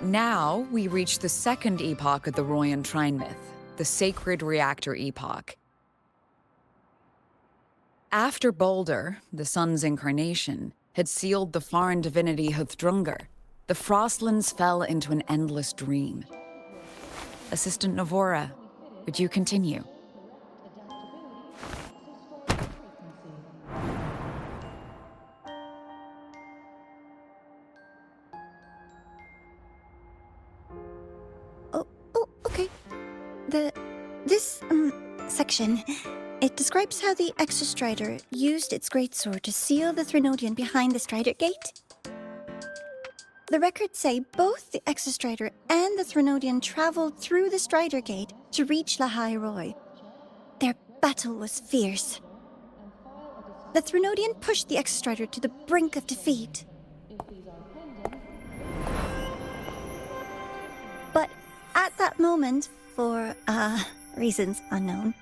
Now, we reach the second epoch of the Royan Trine myth, the Sacred Reactor Epoch. After Balder, the sun's incarnation, had sealed the foreign divinity Huthdrungr, the Frostlands fell into an endless dream. Assistant Navora, would you continue? Okay. This section, it describes how the Exostrider used its greatsword to seal the Threnodian behind the Strider Gate. The records say both the Exostrider and the Threnodian traveled through the Strider Gate to reach lahai-roi. Their battle was fierce. The Threnodian pushed the Exostrider to the brink of defeat. But at that moment, for reasons unknown,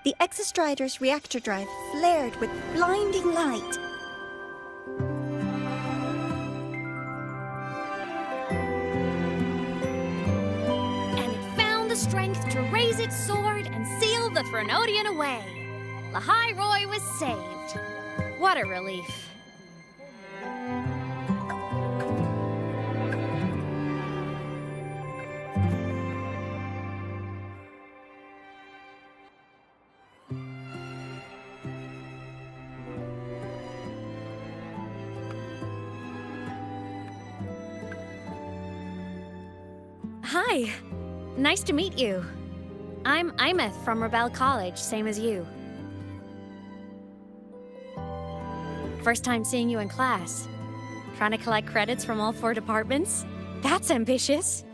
the Exostrider's reactor drive flared with blinding light. And it found the strength to raise its sword and seal the Threnodian away. Lahai-roi was saved. What a relief. Hi. Nice to meet you. I'm Aemeath from Rebel College, same as you. First time seeing you in class. Trying to collect credits from all 4 departments? That's ambitious.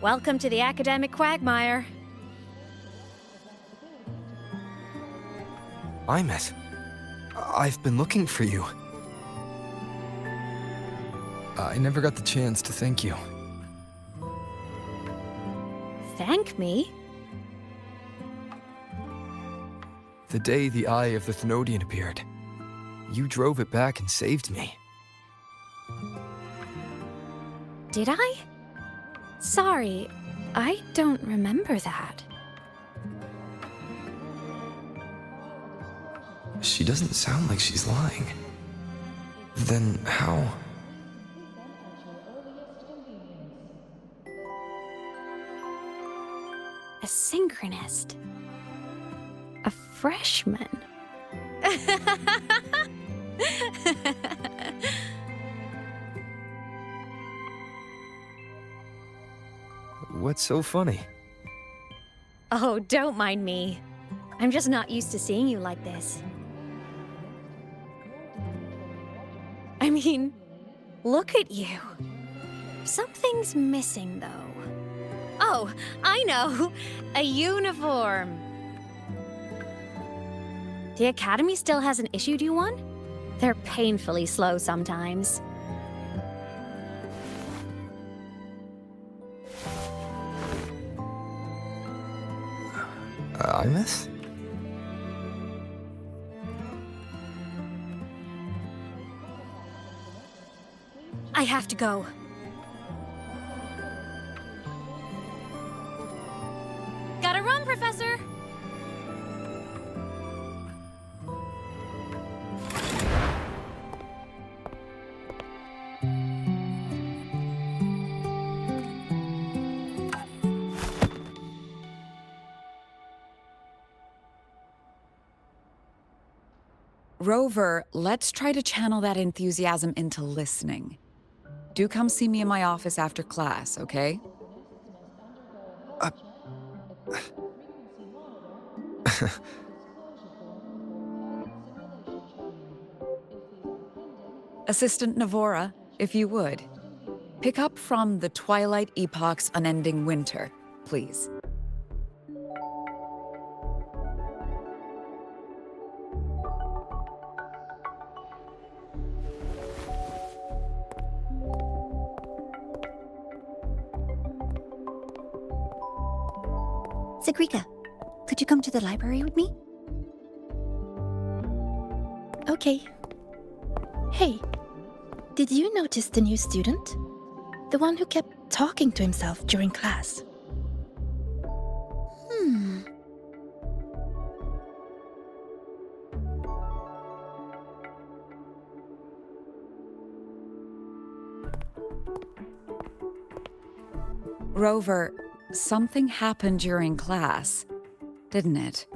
Welcome to the academic quagmire. Aemeath, I've been looking for you. I never got the chance to thank you. Thank me? The day the Eye of the Thenodian appeared, you drove it back and saved me. Did I? Sorry, I don't remember that. She doesn't sound like she's lying. Then how? A synchronist. A freshman. What's so funny? Oh, don't mind me. I'm just not used to seeing you like this. I mean, look at you. Something's missing, though. Oh, I know! A uniform! The Academy still hasn't issued you one? They're painfully slow sometimes. Aemeath? I have to go. Gotta run, Professor! Rover, let's try to channel that enthusiasm into listening. Do come see me in my office after class, okay? Uh, Assistant Navora, if you would. Pick up from the Twilight Epoch's Unending Winter, please. Sigrika, could you come to the library with me? Okay. Hey, did you notice the new student? The one who kept talking to himself during class. Rover, something happened during class, didn't it?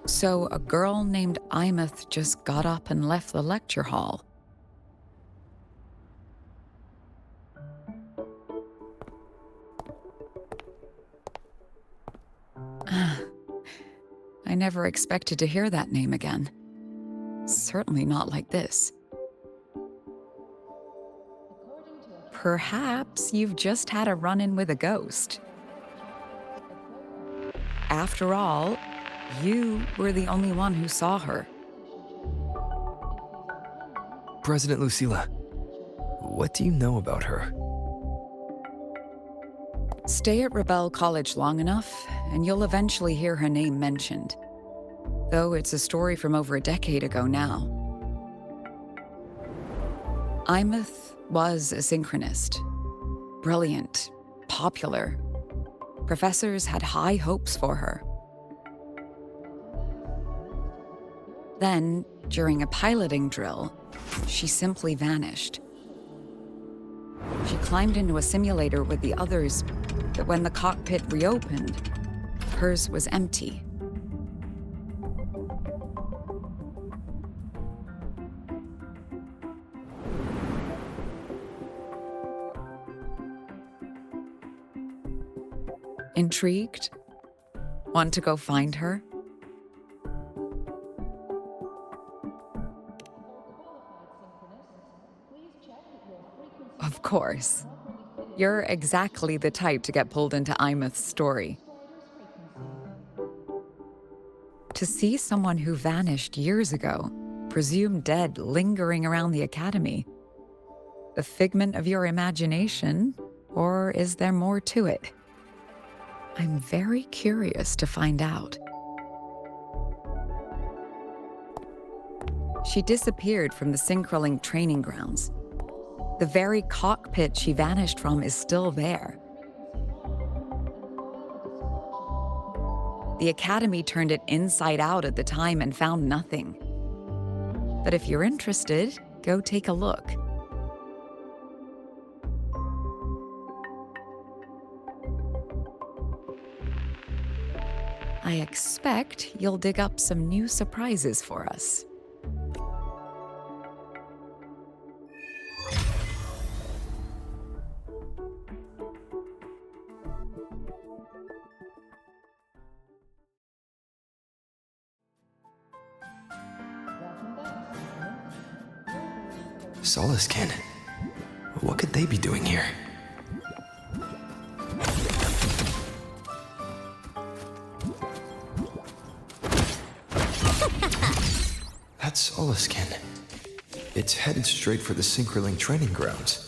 So a girl named Aemeath just got up and left the lecture hall. I never expected to hear that name again. Certainly not like this. Perhaps you've just had a run-in with a ghost. After all, you were the only one who saw her. President Lucilla, what do you know about her? Stay at Rebel College long enough, and you'll eventually hear her name mentioned. Though it's a story from over a decade ago now. Aemeath was a synchronist. Brilliant, popular. Professors had high hopes for her. Then, during a piloting drill, she simply vanished. She climbed into a simulator with the others, but when the cockpit reopened, hers was empty. Intrigued? Want to go find her? Of course. You're exactly the type to get pulled into Aemeath's story. To see someone who vanished years ago, presumed dead, lingering around the academy, a figment of your imagination, or is there more to it? I'm very curious to find out. She disappeared from the Synchroling training grounds. The very cockpit she vanished from is still there. The Academy turned it inside out at the time and found nothing. But if you're interested, go take a look. I expect you'll dig up some new surprises for us. Solaskin. What could they be doing here? That's Solaskin. It's headed straight for the Synchroling training grounds.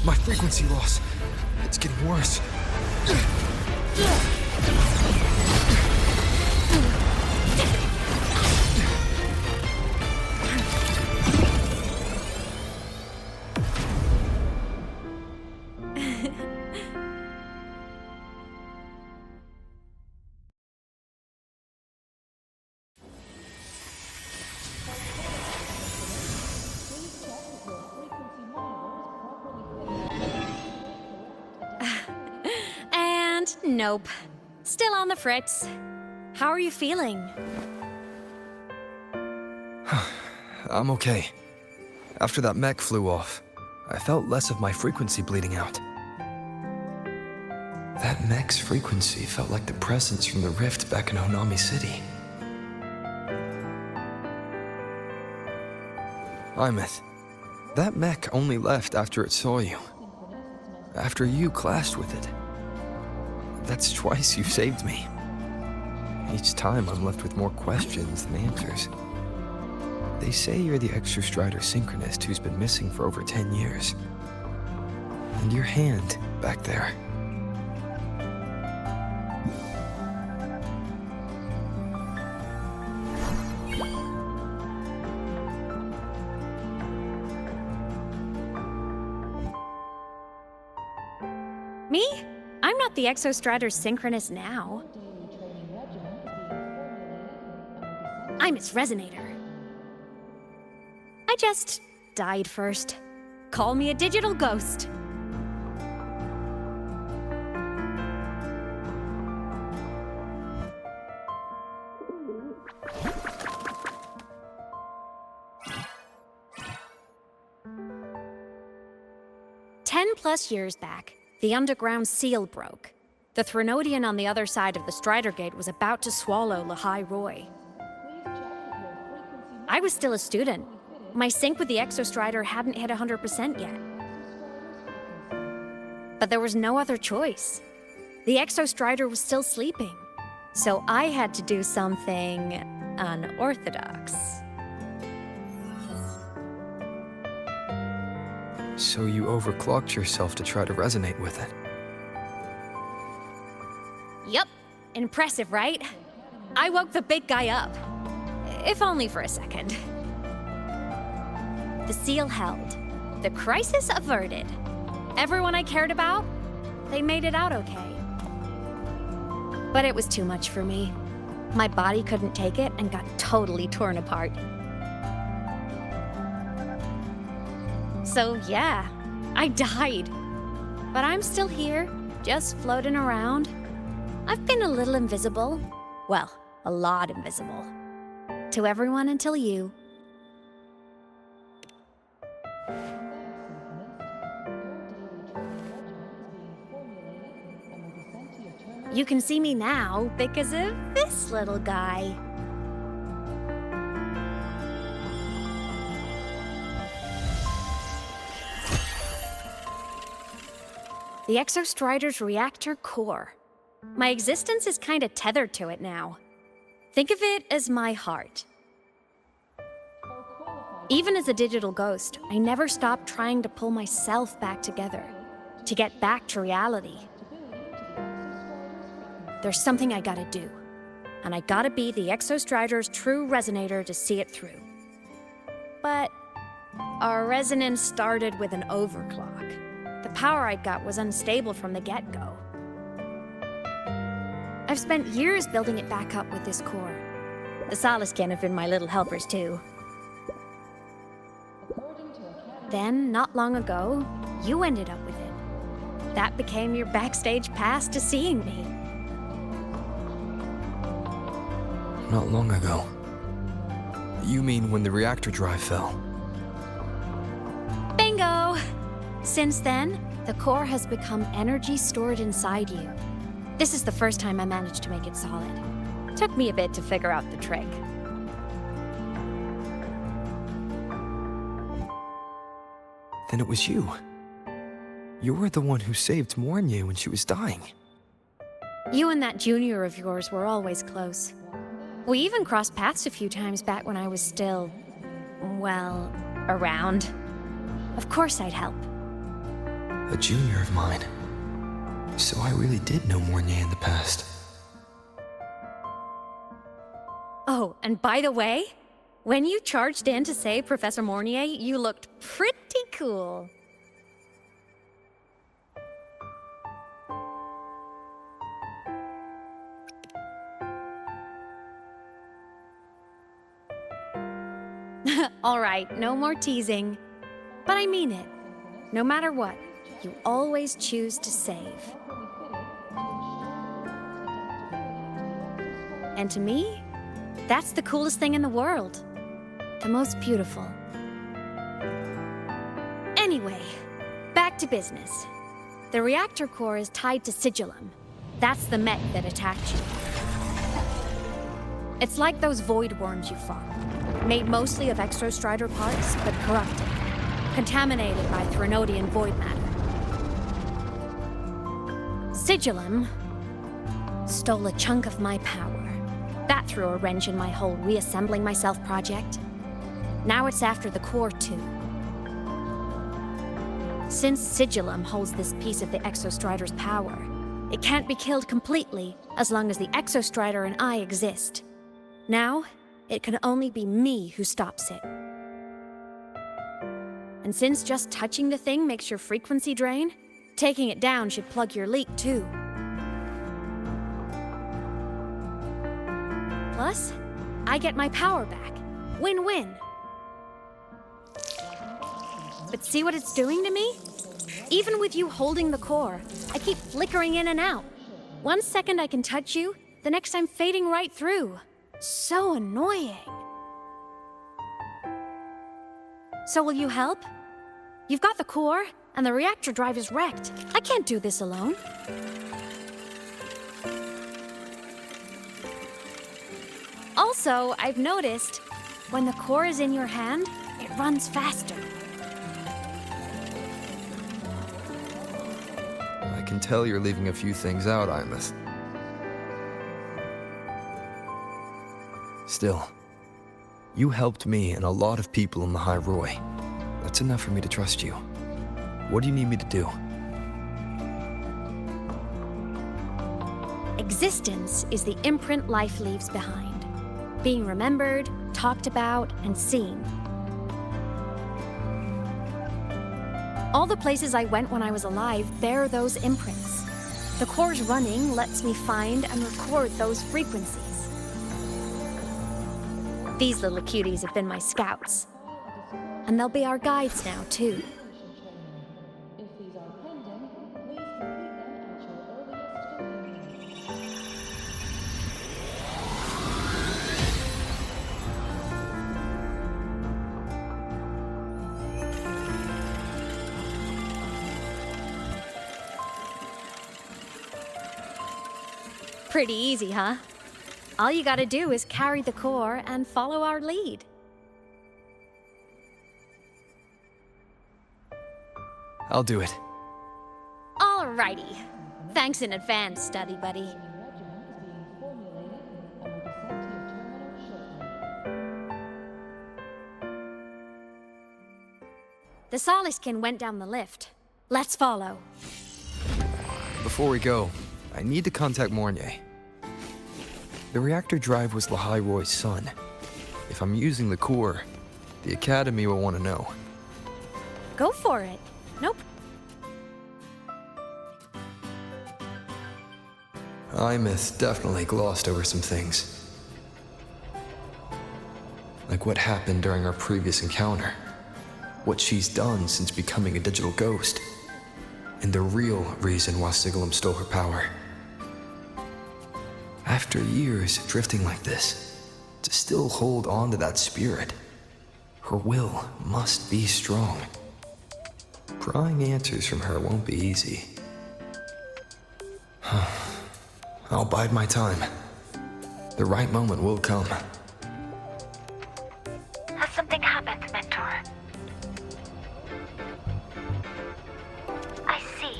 My frequency loss. It's getting worse. And nope. Still on the fritz. How are you feeling? I'm okay. After that mech flew off, I felt less of my frequency bleeding out. That mech's frequency felt like the presence from the rift back in Honami City. Aemeath, that mech only left after it saw you. After you clashed with it. That's twice you saved me. Each time I'm left with more questions than answers. They say you're the Exostrider synchronist who's been missing for over 10 years. And your hand back there. Me? I'm not the Exostrider synchronist now. I'm its resonator. I just died first. Call me a digital ghost. +10 years back, the underground seal broke. The Threnodian on the other side of the Strider Gate was about to swallow lahai-roi. I was still a student. My sync with the Exostrider hadn't hit 100% yet. But there was no other choice. The Exostrider was still sleeping. So I had to do something unorthodox. So you overclocked yourself to try to resonate with it. Yup. Impressive, right? I woke the big guy up. If only for a second. The seal held. The crisis averted. Everyone I cared about, they made it out okay. But it was too much for me. My body couldn't take it and got totally torn apart. So yeah, I died. But I'm still here, just floating around. I've been a little invisible. Well, a lot invisible. To everyone until you. You can see me now because of this little guy. The Exostrider's reactor core. My existence is kinda tethered to it now. Think of it as my heart. Even as a digital ghost, I never stopped trying to pull myself back together, to get back to reality. There's something I gotta do, and I gotta be the Exostrider's true resonator to see it through. But our resonance started with an overclock. The power I got was unstable from the get-go. I've spent years building it back up with this core. The Solaskin have been my little helpers too. Then, not long ago, you ended up with it. That became your backstage pass to seeing me. Not long ago. You mean when the reactor drive fell? Bingo! Since then, the core has become energy stored inside you. This is the first time I managed to make it solid. Took me a bit to figure out the trick. Then it was you. You were the one who saved Mornye when she was dying. You and that junior of yours were always close. We even crossed paths a few times back when I was still, well, around. Of course I'd help. a junior of mine. So I really did know Mornier in the past. Oh, and by the way, when you charged in to save Professor Mornier, you looked pretty cool. All right, no more teasing. But I mean it. No matter what, you always choose to save. And to me, that's the coolest thing in the world. The most beautiful. Anyway, back to business. The reactor core is tied to Sigillum. That's the mech that attacked you. It's like those void worms you fought. Made mostly of Exostrider parts, but corrupted. Contaminated by Threnodian void matter. Sigillum stole a chunk of my power. That threw a wrench in my whole reassembling myself project. Now it's after the core too. Since Sigillum holds this piece of the Exostrider's power, it can't be killed completely as long as the Exostrider and I exist. Now, it can only be me who stops it. And since just touching the thing makes your frequency drain, taking it down should plug your leak too. Plus, I get my power back. Win-win. But see what it's doing to me? Even with you holding the core, I keep flickering in and out. 1 second I can touch you, the next I'm fading right through. So annoying. So will you help? You've got the core, and the reactor drive is wrecked. I can't do this alone. Also, I've noticed, when the core is in your hand, it runs faster. I can tell you're leaving a few things out, Aemeath. Still, you helped me and a lot of people in lahai-roi. That's enough for me to trust you. What do you need me to do? Existence is the imprint life leaves behind. Being remembered, talked about, and seen. All the places I went when I was alive bear those imprints. The core's running lets me find and record those frequencies. These little cuties have been my scouts. And they'll be our guides now, too. Pretty easy, huh? All you gotta do is carry the core and follow our lead. I'll do it. Alrighty. Thanks in advance, study buddy. The Soliskin went down the lift. Let's follow. Before we go, I need to contact Mornier. The reactor drive was lahai-roi's son. If I'm using the core, the Academy will want to know. Go for it. Nope. Aemeath definitely glossed over some things. Like what happened during our previous encounter. What she's done since becoming a digital ghost. And the real reason why Sigillum stole her power. After years drifting like this, to still hold on to that spirit, her will must be strong. Prying answers from her won't be easy. I'll bide my time. The right moment will come. Has something happened, Mentor? I see.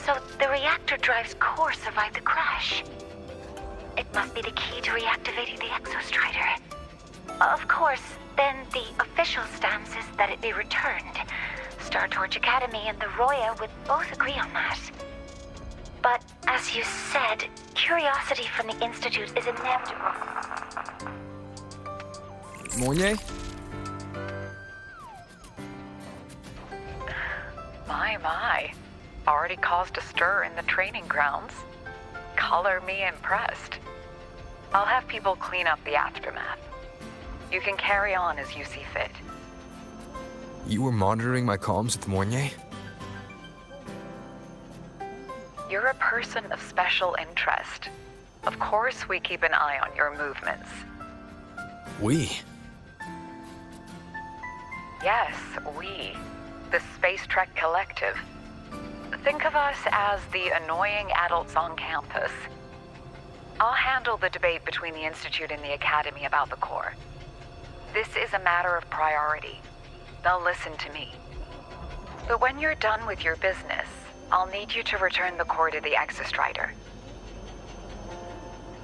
So the reactor drive's core survived the crash. It must be the key to reactivating the Exostrider. Of course, then the official stance is that it be returned. Star Torch Academy and the Roya would both agree on that. But as you said, curiosity from the Institute is inevitable. Mornier? My. Already caused a stir in the training grounds. Color me impressed. I'll have people clean up the aftermath. You can carry on as you see fit. You were monitoring my comms with Mornier? You're a person of special interest. Of course we keep an eye on your movements. We? Yes, we. The Space Trek Collective. Think of us as the annoying adults on campus. I'll handle the debate between the Institute and the Academy about the Core. This is a matter of priority. They'll listen to me. But when you're done with your business, I'll need you to return the Core to the Exostrider.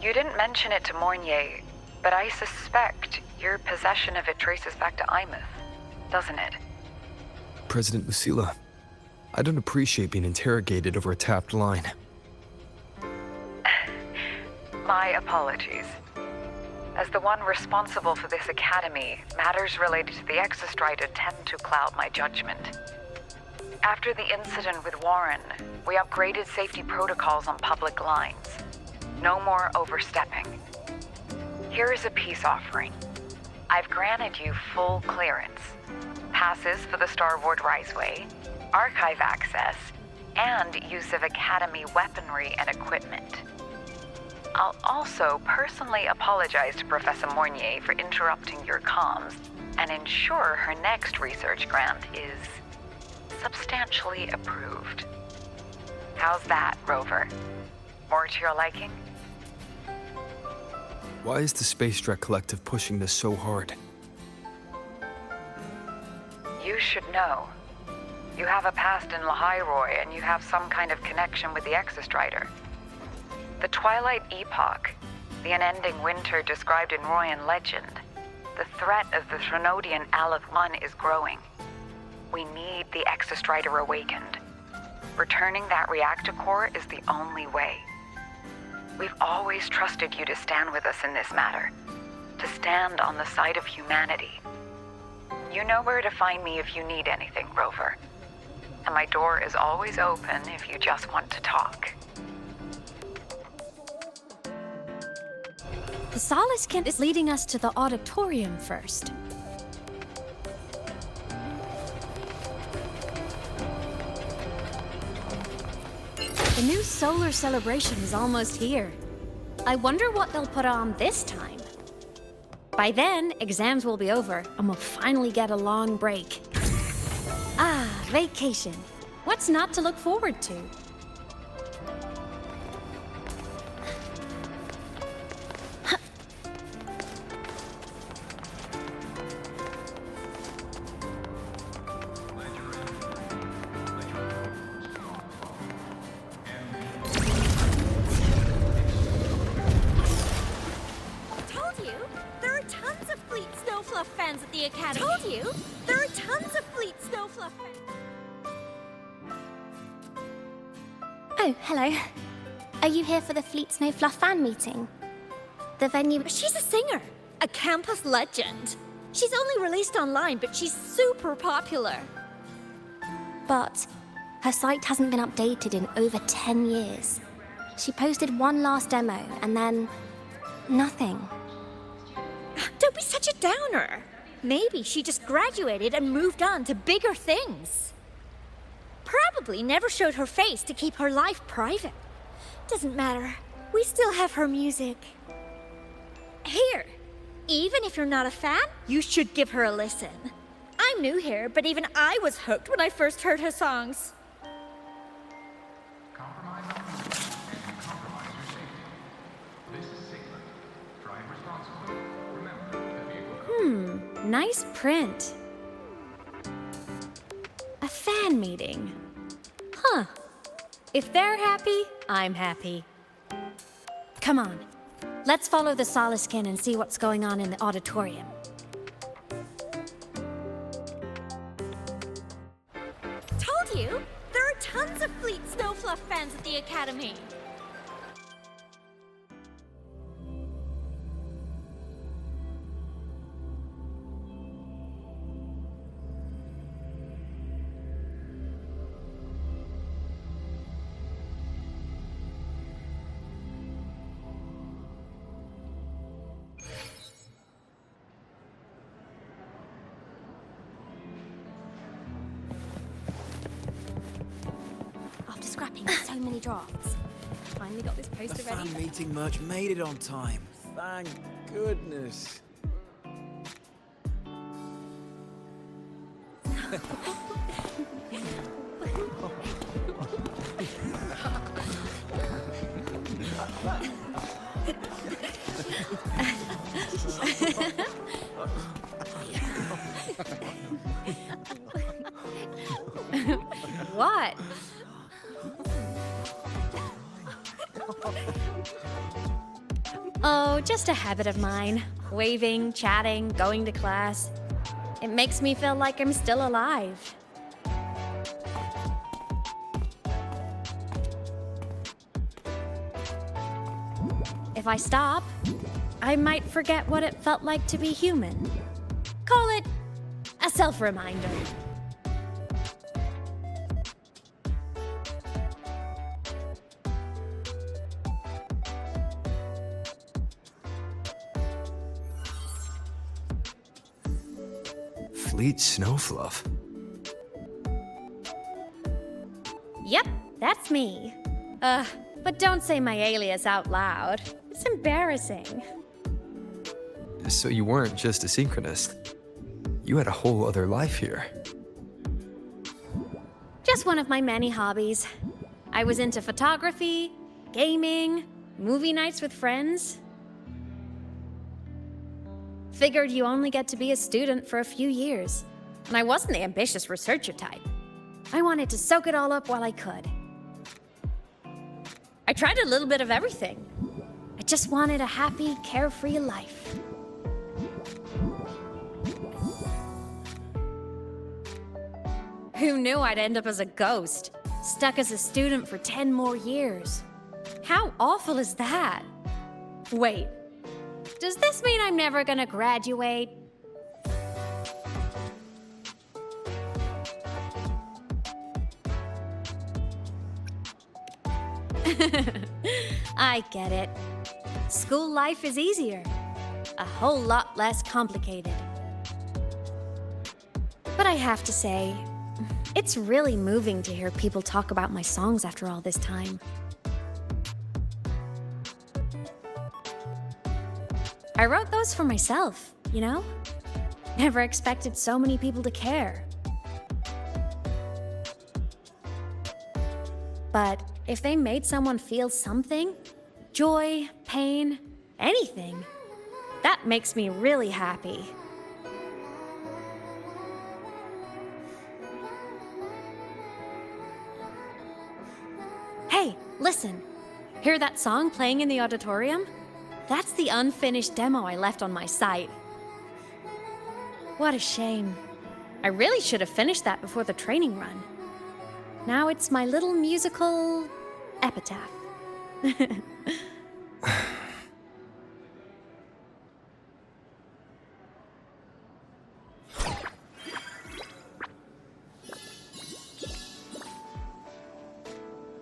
You didn't mention it to Mornier, but I suspect your possession of it traces back to Aemeath, doesn't it? President Lucilla, I don't appreciate being interrogated over a tapped line. My apologies. As the one responsible for this academy, matters related to the Exostrider tend to cloud my judgment. After the incident with Warren, we upgraded safety protocols on public lines. No more overstepping. Here is a peace offering. I've granted you full clearance. Passes for the Starboard Riseway, archive access, and use of Academy weaponry and equipment. I'll also personally apologize to Professor Mornier for interrupting your comms and ensure her next research grant is substantially approved. How's that, Rover? More to your liking? Why is the Space Trek Collective pushing this so hard? You should know. You have a past in lahai-roi, and you have some kind of connection with the Exostrider. The Twilight Epoch, the unending winter described in Royan legend, the threat of the Threnodian Aleph 1 is growing. We need the Exostrider awakened. Returning that reactor core is the only way. We've always trusted you to stand with us in this matter, to stand on the side of humanity. You know where to find me if you need anything, Rover. And my door is always open if you just want to talk. The Solace Kent is leading us to the auditorium first. The new solar celebration is almost here. I wonder what they'll put on this time. By then, exams will be over, and we'll finally get a long break. Ah, vacation. What's not to look forward to? fans at the Academy. Told you! There are tons of Fleet Snowfluff fans. Oh, hello. Are you here for the Fleet Snowfluff fan meeting? The venue... She's a singer, a campus legend. She's only released online, but she's super popular. But her site hasn't been updated in over 10 years. She posted one last demo, and then... nothing. Don't be such a downer. Maybe she just graduated and moved on to bigger things. Probably never showed her face to keep her life private. Doesn't matter. We still have her music. Here, even if you're not a fan, you should give her a listen. I'm new here, but even I was hooked when I first heard her songs. Nice print. A fan meeting. Huh. If they're happy, I'm happy. Come on. Let's follow the Solaskin and see what's going on in the auditorium. meet Snowfluff fans at the Academy. After scrapping so many drafts, finally got this The poster fan ready. meeting merch made it on time. Thank goodness. What? Oh, just a habit of mine. Waving, chatting, going to class. It makes me feel like I'm still alive. If I stop, I might forget what it felt like to be human. Call it a self-reminder. Fleet Snowfluff. Yep, that's me. But don't say my alias out loud. It's embarrassing. So you weren't just a synchronist. You had a whole other life here. Just one of my many hobbies. I was into photography, gaming, movie nights with friends. Figured you only get to be a student for a few years. And I wasn't the ambitious researcher type. I wanted to soak it all up while I could. I tried a little bit of everything. I just wanted a happy, carefree life. Who knew I'd end up as a ghost, stuck as a student for 10 more years? How awful is that? Wait, does this mean I'm never gonna graduate? I get it. School life is easier. A whole lot less complicated. But I have to say, it's really moving to hear people talk about my songs after all this time. I wrote those for myself, you know? Never expected so many people to care. But if they made someone feel something, joy, pain, anything, that makes me really happy. Hey, listen. Hear that song playing in the auditorium? That's the unfinished demo I left on my site. What a shame. I really should have finished that before the training run. Now it's my little musical epitaph.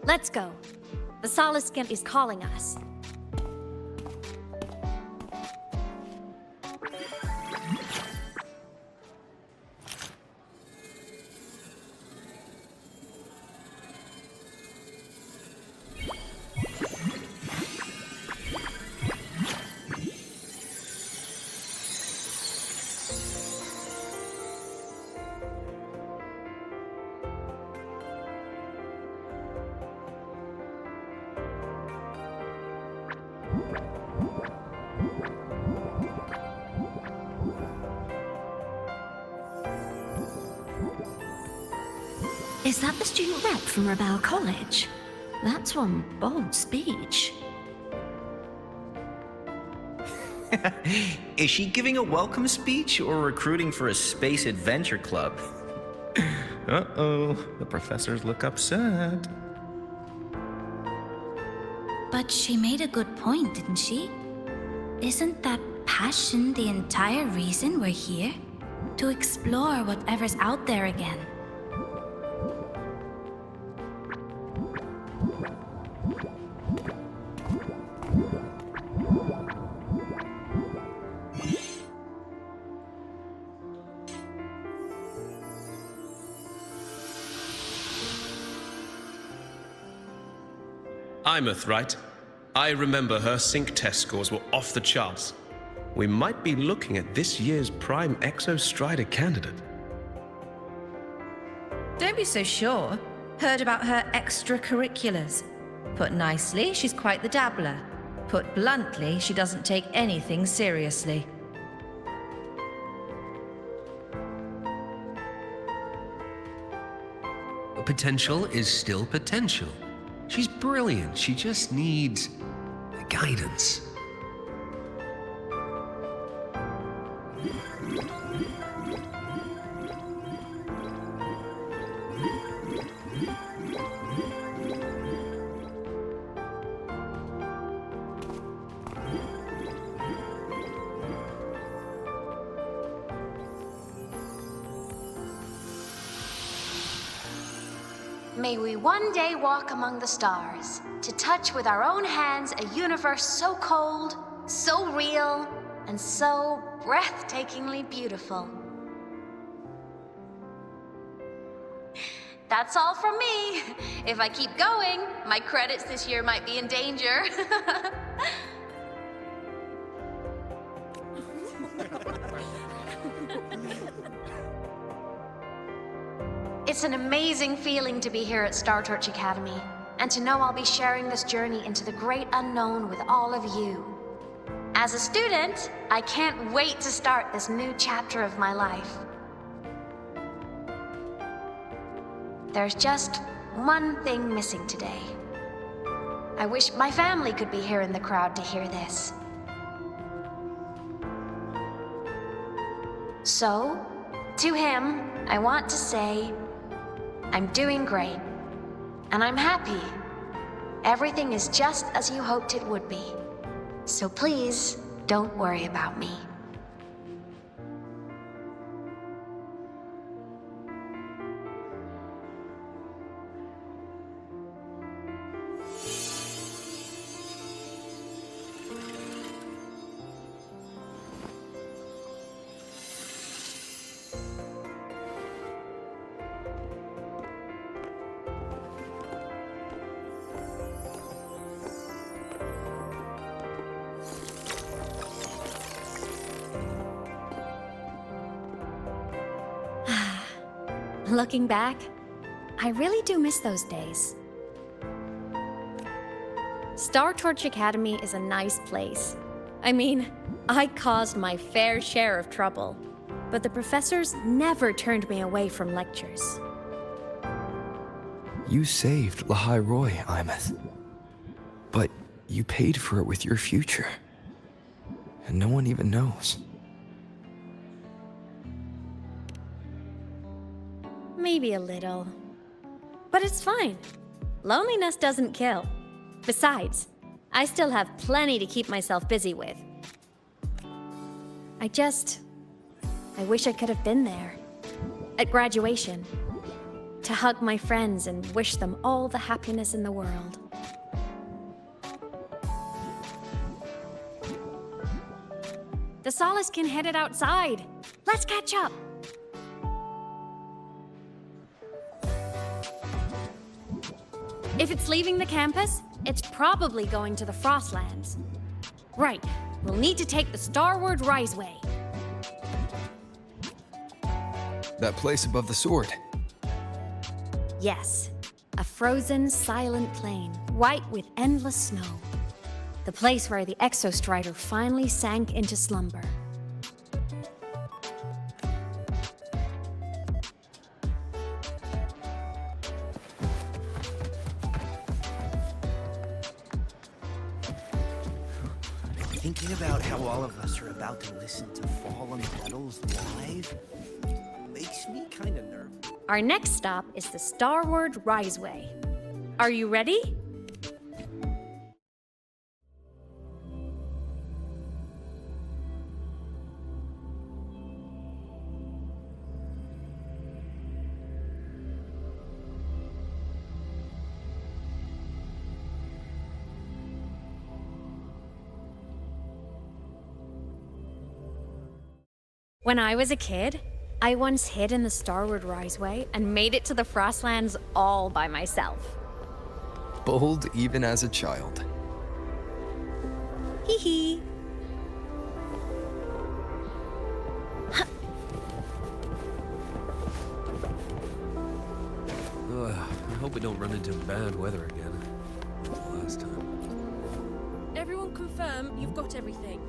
Let's go. The Solskent is calling us. Is that the student rep from Rebel College? That's one bold speech. Is she giving a welcome speech or recruiting for a space adventure club? Uh-oh, the professors look upset. But she made a good point, didn't she? Isn't that passion the entire reason we're here? To explore whatever's out there again. Aemeath, right? I remember her sync test scores were off the charts. We might be looking at this year's prime Exostrider candidate. Don't be so sure. Heard about her extracurriculars. Put nicely, she's quite the dabbler. Put bluntly, she doesn't take anything seriously. Potential is still potential. She's brilliant. She just needs guidance. May we one day walk among the stars, to touch with our own hands a universe so cold, so real, and so breathtakingly beautiful. That's all from me. If I keep going, my credits this year might be in danger. It's an amazing feeling to be here at Star Torch Academy, and to know I'll be sharing this journey into the great unknown with all of you. As a student, I can't wait to start this new chapter of my life. There's just one thing missing today. I wish my family could be here in the crowd to hear this. So, to him, I want to say, I'm doing great, and I'm happy. Everything is just as you hoped it would be. So please, don't worry about me. Looking back, I really do miss those days. Star Torch Academy is a nice place. I mean, I caused my fair share of trouble, but the professors never turned me away from lectures. You saved lahai-roi, Aemeath. But you paid for it with your future. And no one even knows. Maybe a little. But it's fine. Loneliness doesn't kill. Besides, I still have plenty to keep myself busy with. I wish I could have been there. At graduation. To hug my friends and wish them all the happiness in the world. The Solace can headed outside. Let's catch up. If it's leaving the campus, it's probably going to the Frostlands. Right, we'll need to take the Starward Riseway. That place above the sword. Yes, a frozen, silent plain, white with endless snow. The place where the Exostrider finally sank into slumber. Thinking about how all of us are about to listen to Fallen Petals live makes me kind of nervous. Our next stop is the Starward Riseway. Are you ready? When I was a kid, I once hid in the starward riseway and made it to the Frostlands all by myself. Bold even as a child. Hee hee. I hope we don't run into bad weather again. Like last time. Everyone confirm you've got everything.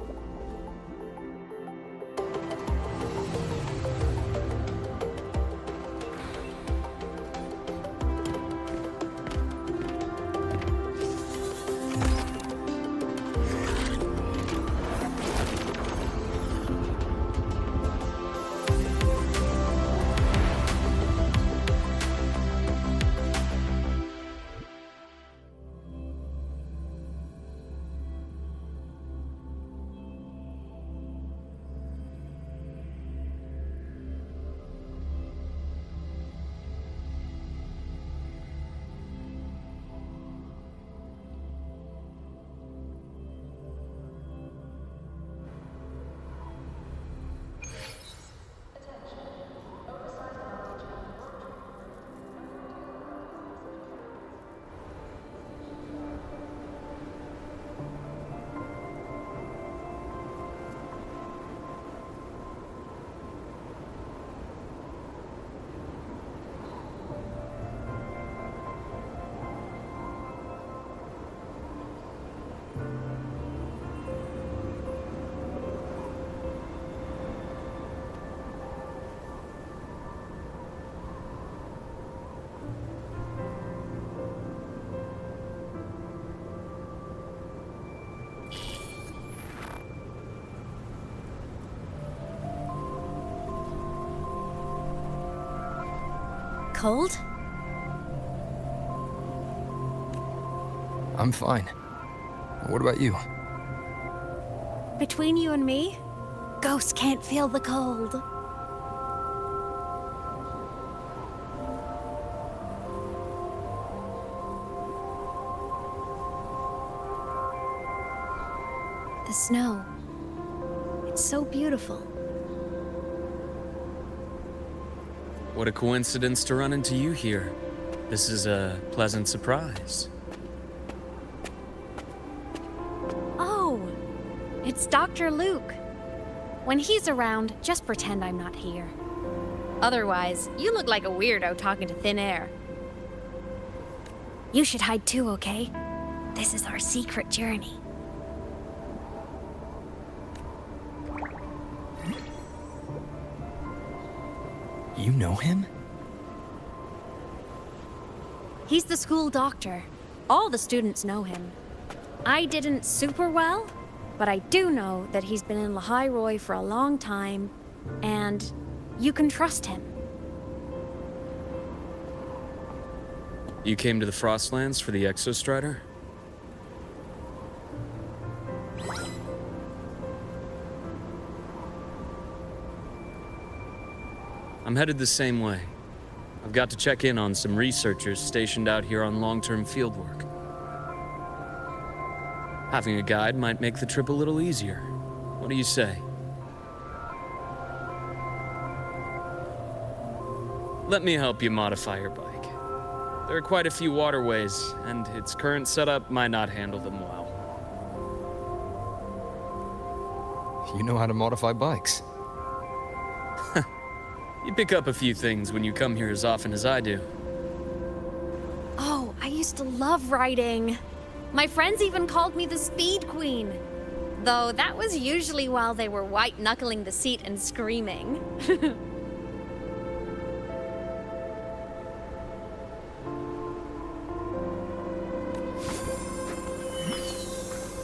Cold? I'm fine. What about you? Between you and me, ghosts can't feel the cold. The snow. It's so beautiful. What a coincidence to run into you here. This is a pleasant surprise. Oh, it's Dr. Luke. When he's around, just pretend I'm not here. Otherwise, you look like a weirdo talking to thin air. You should hide too, okay? This is our secret journey. You know him? He's the school doctor. All the students know him. I didn't super well, but I do know that he's been in lahai-roi for a long time, and you can trust him. You came to the Frostlands for the Exostrider? I'm headed the same way. I've got to check in on some researchers stationed out here on long-term fieldwork. Having a guide might make the trip a little easier. What do you say? Let me help you modify your bike. There are quite a few waterways, and its current setup might not handle them well. You know how to modify bikes. You pick up a few things when you come here as often as I do. Oh, I used to love riding. My friends even called me the Speed Queen. Though that was usually while they were white-knuckling the seat and screaming.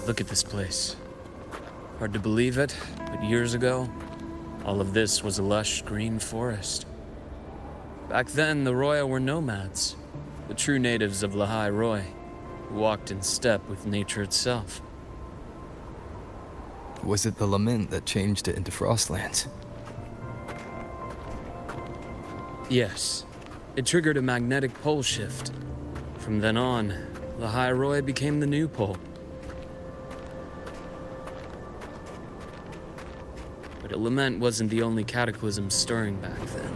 Look at this place. Hard to believe it, but years ago, all of this was a lush green forest. Back then, the Roya were nomads, the true natives of lahai-roi, who walked in step with nature itself. Was it the lament that changed it into Frostlands? Yes, it triggered a magnetic pole shift. From then on, lahai-roi became the new pole. But But a lament wasn't the only cataclysm stirring back then.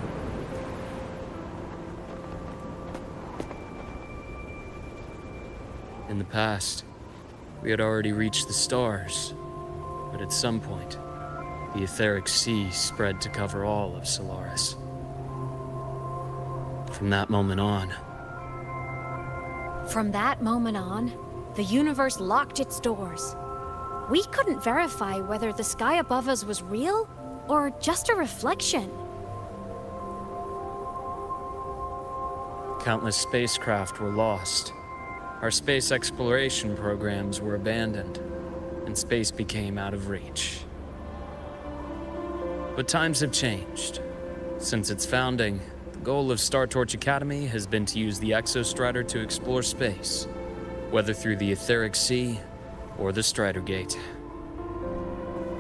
In the past, we had already reached the stars, but at some point, the etheric sea spread to cover all of Solaris. From that moment on, the universe locked its doors. We couldn't verify whether the sky above us was real or just a reflection. countless spacecraft were lost. Our space exploration programs were abandoned, and space became out of reach. But times have changed. Since its founding, the goal of Star Torch Academy has been to use the Exostrider to explore space, whether through the Etheric Sea or the Strider Gate.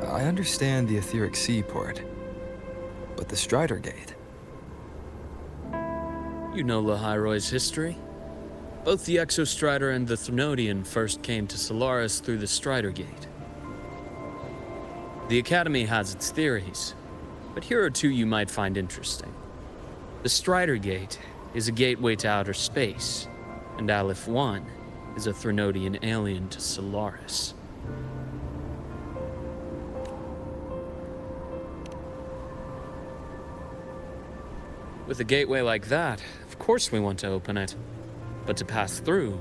I understand the Etheric Sea part, but the Strider Gate? You know lahai-roi's history? Both the Exostrider and the Threnodian first came to Solaris through the Strider Gate. The Academy has its theories, but here are two you might find interesting. The Strider Gate is a gateway to outer space, and Aleph 1 is a Threnodian alien to Solaris. With a gateway like that, of course we want to open it. But to pass through,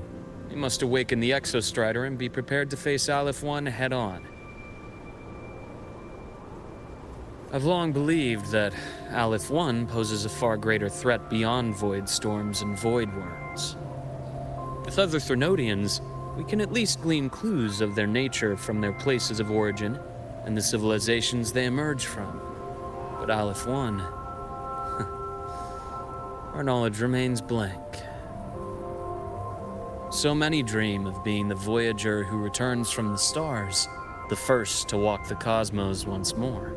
we must awaken the Exostrider and be prepared to face Aleph 1 head-on. I've long believed that Aleph 1 poses a far greater threat beyond void storms and void worms. With other Threnodians, we can at least glean clues of their nature from their places of origin and the civilizations they emerge from. But Aleph 1, our knowledge remains blank. So many dream of being the Voyager who returns from the stars, the first to walk the cosmos once more.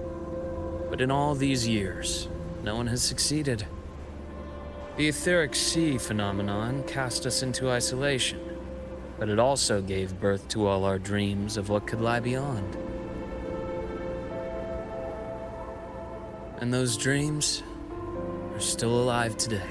But in all these years, no one has succeeded. The Etheric Sea phenomenon cast us into isolation, but it also gave birth to all our dreams of what could lie beyond. And those dreams are still alive today.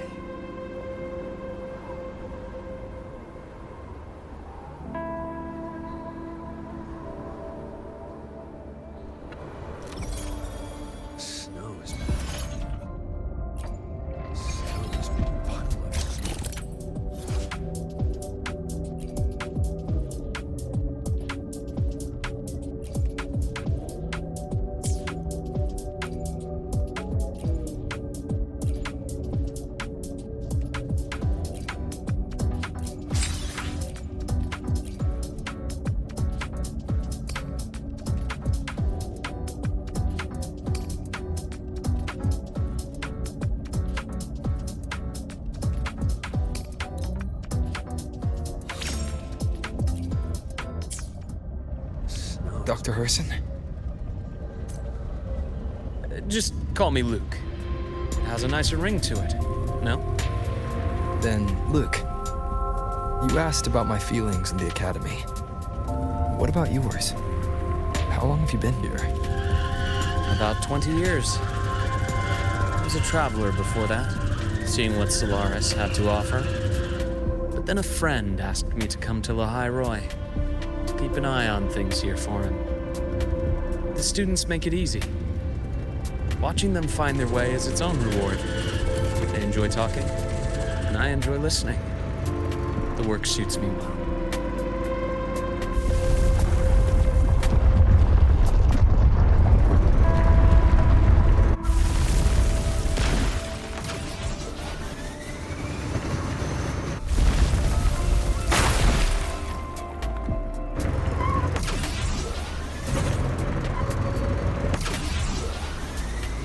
Dr. Herson? Just call me Luke. It has a nicer ring to it, no? Then, Luke, you asked about my feelings in the Academy. What about yours? How long have you been here? About 20 years. I was a traveler before that, seeing what Solaris had to offer. But then a friend asked me to come to lahai-roi, to keep an eye on things here for him. The students make it easy. Watching them find their way is its own reward. They enjoy talking, and I enjoy listening. The work suits me well.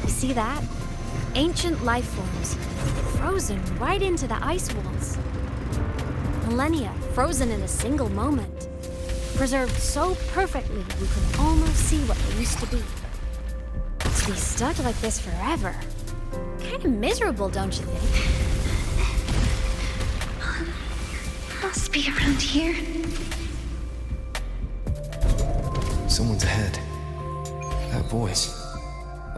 See that? Ancient life forms, frozen right into the ice walls. Millennia frozen in a single moment. Preserved so perfectly you can almost see what they used to be. To be stuck like this forever. Kinda miserable, don't you think? Must be around here. Someone's ahead. That voice.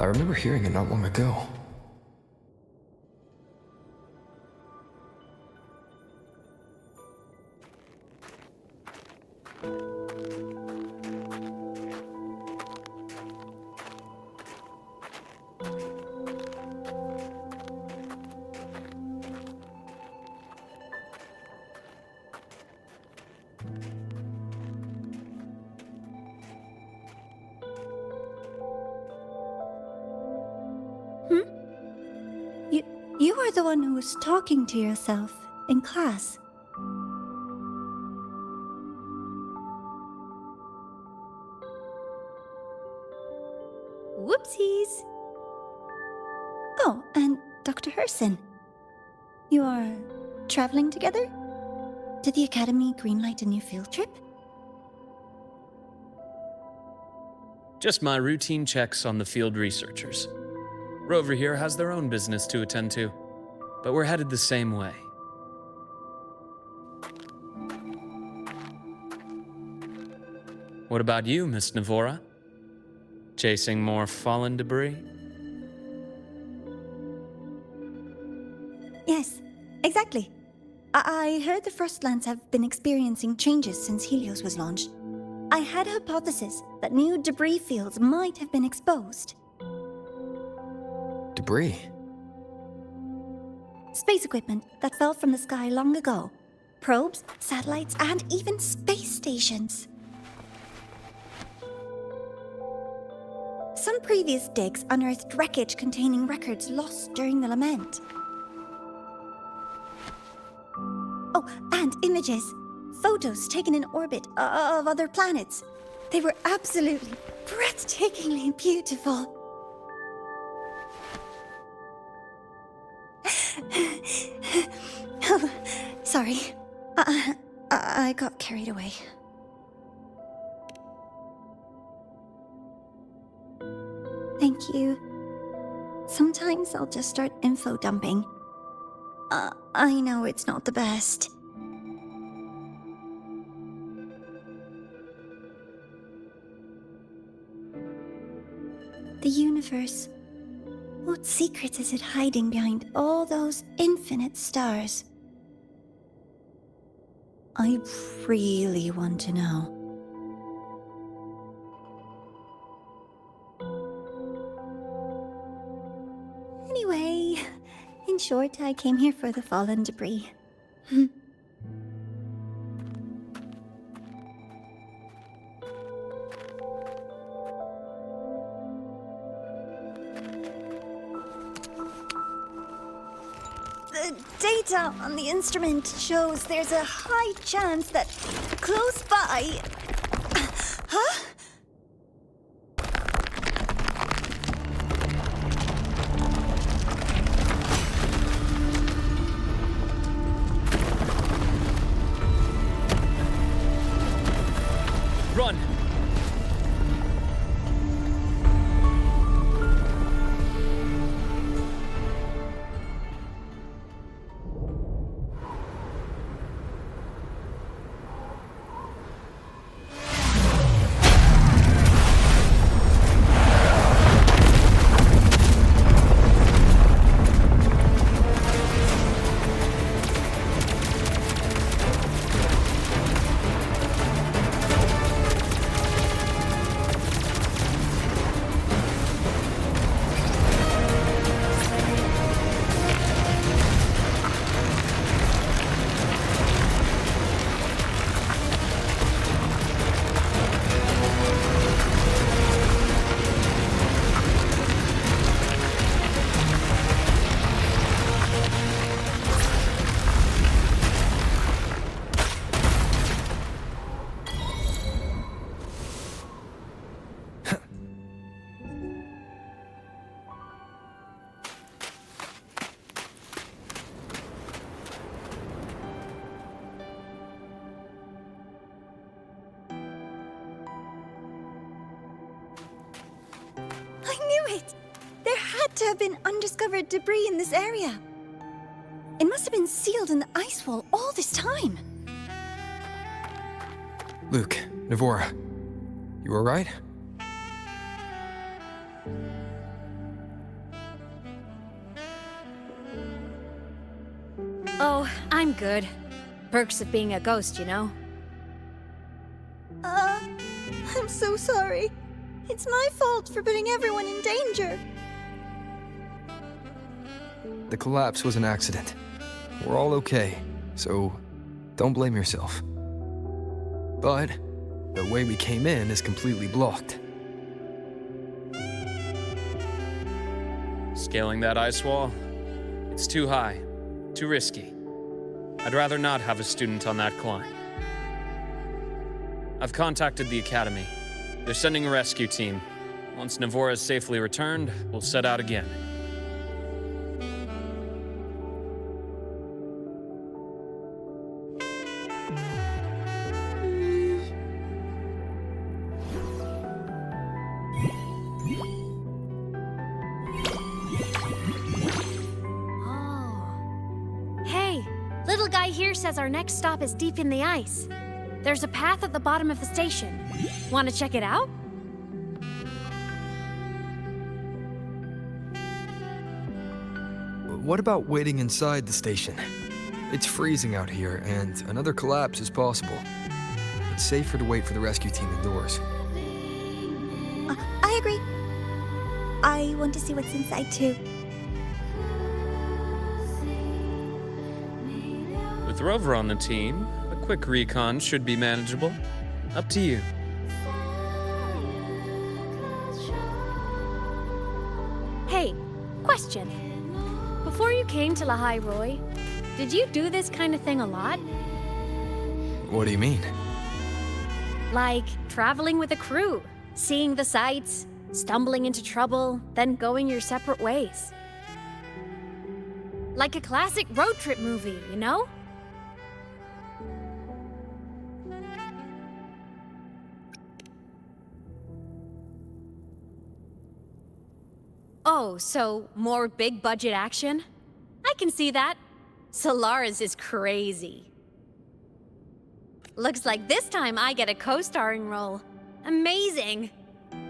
I remember hearing it not long ago. You are the one who was talking to yourself in class. Whoopsies! Oh, and Dr. Herson. You are traveling together? Did the Academy greenlight a new field trip? Just my routine checks on the field researchers. Rover here has their own business to attend to, but we're headed the same way. What about you, Miss Navora? Chasing more fallen debris? Yes, exactly. I heard the Frostlands have been experiencing changes since Helios was launched. I had a hypothesis that new debris fields might have been exposed. Debris? Space equipment that fell from the sky long ago. Probes, satellites, and even space stations. Some previous digs unearthed wreckage containing records lost during the lament. Oh, and images. Photos taken in orbit of other planets. They were absolutely breathtakingly beautiful. Oh, sorry. I got carried away. Thank you. Sometimes I'll just start info dumping. I know it's not the best. The universe. What secrets is it hiding behind all those infinite stars? I really want to know. Anyway, in short, I came here for the fallen debris. The data on the instrument shows there's a high chance that close by... Huh? Run! To have been undiscovered debris in this area. It must have been sealed in the ice wall all this time. Luke, Navora, you alright? I'm good. Perks of being a ghost, you know? I'm so sorry. It's my fault for putting everyone in danger. The collapse was an accident. We're all okay, so don't blame yourself. But the way we came in is completely blocked. Scaling that ice wall? It's too high, too risky. I'd rather not have a student on that climb. I've contacted the Academy. They're sending a rescue team. Once Navora is safely returned, we'll set out again. Little guy here says our next stop is deep in the ice. There's a path at the bottom of the station. Want to check it out? What about waiting inside the station? It's freezing out here, and another collapse is possible. It's safer to wait for the rescue team indoors. I agree. I want to see what's inside too. With Rover on the team, a quick recon should be manageable. Up to you. Hey, question. Before you came to Lahai-roi, did you do this kind of thing a lot? What do you mean? Like traveling with a crew, seeing the sights, stumbling into trouble, then going your separate ways. Like a classic road trip movie, you know? Oh, so more big budget action? I can see that. Solaris is crazy. Looks like this time I get a co-starring role. Amazing!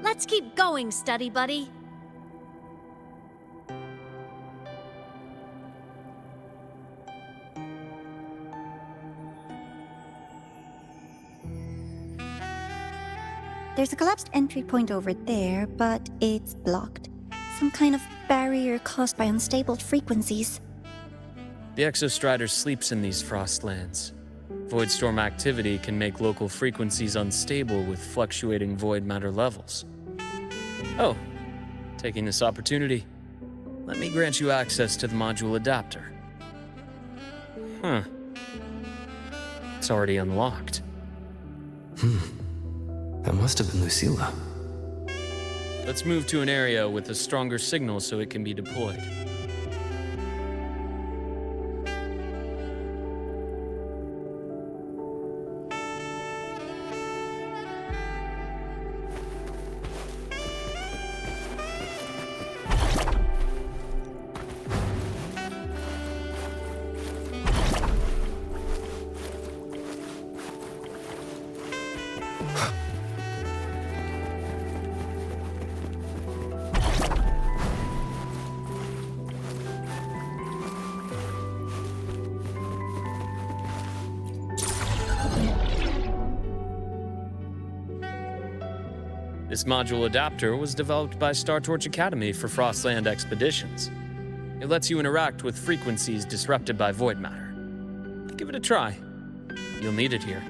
Let's keep going, study buddy. There's a collapsed entry point over there, but it's blocked. Some kind of barrier caused by unstable frequencies. The Exostrider sleeps in these frostlands. Void storm activity can make local frequencies unstable with fluctuating void matter levels. Oh, taking this opportunity, let me grant you access to the module adapter. Huh. It's already unlocked. That must have been Lucilla. Let's move to an area with a stronger signal so it can be deployed. This module adapter was developed by Star Torch Academy for Frostland expeditions. It lets you interact with frequencies disrupted by void matter. Give it a try. You'll need it here.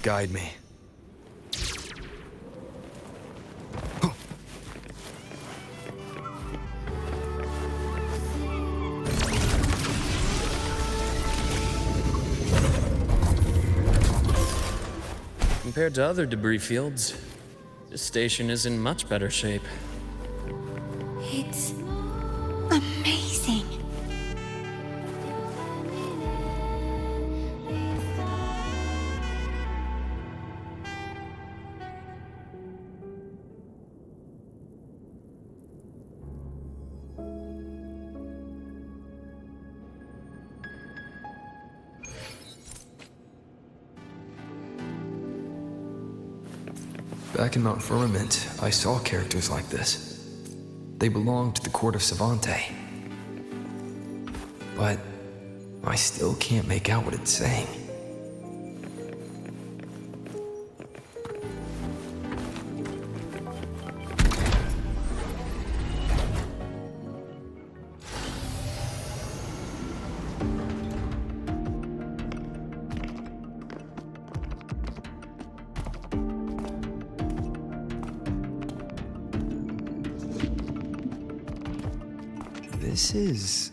guide me. Compared to other debris fields, this station is in much better shape. It's amazing. Back in Mount Firmament, I saw characters like this. They belonged to the court of Savante. But I still can't make out what it's saying. This is...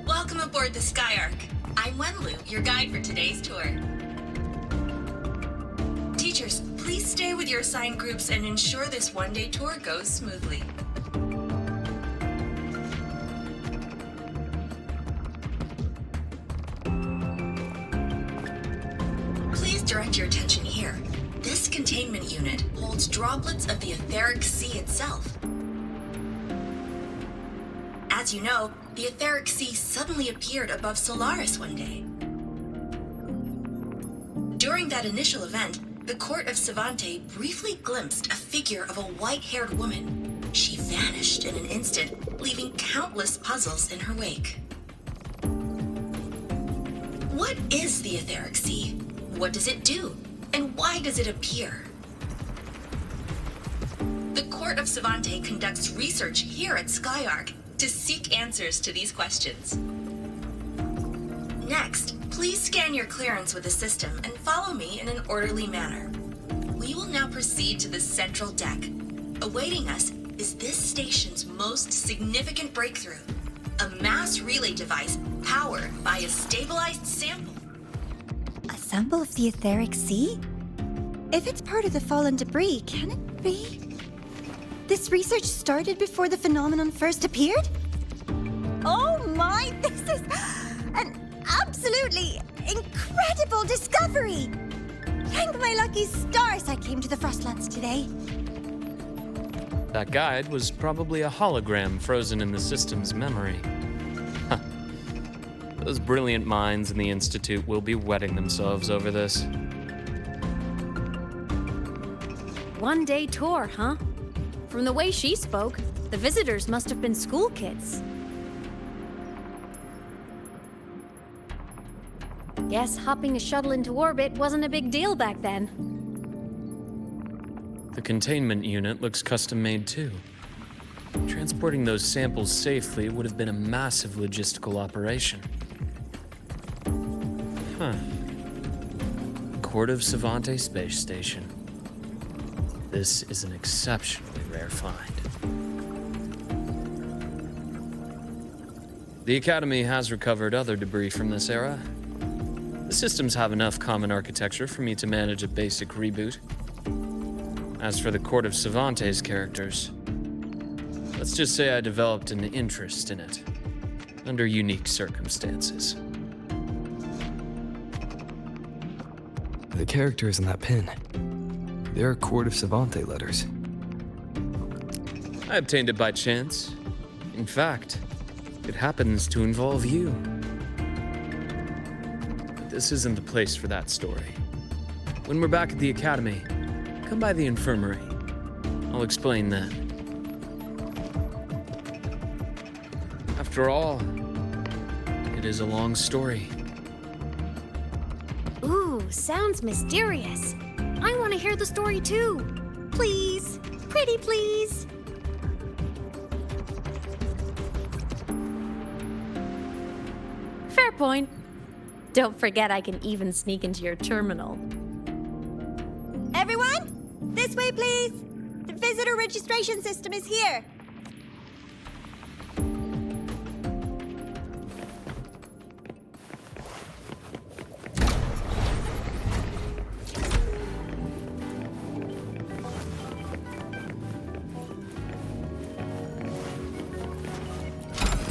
Welcome aboard the Skyark. I'm Wenlu, your guide for today's tour. Teachers, please stay with your assigned groups and ensure this one-day tour goes smoothly. Please direct your attention here. This containment unit holds droplets of the etheric sea itself. As you know, the etheric sea suddenly appeared above Solaris one day. During that initial event, the court of Savante briefly glimpsed a figure of a white-haired woman. She vanished in an instant, leaving countless puzzles in her wake. What is the etheric sea? What does it do? And why does it appear? The court of Savante conducts research here at Skyark to seek answers to these questions. Next, please scan your clearance with the system and follow me in an orderly manner. We will now proceed to the central deck. Awaiting us is this station's most significant breakthrough, a mass relay device powered by a stabilized sample. A sample of the etheric sea? If it's part of the fallen debris, can it be? This research started before the phenomenon first appeared? Oh my, this is an absolutely incredible discovery! Thank my lucky stars I came to the Frostlands today. That guide was probably a hologram frozen in the system's memory. Huh. Those brilliant minds in the Institute will be wetting themselves over this. One-day tour, huh? From the way she spoke, the visitors must have been school kids. Guess hopping a shuttle into orbit wasn't a big deal back then. The containment unit looks custom-made too. Transporting those samples safely would have been a massive logistical operation. Huh. Court of Savante Space Station. This is an exceptionally rare find. The Academy has recovered other debris from this era. The systems have enough common architecture for me to manage a basic reboot. As for the Court of Savante's characters, let's just say I developed an interest in it, under unique circumstances. The characters in that pin, they're Court of Savante letters. I obtained it by chance. In fact, it happens to involve you. This isn't the place for that story. When we're back at the Academy, come by the infirmary. I'll explain then. After all, it is a long story. Ooh, sounds mysterious. I want to hear the story too. Please. Pretty please. Fair point. Don't forget I can even sneak into your terminal. Everyone, this way please. The visitor registration system is here.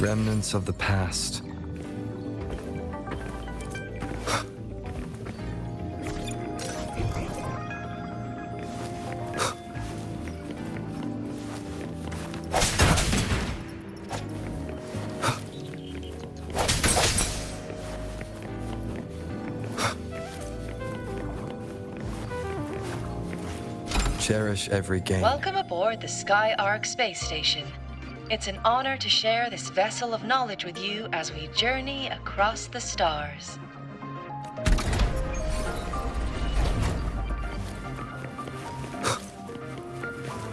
Remnants of the past. Cherish every gain. Welcome aboard the Sky Ark space station. It's an honor to share this vessel of knowledge with you as we journey across the stars.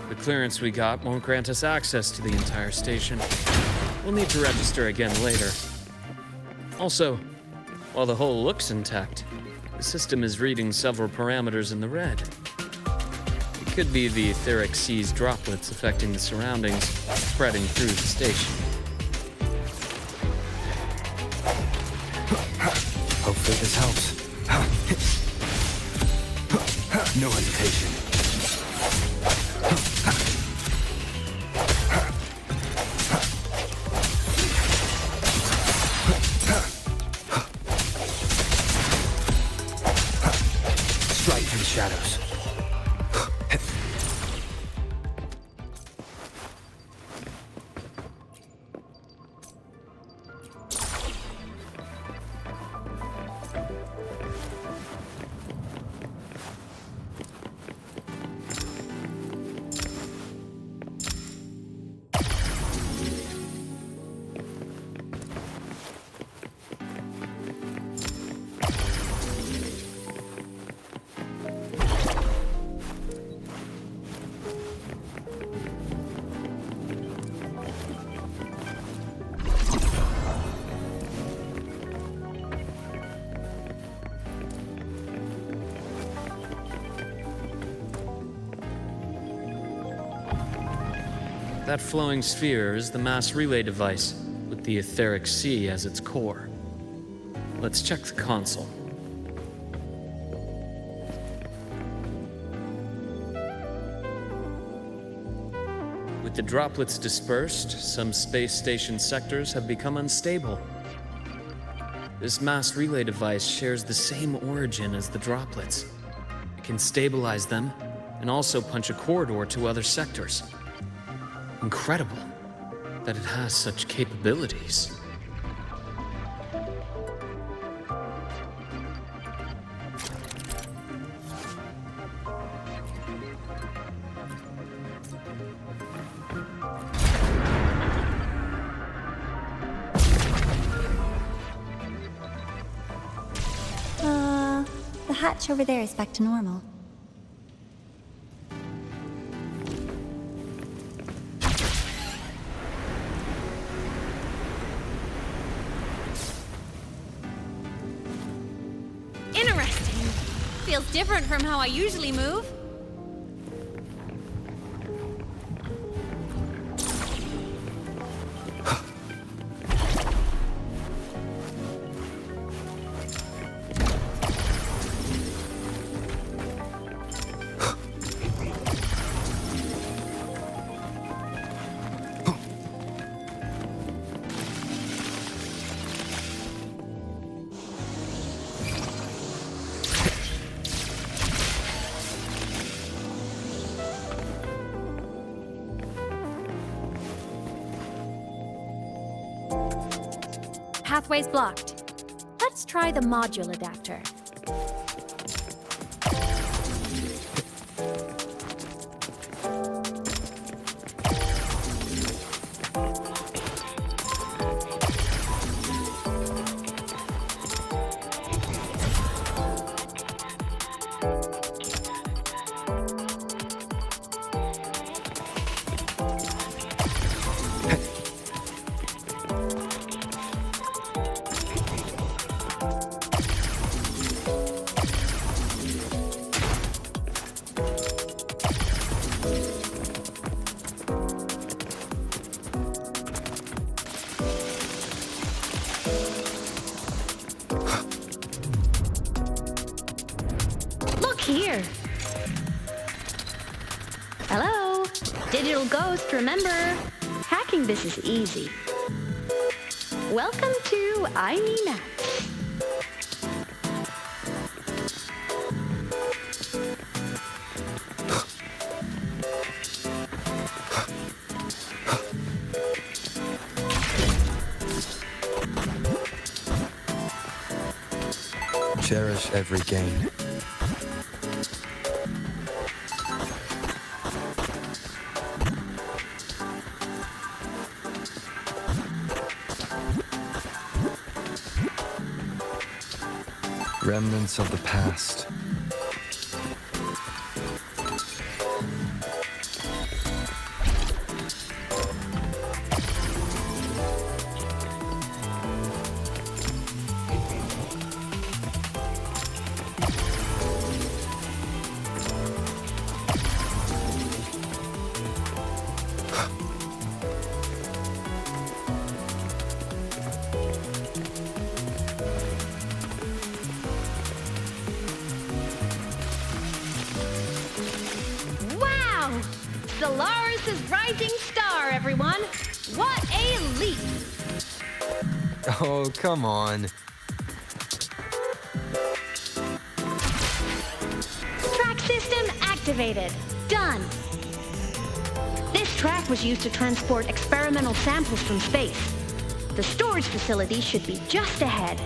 The clearance we got won't grant us access to the entire station. We'll need to register again later. Also, while the hull looks intact, the system is reading several parameters in the red. It could be the etheric sea's droplets affecting the surroundings, spreading through the station. Hopefully this helps. No hesitation. Strike through the shadows. That flowing sphere is the mass relay device, with the etheric sea as its core. Let's check the console. With the droplets dispersed, some space station sectors have become unstable. This mass relay device shares the same origin as the droplets. It can stabilize them and also punch a corridor to other sectors. Incredible that it has such capabilities. The hatch over there is back to normal. Interesting. Feels different from how I usually move. Pathway's blocked. Let's try the module adapter. little ghost, remember, hacking this is easy. Welcome to Aemeath. Cherish every gain. Remnants of the past. Solaris' rising star, everyone! What a leap! Oh, come on. Track system activated. Done. This track was used to transport experimental samples from space. The storage facility should be just ahead.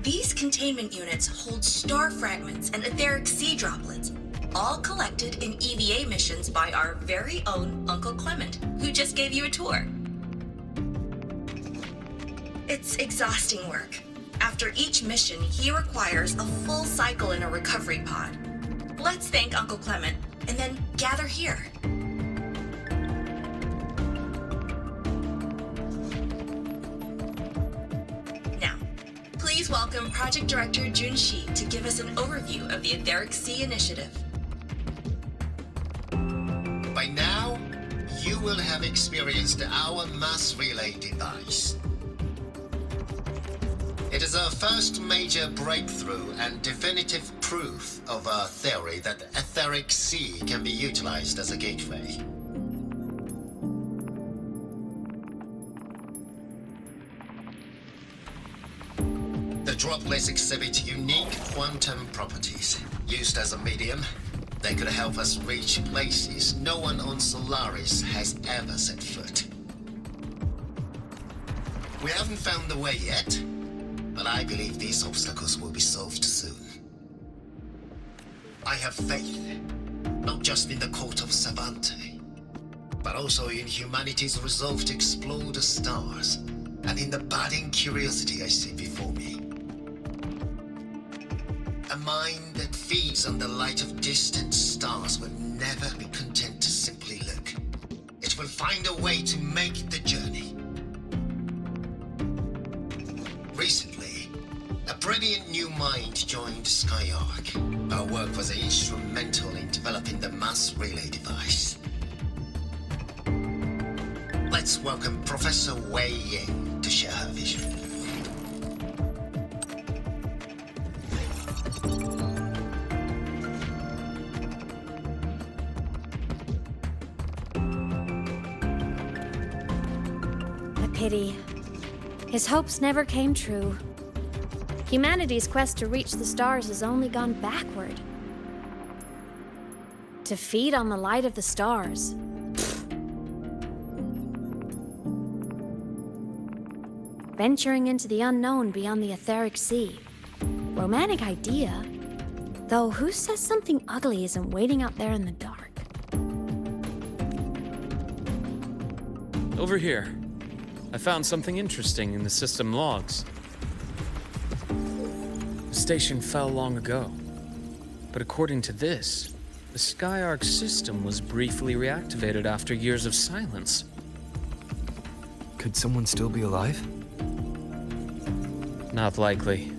These containment units hold star fragments and etheric sea droplets, all collected in EVA missions by our very own Uncle Clement, who just gave you a tour. It's exhausting work. After each mission, he requires a full cycle in a recovery pod. Let's thank Uncle Clement, and then gather here. Please welcome Project Director Junshi to give us an overview of the Etheric Sea Initiative. By now, you will have experienced our mass relay device. It is our first major breakthrough and definitive proof of our theory that the Etheric Sea can be utilized as a gateway. The droplets exhibit unique quantum properties. Used as a medium, they could help us reach places no one on Solaris has ever set foot. We haven't found the way yet, but I believe these obstacles will be solved soon. I have faith, not just in the court of Savante, but also in humanity's resolve to explore the stars, and in the budding curiosity I see before me. A mind that feeds on the light of distant stars will never be content to simply look. It will find a way to make the journey. Recently, a brilliant new mind joined Skyark. Our work was instrumental in developing the mass relay device. Let's welcome Professor Wei Ying to share her vision. Pity. His hopes never came true. Humanity's quest to reach the stars has only gone backward. To feed on the light of the stars. venturing into the unknown beyond the etheric sea. Romantic idea. Though who says something ugly isn't waiting out there in the dark? Over here. I found something interesting in the system logs. The station fell long ago. But according to this, the Skyark system was briefly reactivated after years of silence. Could someone still be alive? Not likely.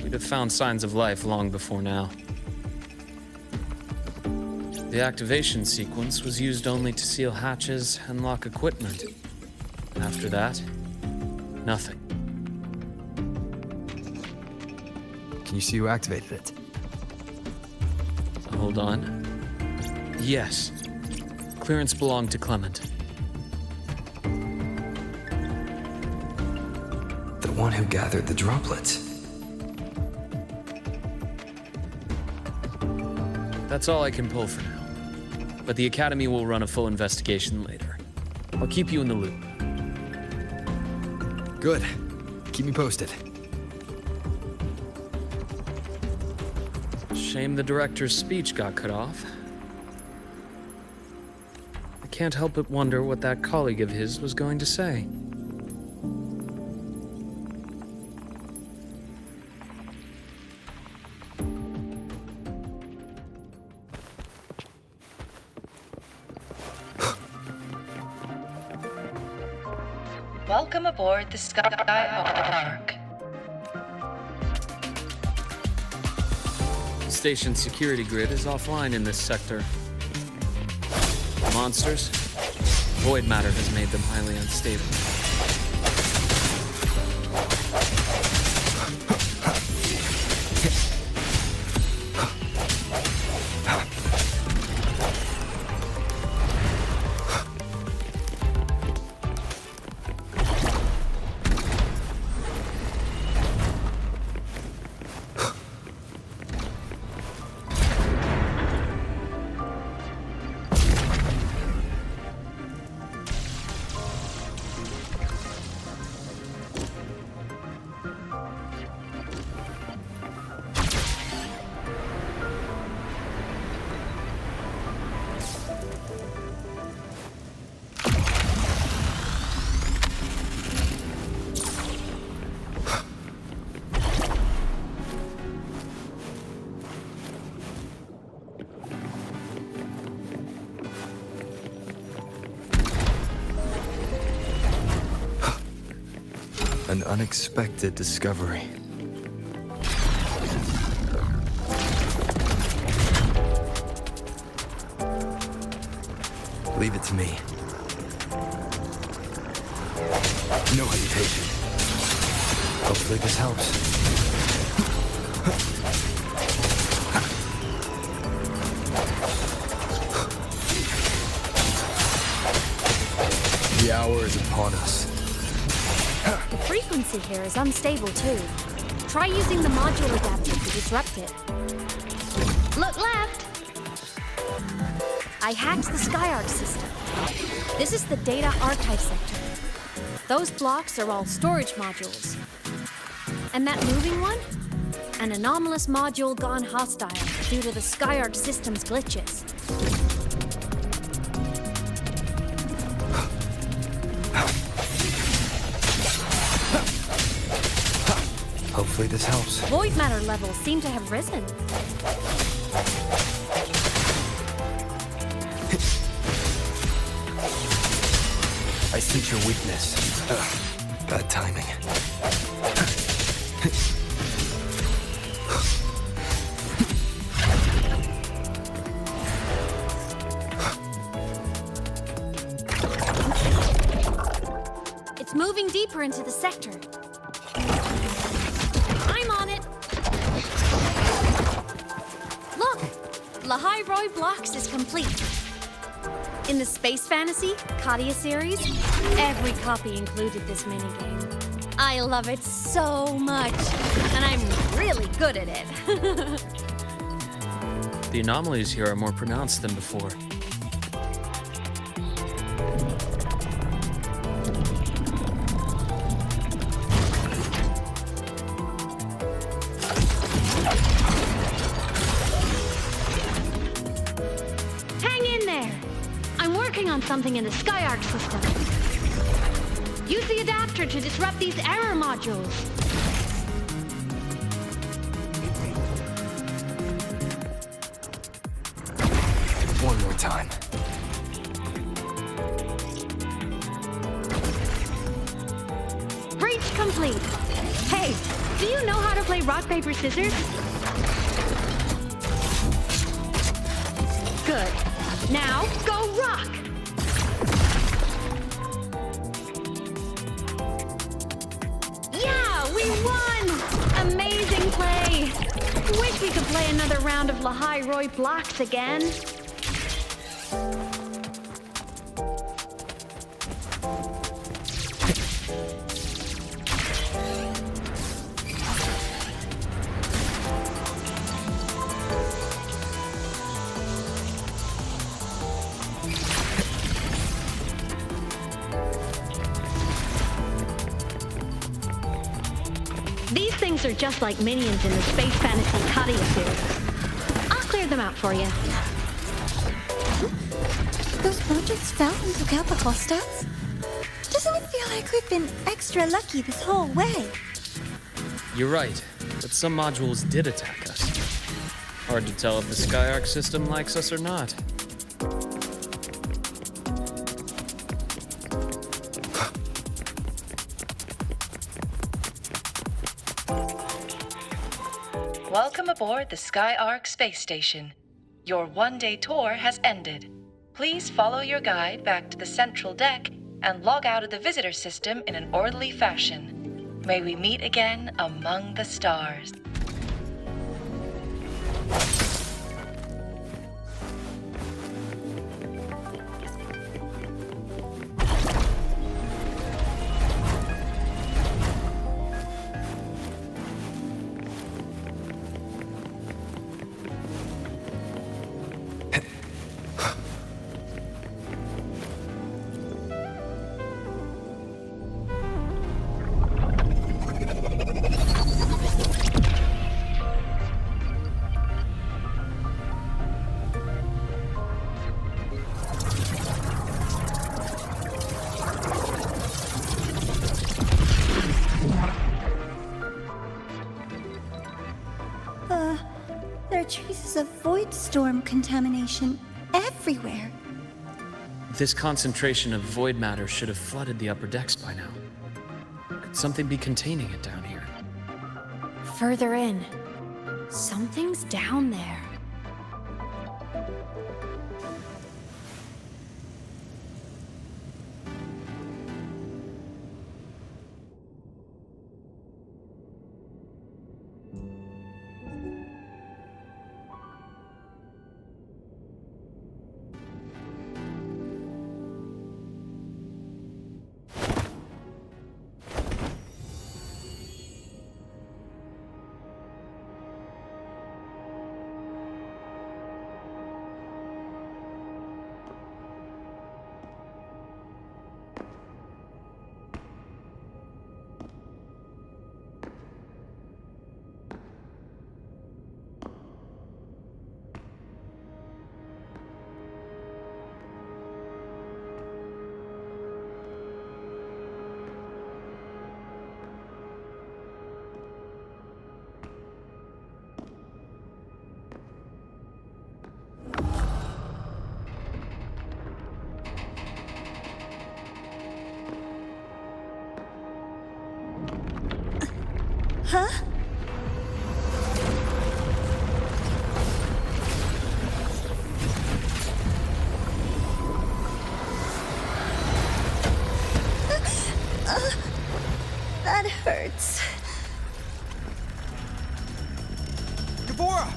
We'd have found signs of life long before now. The activation sequence was used only to seal hatches and lock equipment. After that, nothing. Can you see who activated it? Hold on. Yes. Clearance belonged to Clement. The one who gathered the droplets. That's all I can pull for now. But the Academy will run a full investigation later. I'll keep you in the loop. Good. Keep me posted. Shame the director's speech got cut off. I can't help but wonder what that colleague of his was going to say. Welcome aboard the Skyark. The station's security grid is offline in this sector. Monsters? Void matter has made them highly unstable. An unexpected discovery. Leave it to me. No hesitation. Hopefully this helps. The hour is upon us. The frequency here is unstable too. Try using the module adapter to disrupt it. Look left! I hacked the Skyark system. This is the data archive sector. Those blocks are all storage modules. And that moving one? An anomalous module gone hostile due to the Skyark system's glitches. Hopefully this helps. Void matter levels seem to have risen. I sense your weakness. Bad timing. It's moving deeper into the sector. I'm on it. Look, lahai-roi blocks is complete. In the Space Fantasy Katia series, every copy included this minigame. I love it so much, and I'm really good at it. The anomalies here are more pronounced than before. on something in the Skyark system. Use the adapter to disrupt these error modules. One more time. Breach complete. Hey, do you know how to play rock, paper, scissors? Good. Now, go rock! Yeah, we won! Amazing play! Wish we could play another round of lahai-roi blocks again. These things are just like minions in the Space Fantasy Katia series. I'll clear them out for you. Those modules fell and took out the hostiles? Doesn't it feel like we've been extra lucky this whole way? You're right, but some modules did attack us. Hard to tell if the Skyark system likes us or not. Welcome aboard the Skyark space station. Your one-day tour has ended. Please follow your guide back to the central deck and log out of the visitor system in an orderly fashion. May we meet again among the stars. There are traces of void storm contamination everywhere. This concentration of void matter should have flooded the upper decks by now. Could something be containing it down here? Further in. Something's down there. Huh? That hurts. Deborah!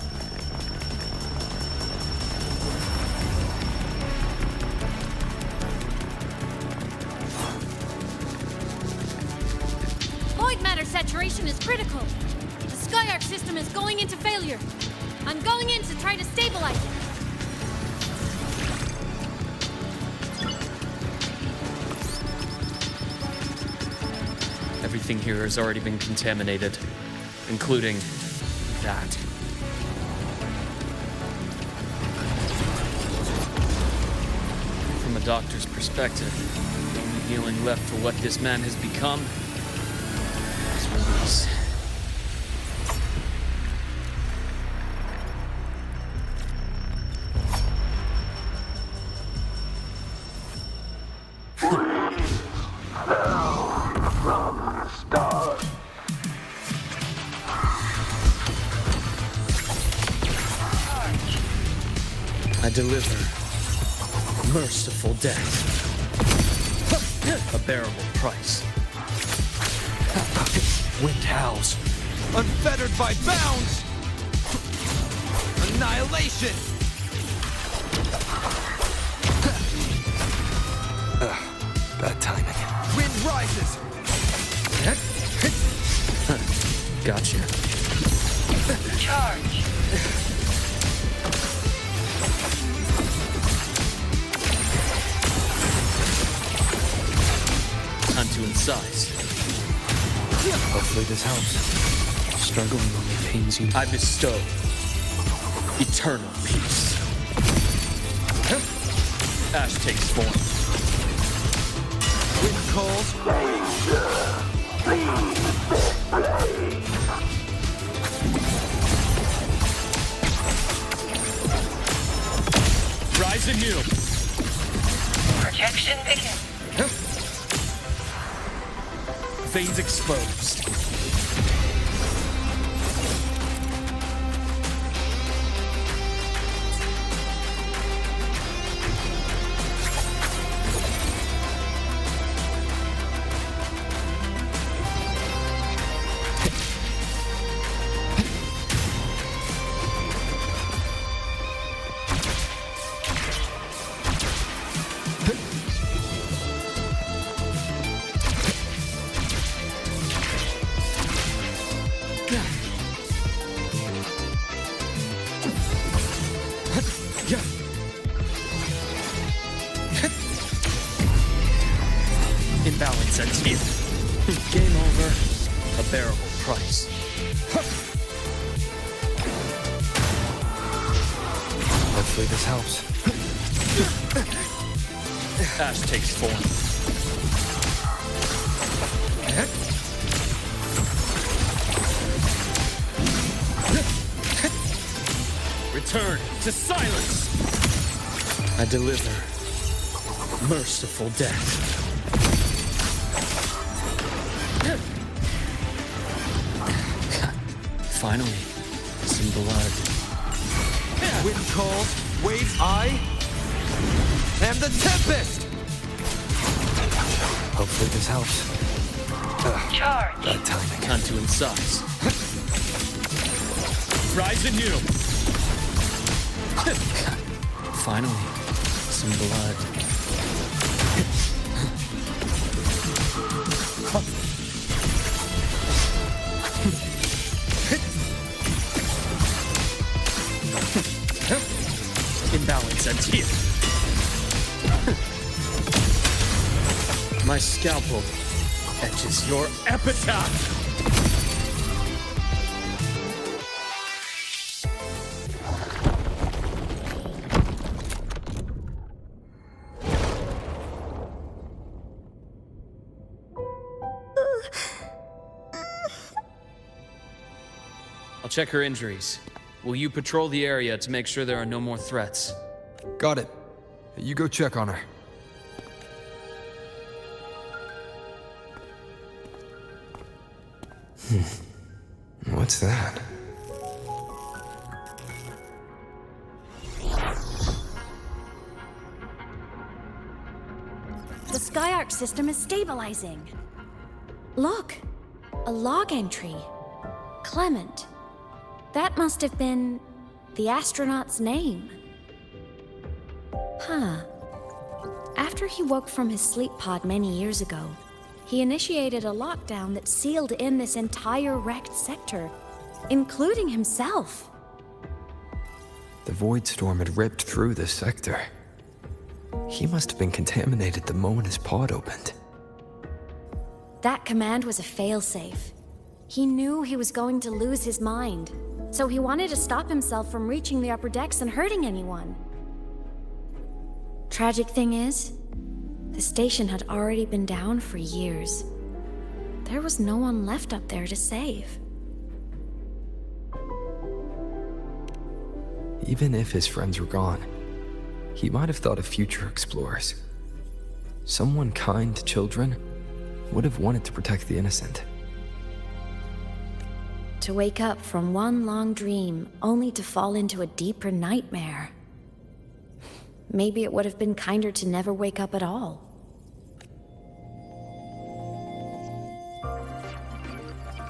Void matter saturation is critical. The Skyark system is going into failure. I'm going in to try to stabilize it. Everything here has already been contaminated, including that. From from a doctor's perspective, the only healing left for what this man has become is release. I deliver merciful death, a bearable price. Wind howls, unfettered by bounds! Annihilation! Bad timing. Wind rises! Gotcha. Charge. Time to incise. Hopefully this helps. Struggling only pains you. I bestow eternal peace. Ash takes form. Wind calls. Rise anew. Projection begins. Veins exposed. Imbalance ends here. Game over. A bearable price. Hopefully this helps. Ash takes form. Return to silence. I deliver merciful death. Finally, some blood. Wind calls, waves I am the tempest! Hopefully this helps. Charge. Bad timing. Time to incise. Rise anew. Finally, some blood. Imbalance ends here. My scalpel etches your epitaph. I'll check her injuries. Will you patrol the area to make sure there are no more threats? Got it. You go check on her. What's that? The Skyark system is stabilizing. Look, a log entry. Clement. That must have been the astronaut's name. Huh. After he woke from his sleep pod many years ago, he initiated a lockdown that sealed in this entire wrecked sector, including himself. The void storm had ripped through this sector. He must have been contaminated the moment his pod opened. That command was a failsafe. He knew he was going to lose his mind, so he wanted to stop himself from reaching the upper decks and hurting anyone. Tragic thing is, the station had already been down for years. There was no one left up there to save. Even if his friends were gone, he might have thought of future explorers. Someone kind to children would have wanted to protect the innocent. To wake up from one long dream, only to fall into a deeper nightmare. Maybe it would have been kinder to never wake up at all.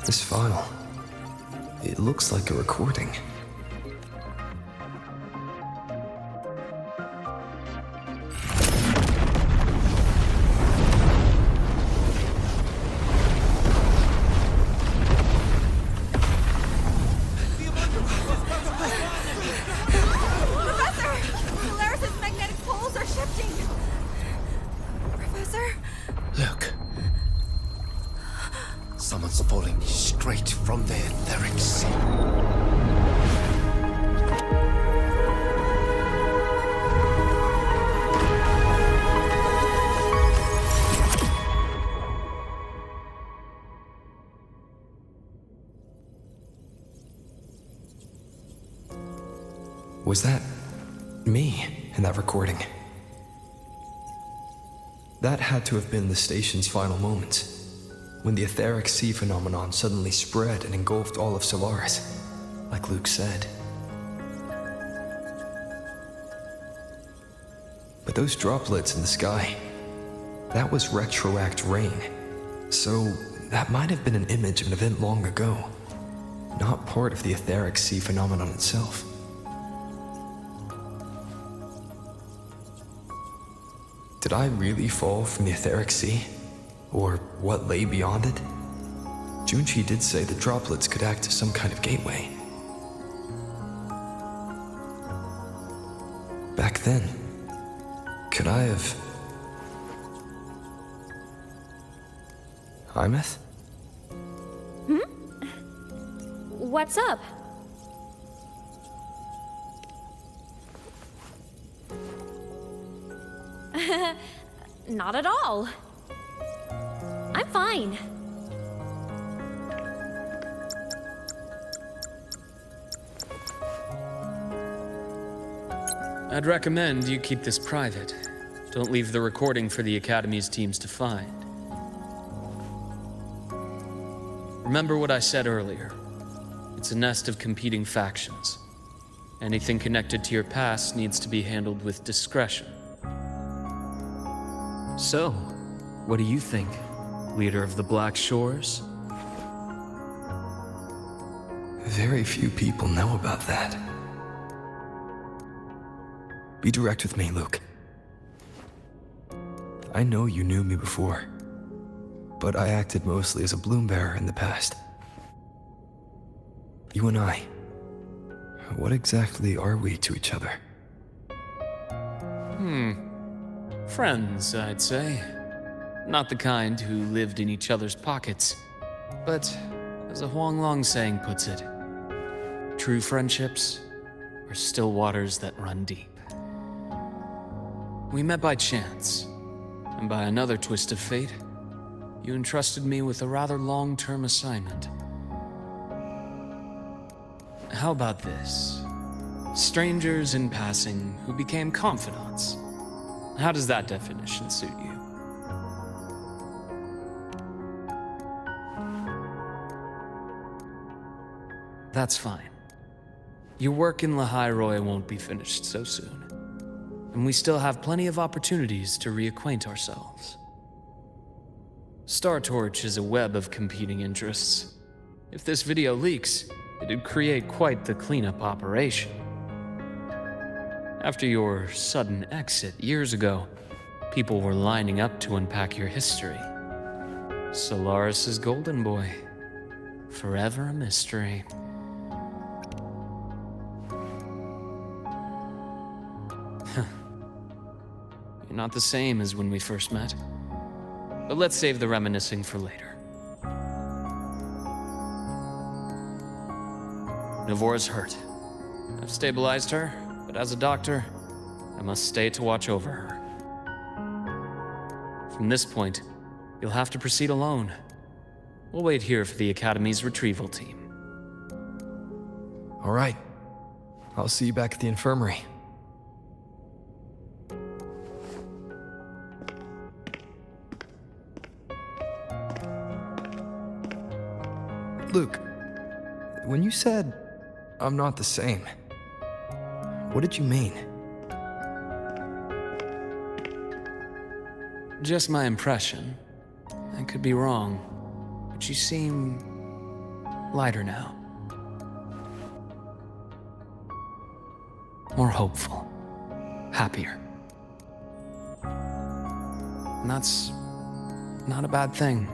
This file, it looks like a recording. Someone's falling straight from the etheric sea. Was that me in that recording? That had to have been the station's final moments, when the etheric sea phenomenon suddenly spread and engulfed all of Solaris, like Luke said. But those droplets in the sky, that was retroact rain. So that might have been an image of an event long ago, not part of the etheric sea phenomenon itself. Did I really fall from the etheric sea? Or what lay beyond it? Junchi did say the droplets could act as some kind of gateway. Back then, could I have... Aemeath? What's up? Not at all. I'm fine. I'd recommend you keep this private. Don't leave the recording for the Academy's teams to find. Remember what I said earlier. It's a nest of competing factions. Anything connected to your past needs to be handled with discretion. So, what do you think, leader of the Black Shores? Very few people know about that. Be direct with me, Luke. I know you knew me before, but I acted mostly as a bloom bearer in the past. You and I, what exactly are we to each other? Friends, I'd say. Not the kind who lived in each other's pockets, but as a Huanglong saying puts it, true friendships are still waters that run deep. We met by chance, and by another twist of fate, you entrusted me with a rather long-term assignment. How about this? Strangers in passing who became confidants. How does that definition suit you? That's fine. Your work in lahai-roi won't be finished so soon, and we still have plenty of opportunities to reacquaint ourselves. Star Torch is a web of competing interests. If this video leaks, it'd create quite the cleanup operation. After your sudden exit years ago, people were lining up to unpack your history. Solaris's golden boy, forever a mystery. You're not the same as when we first met. But let's save the reminiscing for later. Navora's hurt. I've stabilized her, but as a doctor, I must stay to watch over her. From this point, you'll have to proceed alone. We'll wait here for the Academy's retrieval team. All right. I'll see you back at the infirmary. Luke, when you said, I'm not the same, what did you mean? Just my impression. I could be wrong, but you seem lighter now. More hopeful. Happier. And that's not a bad thing.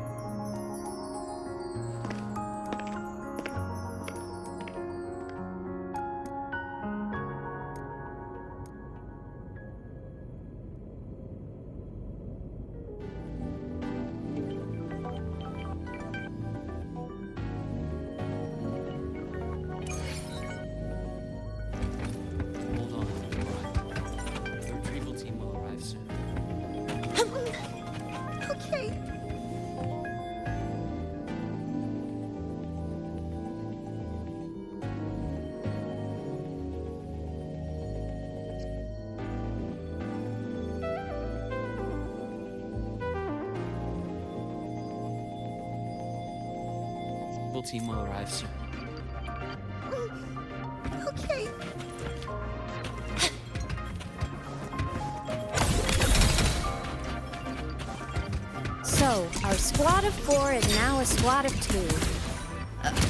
Okay. The team will arrive soon. Okay. So, our squad of 4 is now a squad of 2.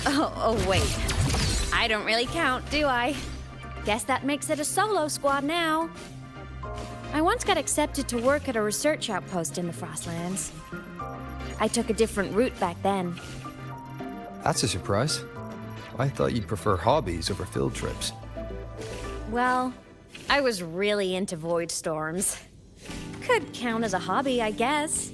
Oh, wait. I don't really count, do I? Guess that makes it a solo squad now. I once got accepted to work at a research outpost in the Frostlands. I took a different route back then. That's a surprise. I thought you'd prefer hobbies over field trips. Well, I was really into void storms. Could count as a hobby, I guess.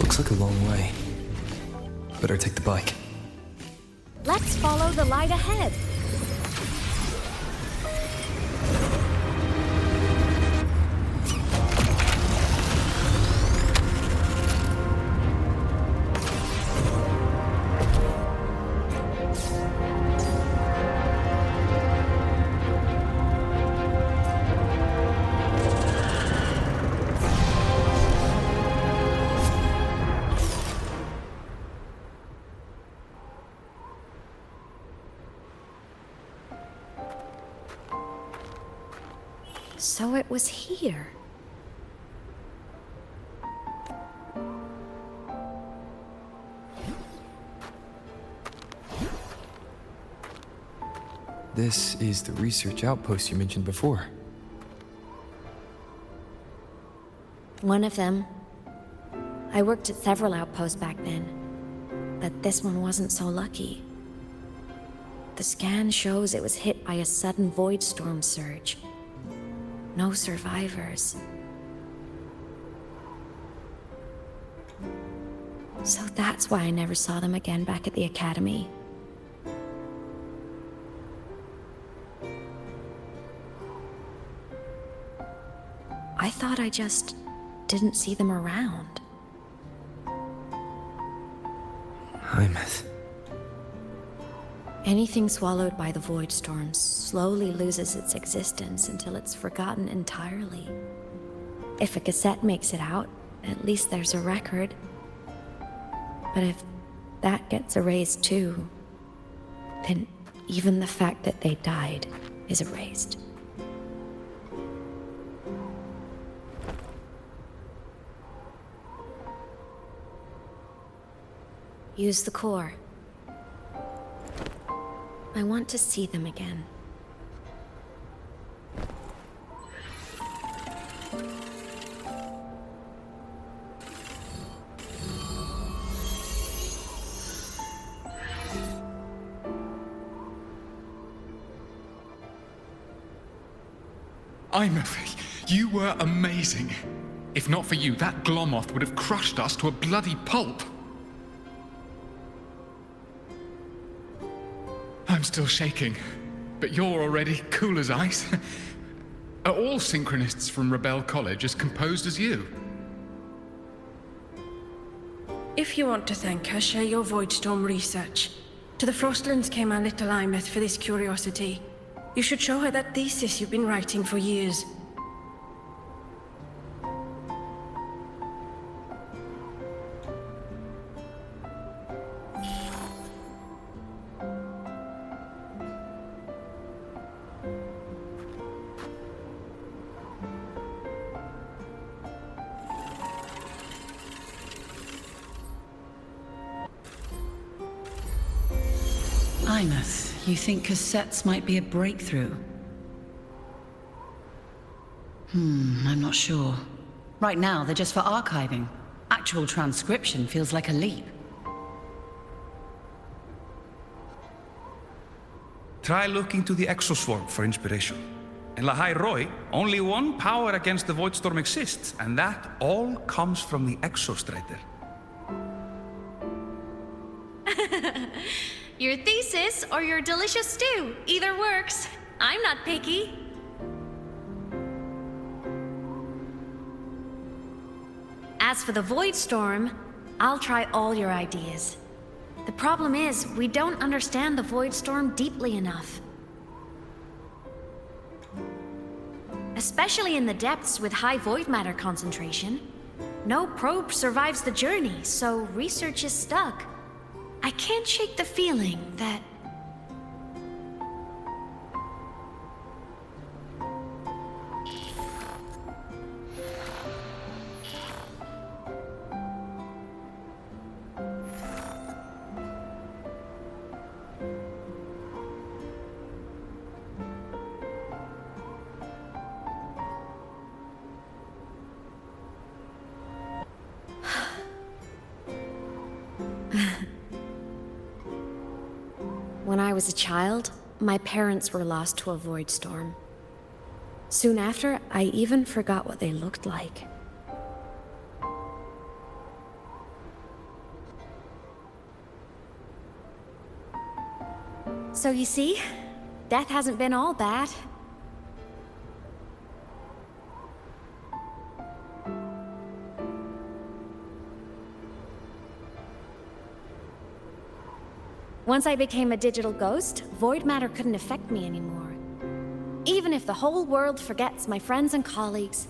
Looks like a long way. Better take the bike. Let's follow the light ahead. So it was here. This is the research outpost you mentioned before. One of them. I worked at several outposts back then, but this one wasn't so lucky. The scan shows it was hit by a sudden void storm surge. No survivors. So that's why I never saw them again back at the Academy. I thought I just didn't see them around. Aemeath. Anything swallowed by the void storms slowly loses its existence until it's forgotten entirely. If a cassette makes it out, at least there's a record. But if that gets erased too, then even the fact that they died is erased. Use the core. I want to see them again. Aemeath, you were amazing. If not for you, that Glomoth would have crushed us to a bloody pulp. I'm still shaking, but you're already cool as ice. Are all synchronists from Rebel College as composed as you? If you want to thank her, share your Voidstorm research. To the Frostlands came our little Aemeath for this curiosity. You should show her that thesis you've been writing for years. Aemeath, you think cassettes might be a breakthrough? I'm not sure. Right now, they're just for archiving. Actual transcription feels like a leap. Try looking to the exoswarm for inspiration. In lahai-roi, only one power against the Voidstorm exists, and that all comes from the exostrider. Your thesis or your delicious stew, either works. I'm not picky. As for the Voidstorm, I'll try all your ideas. The problem is, we don't understand the Voidstorm deeply enough. Especially in the depths with high void matter concentration. No probe survives the journey, so research is stuck. I can't shake the feeling that... When I was a child, my parents were lost to a void storm. Soon after, I even forgot what they looked like. So you see, death hasn't been all bad. Once I became a digital ghost, void matter couldn't affect me anymore. Even if the whole world forgets my friends and colleagues,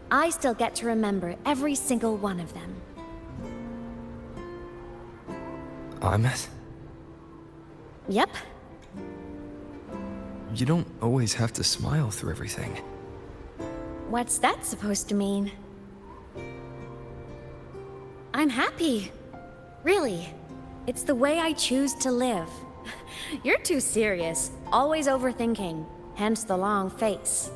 I still get to remember every single one of them. Aemeath? Yep. You don't always have to smile through everything. What's that supposed to mean? I'm happy. Really. It's the way I choose to live. You're too serious, always overthinking, hence the long face.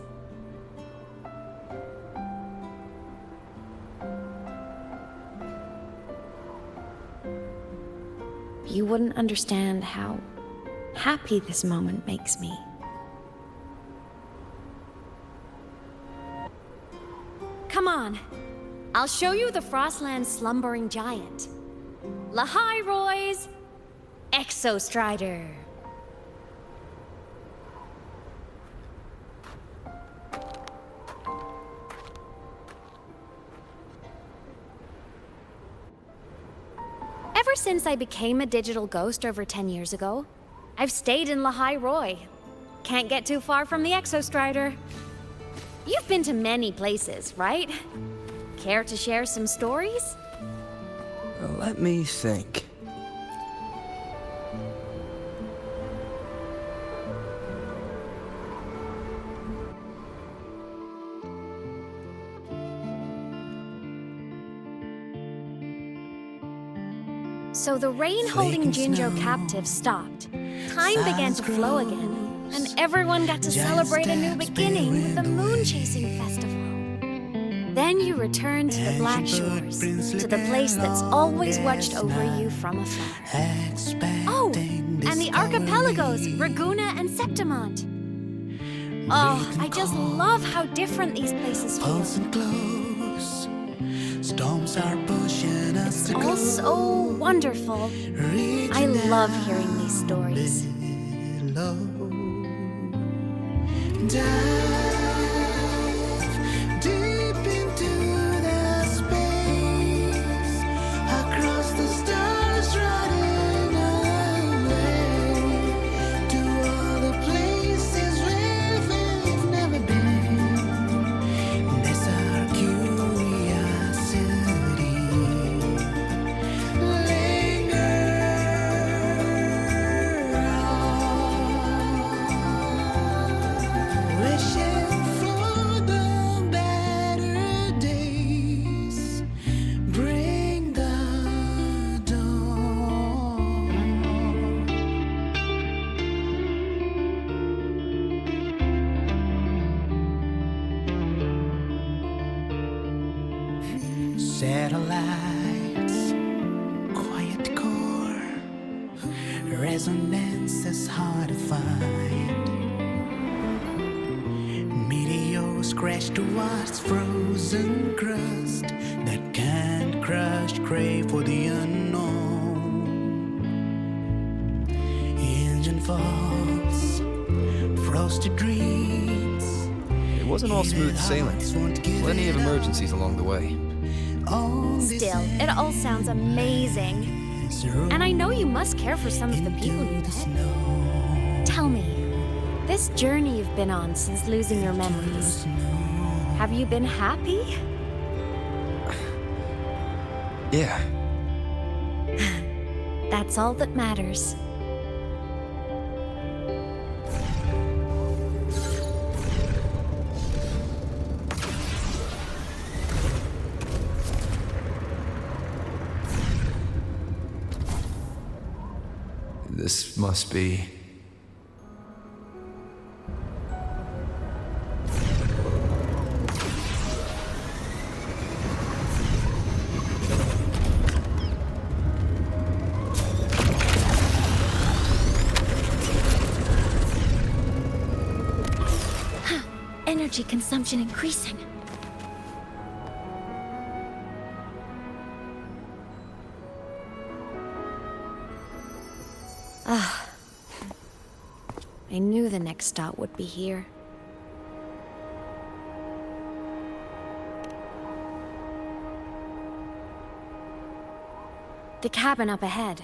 You wouldn't understand how happy this moment makes me. Come on, I'll show you the Frostland's slumbering giant. Lahai-roi's Exostrider. Ever since I became a digital ghost over 10 years ago, I've stayed in lahai-roi. Can't get too far from the Exostrider. You've been to many places, right? Care to share some stories? Let me think. So the rain holding Jinjo captive stopped. Time began to flow again, and everyone got to celebrate a new beginning with the Moon-Chasing Festival. Then you returned to the Black Shores, to the place that's always watched over you from afar. Oh, and the archipelagos, Raguna and Septimont. Oh, I just love how different these places feel. Storms are pushing us It's all so wonderful. I love hearing these stories. Dive deep into the space, across the stars, running away to all the places where we've never been. That's our curiosity. Wishing for the better days. Bring the dawn. Satellites, quiet core, resonance is hard to find. Meteors crash towards frozen crust that can't crush, crave for the unknown. Engine falls, frosted dreams. It wasn't all smooth sailing. Plenty of emergencies along the way. Still, it all sounds amazing. And I know you must care for some of the people you met. Tell me, this journey you've been on since losing your memories, have you been happy? Yeah. That's all that matters. This must be... Energy consumption increasing. Ah, I knew the next stop would be here. The cabin up ahead.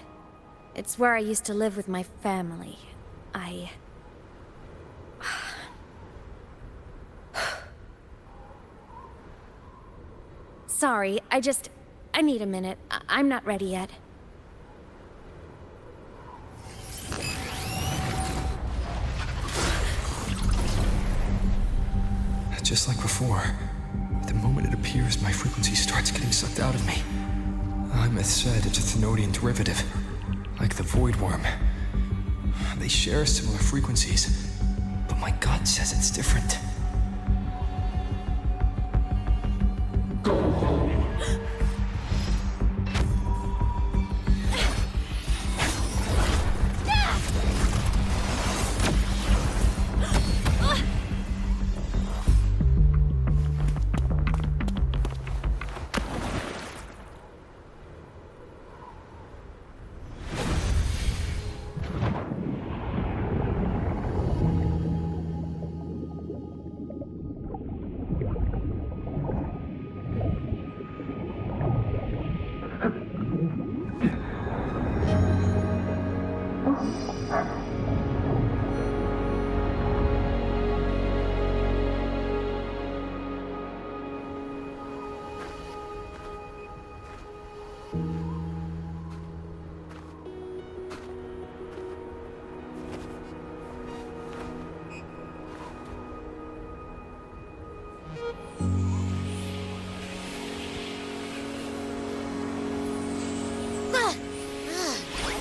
It's where I used to live with my family. Sorry, I need a minute. I'm not ready yet. Just like before. The moment it appears, my frequency starts getting sucked out of me. Aemeath said it's a Thenodian derivative, like the Void Worm. They share similar frequencies, but my gut says it's different.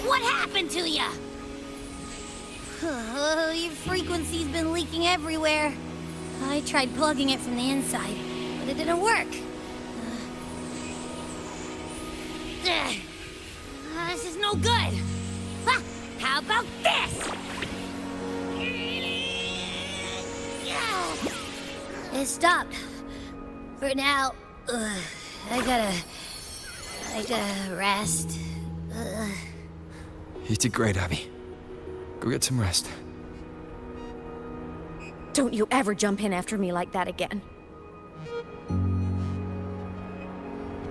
What happened to ya? Your frequency's been leaking everywhere. I tried plugging it from the inside, but it didn't work. This is no good. Ha! How about this? It stopped. For now. I gotta rest. You did great, Abby. Go get some rest. Don't you ever jump in after me like that again.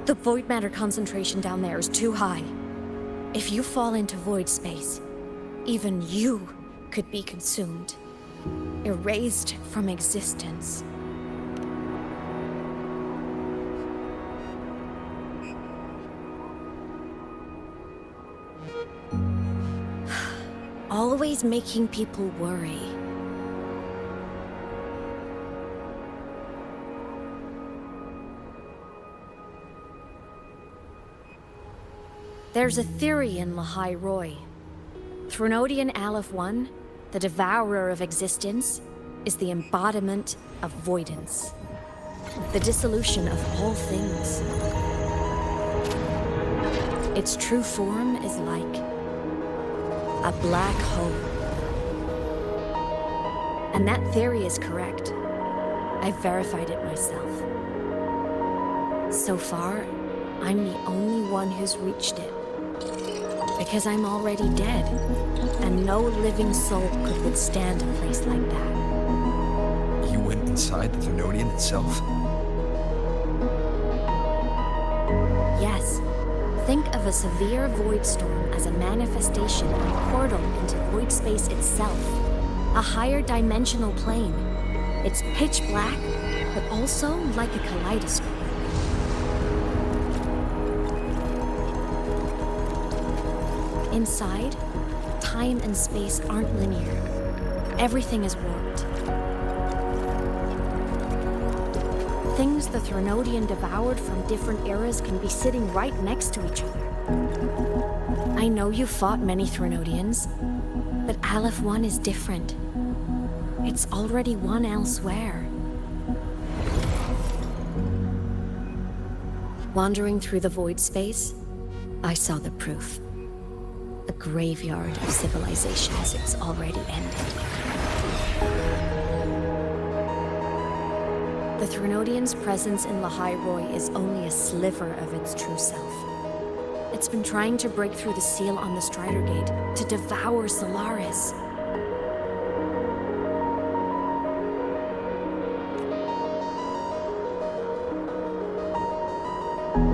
The void matter concentration down there is too high. If you fall into void space, even you could be consumed, erased from existence. Always making people worry. There's a theory in lahai-roi. Threnodian Aleph 1, the devourer of existence, is the embodiment of voidance. The dissolution of all things. Its true form is like a black hole. And that theory is correct. I've verified it myself. So far, I'm the only one who's reached it. Because I'm already dead, and no living soul could withstand a place like that. You went inside the Threnodian itself? Yes. Think of a severe void storm as a manifestation and portal into void space itself. A higher dimensional plane. It's pitch black, but also like a kaleidoscope. Inside, time and space aren't linear. Everything is warped. Things the Threnodian devoured from different eras can be sitting right next to each other. I know you fought many Threnodians, but Aleph 1 is different. It's already won elsewhere. Wandering through the void space, I saw the proof. A graveyard of civilizations it's already ended. The Threnodian's presence in lahai-roi is only a sliver of its true self. It's been trying to break through the seal on the Strider Gate to devour Solaris.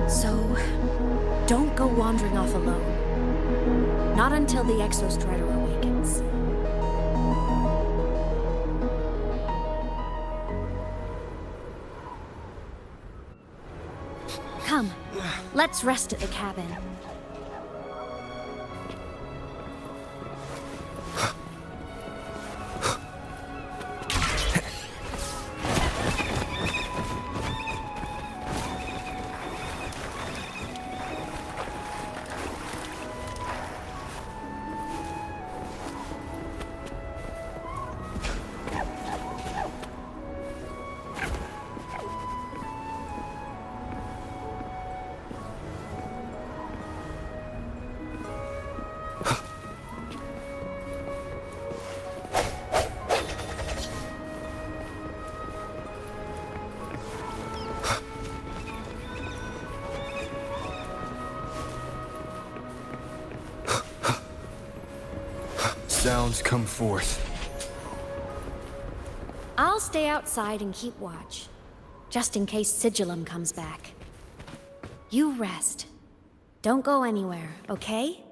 So, don't go wandering off alone. Not until the Exostrider awakens. Come, let's rest at the cabin. Sounds come forth. I'll stay outside and keep watch, just in case Sigillum comes back. You rest. Don't go anywhere, okay?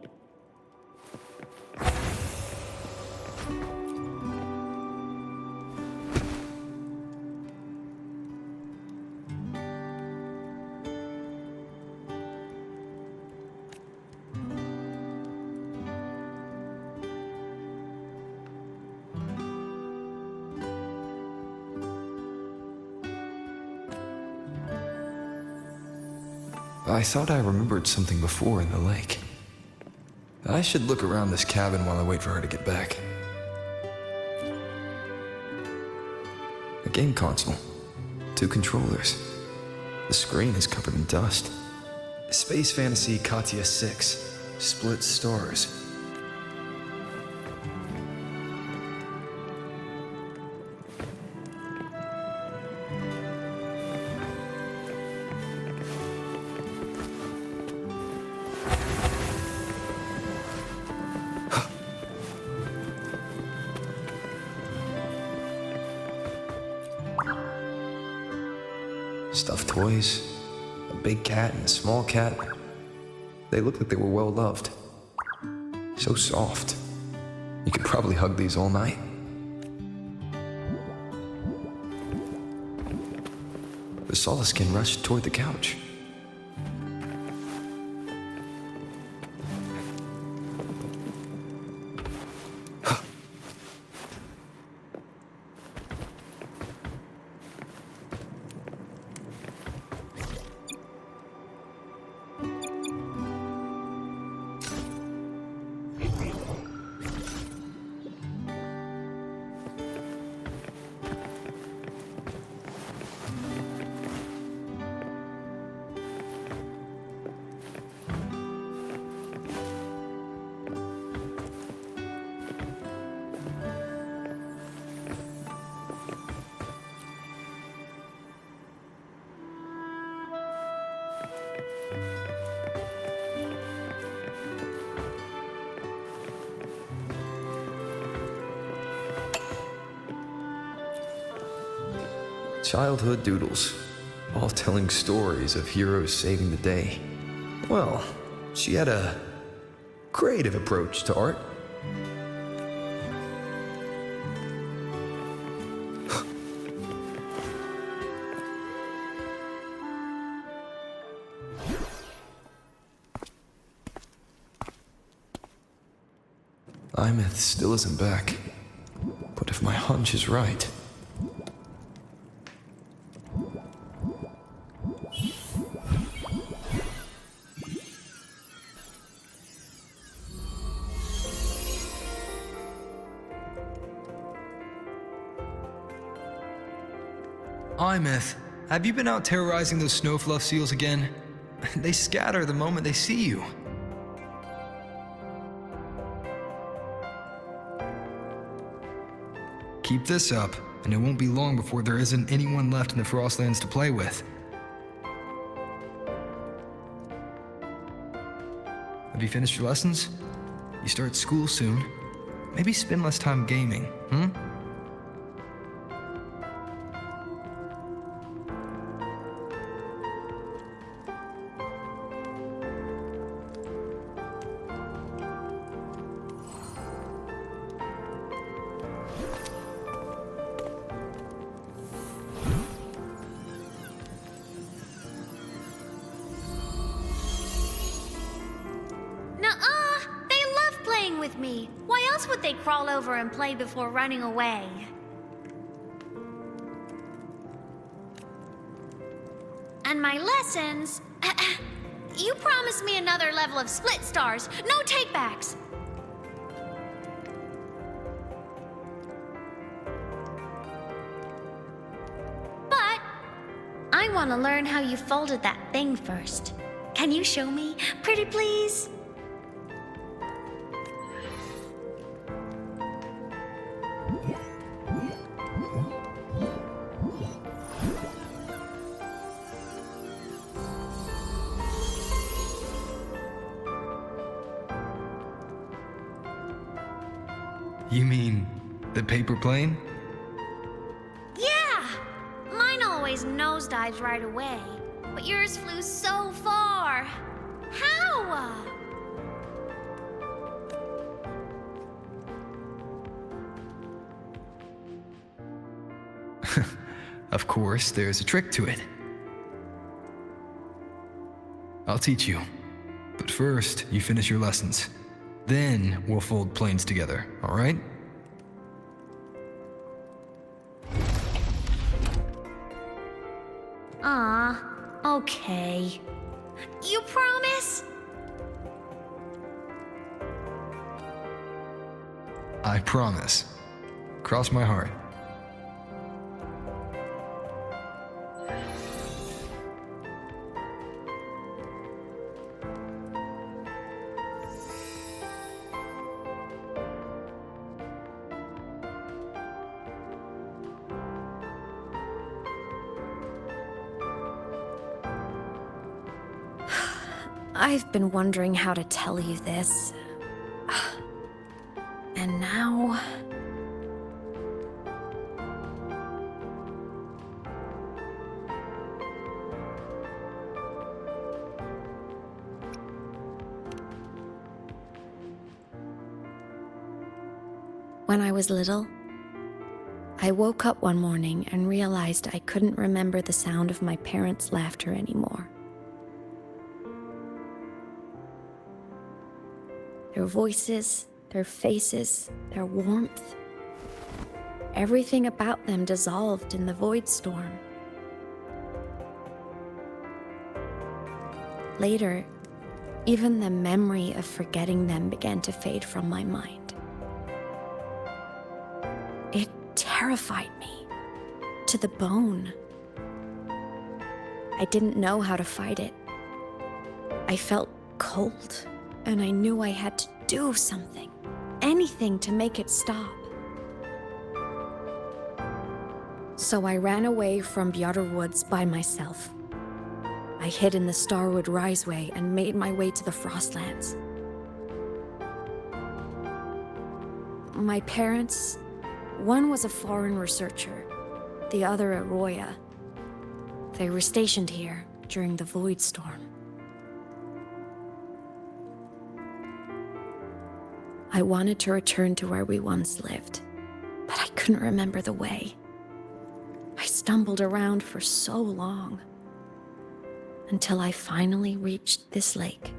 I thought I remembered something before in the lake. I should look around this cabin while I wait for her to get back. A game console. 2 controllers. The screen is covered in dust. Space Fantasy Katia 6. Split stars. Stuffed toys, a big cat and a small cat. They looked like they were well loved. So soft. You could probably hug these all night. The Solaskin rushed toward the couch. Childhood doodles, all telling stories of heroes saving the day. Well, she had a creative approach to art. Aemeath still isn't back, but if my hunch is right... Aemeath, have you been out terrorizing those snowfluff seals again? They scatter the moment they see you. Keep this up, and it won't be long before there isn't anyone left in the Frostlands to play with. Have you finished your lessons? You start school soon. Maybe spend less time gaming, hmm? With me. Why else would they crawl over and play before running away? And my lessons... You promised me another level of split stars. No takebacks. But I want to learn how you folded that thing first. Can you show me? Pretty please? You mean the paper plane? Yeah! Mine always nosedives right away, but yours flew so far. How? Of course, there's a trick to it. I'll teach you. But first, you finish your lessons. Then we'll fold planes together, all right? Okay. You promise? I promise. Cross my heart. I've been wondering how to tell you this. And now... When I was little, I woke up one morning and realized I couldn't remember the sound of my parents' laughter anymore. Their voices, their faces, their warmth. Everything about them dissolved in the void storm. Later, even the memory of forgetting them began to fade from my mind. It terrified me to the bone. I didn't know how to fight it. I felt cold, and I knew I had to do something, anything to make it stop. So I ran away from Bjorder Woods by myself. I hid in the Starwood Riseway and made my way to the Frostlands. My parents, one was a foreign researcher, the other a Roya. They were stationed here during the Void Storm. I wanted to return to where we once lived, but I couldn't remember the way. I stumbled around for so long, until I finally reached this lake.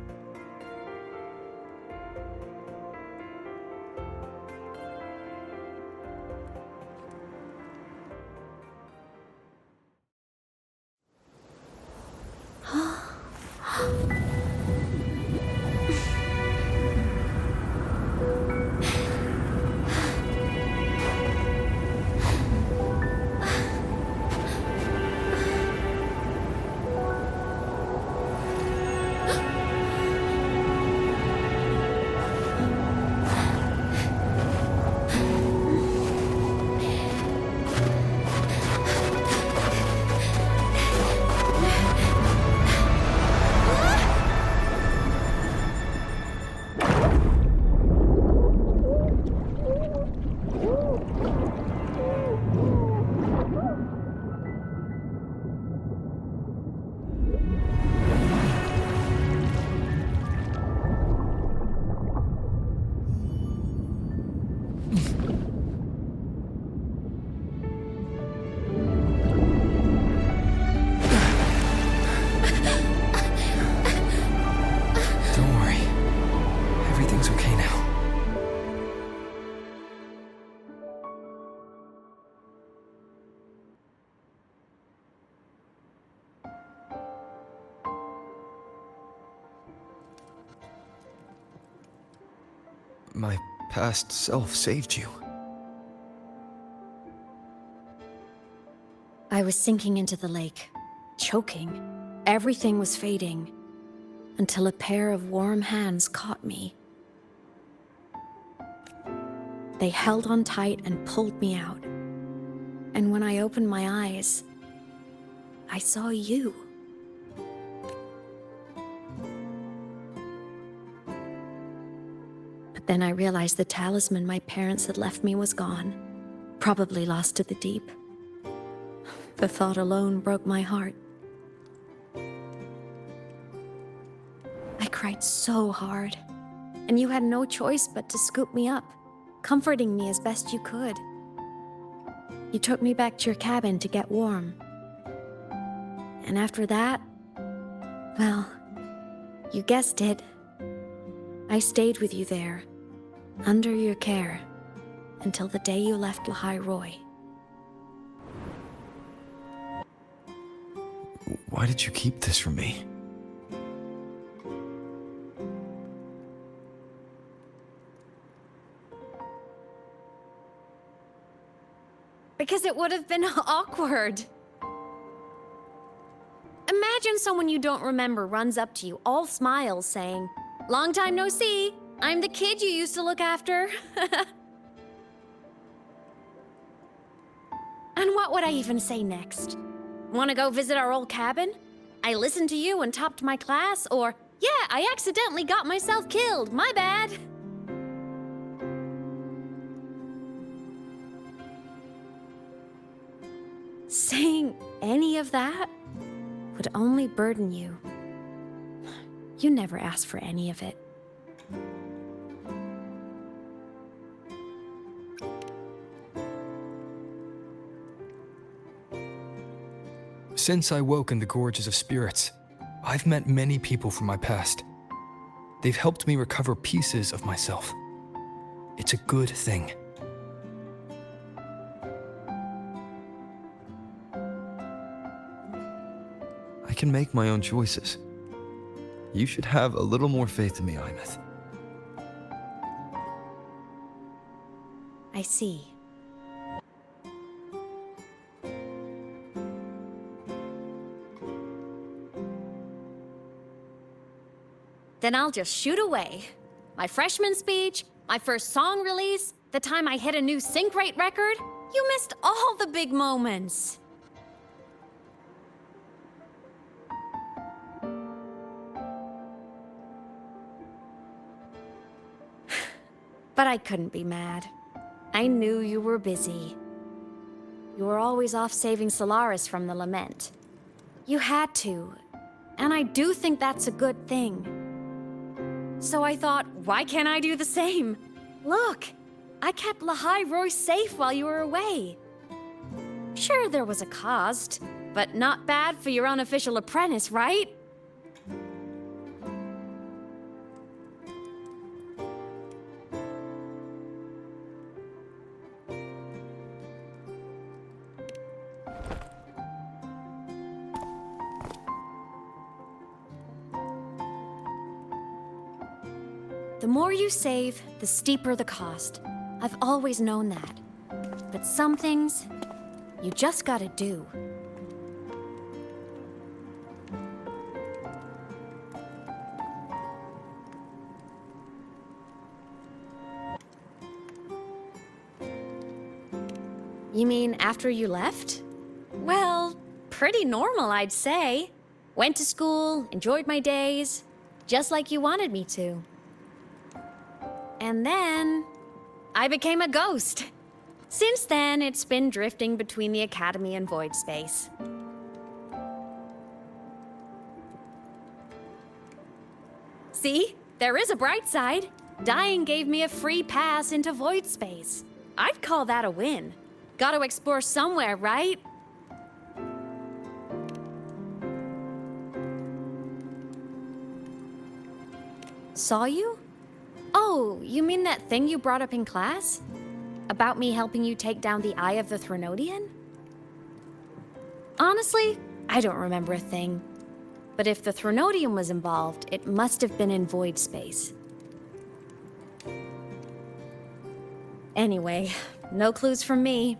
My past self saved you. I was sinking into the lake, choking. Everything was fading, until a pair of warm hands caught me. They held on tight and pulled me out. And when I opened my eyes, I saw you. But then I realized the talisman my parents had left me was gone, probably lost to the deep. The thought alone broke my heart. I cried so hard, and you had no choice but to scoop me up, comforting me as best you could. You took me back to your cabin to get warm. And after that, well, you guessed it. I stayed with you there, under your care, until the day you left lahai-roi. Why did you keep this from me? Because it would have been awkward. Imagine someone you don't remember runs up to you, all smiles, saying, "Long time no see. I'm the kid you used to look after." And what would I even say next? Want to go visit our old cabin? I listened to you and topped my class? Or, yeah, I accidentally got myself killed. My bad. Saying any of that would only burden you. You never asked for any of it. Since I woke in the Gorges of Spirits, I've met many people from my past. They've helped me recover pieces of myself. It's a good thing. I can make my own choices. You should have a little more faith in me, Aemeath. I see. Then I'll just shoot away. My freshman speech, my first song release, the time I hit a new sync rate record. You missed all the big moments. But I couldn't be mad. I knew you were busy. You were always off saving Solaris from the lament. You had to, and I do think that's a good thing. So I thought, why can't I do the same? Look, I kept lahai-roi safe while you were away. Sure, there was a cost, but not bad for your unofficial apprentice, right? The more you save, the steeper the cost. I've always known that. But some things, you just gotta do. You mean after you left? Well, pretty normal, I'd say. Went to school, enjoyed my days, just like you wanted me to. And then, I became a ghost. Since then, it's been drifting between the Academy and Void Space. See? There is a bright side. Dying gave me a free pass into Void Space. I'd call that a win. Gotta explore somewhere, right? Saw you? Oh, you mean that thing you brought up in class? About me helping you take down the Eye of the Threnodian? Honestly, I don't remember a thing. But if the Threnodian was involved, it must have been in Void Space. Anyway, no clues from me.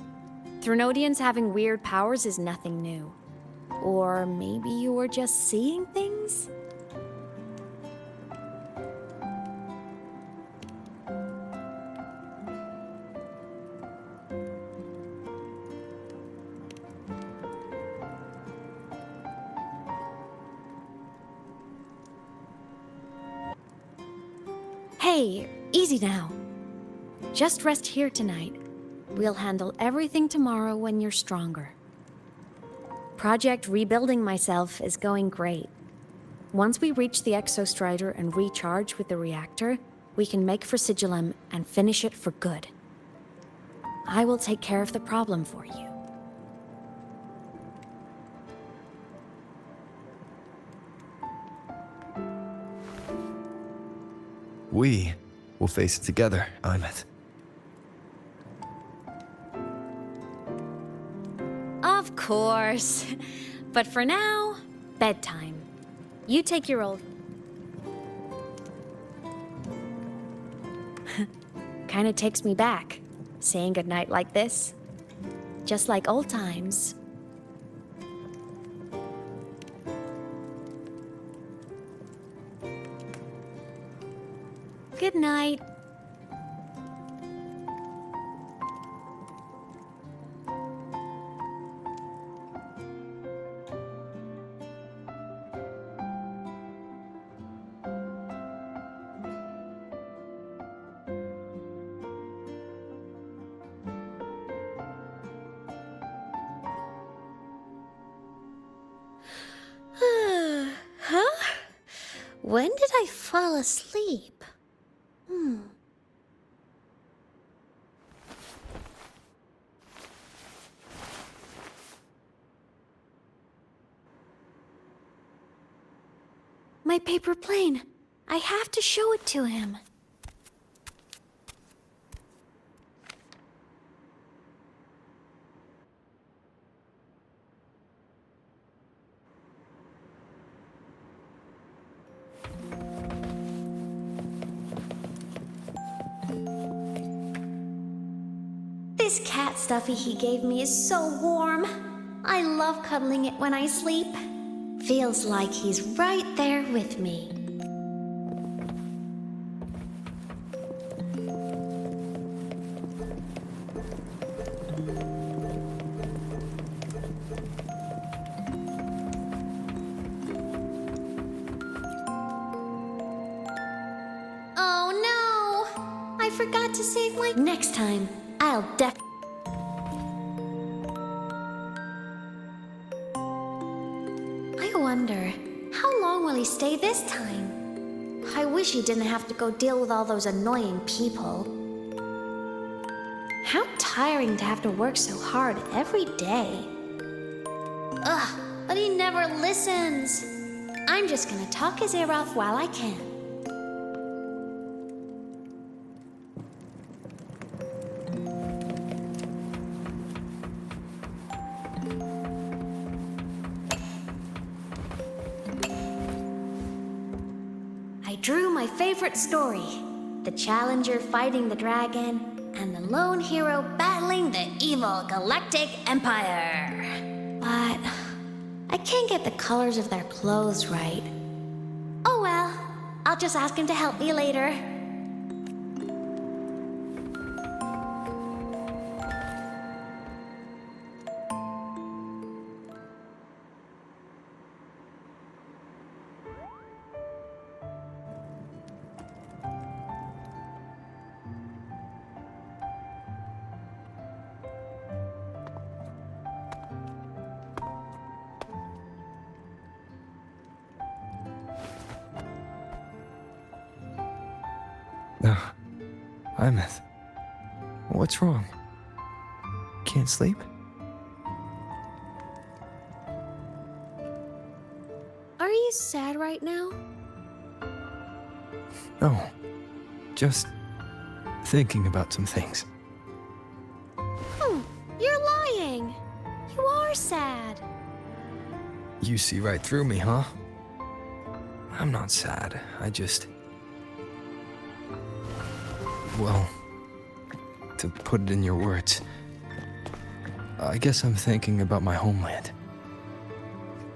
Threnodians having weird powers is nothing new. Or maybe you were just seeing things? Hey, easy now. Just rest here tonight. We'll handle everything tomorrow when you're stronger. Project Rebuilding Myself is going great. Once we reach the Exostrider and recharge with the reactor, we can make for Sigillum and finish it for good. I will take care of the problem for you. We will face it together, Aemeath. Of course. But for now, bedtime. You take your old... Kinda takes me back, saying goodnight like this. Just like old times. Good night. Huh? When did I fall asleep? my paper plane. I have to show it to him. This cat stuffy he gave me is so warm. I love cuddling it when I sleep. Feels like he's right there with me. Oh no! I forgot to save my... Next time, I'll I wonder, how long will he stay this time? I wish he didn't have to go deal with all those annoying people. How tiring to have to work so hard every day. Ugh, but he never listens. I'm just gonna talk his ear off while I can. I drew my favorite story. The challenger fighting the dragon, and the lone hero battling the evil Galactic Empire. But I can't get the colors of their clothes right. Oh well, I'll just ask him to help me later. Aemeath, what's wrong? Can't sleep? Are you sad right now? No, just thinking about some things. You're lying. You are sad. You see right through me, huh? I'm not sad. I just... Well, to put it in your words, I guess I'm thinking about my homeland.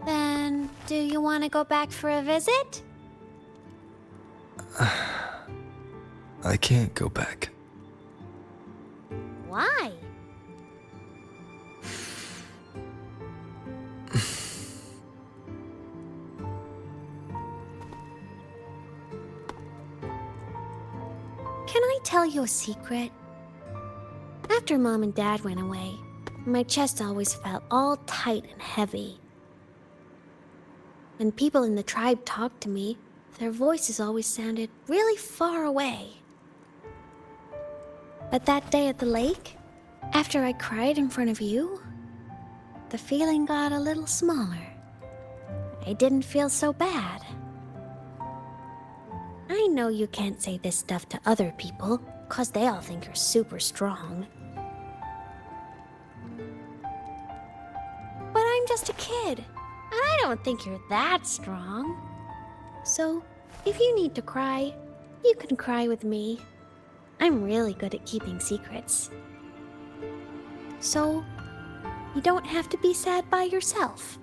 Then, do you want to go back for a visit? I can't go back. Why? Can I tell you a secret? After Mom and Dad went away, my chest always felt all tight and heavy. When people in the tribe talked to me, their voices always sounded really far away. But that day at the lake, after I cried in front of you, the feeling got a little smaller. I didn't feel so bad. I know you can't say this stuff to other people, 'cause they all think you're super strong. But I'm just a kid, and I don't think you're that strong. So, if you need to cry, you can cry with me. I'm really good at keeping secrets. So, you don't have to be sad by yourself.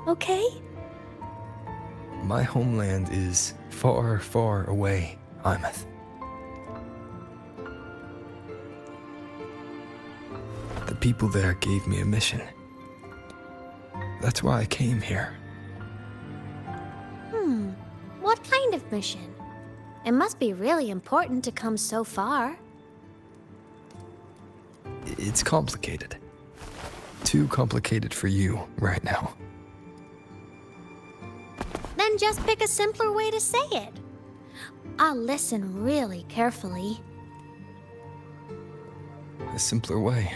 Okay? My homeland is far, far away, Aemeath. The people there gave me a mission. That's why I came here. What kind of mission? It must be really important to come so far. It's complicated. Too complicated for you right now. Then just pick a simpler way to say it. I'll listen really carefully. A simpler way.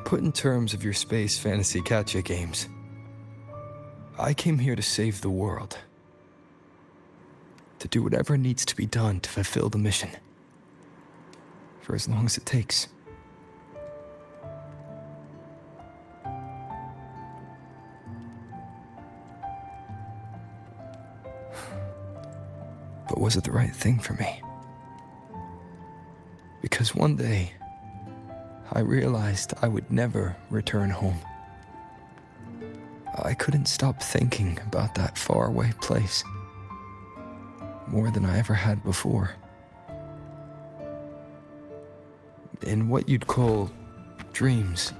Put in terms of your space fantasy gacha games. I came here to save the world. To do whatever needs to be done to fulfill the mission. For as long as it takes. But was it the right thing for me? Because one day, I realized I would never return home. I couldn't stop thinking about that faraway place. More than I ever had before. In what you'd call dreams,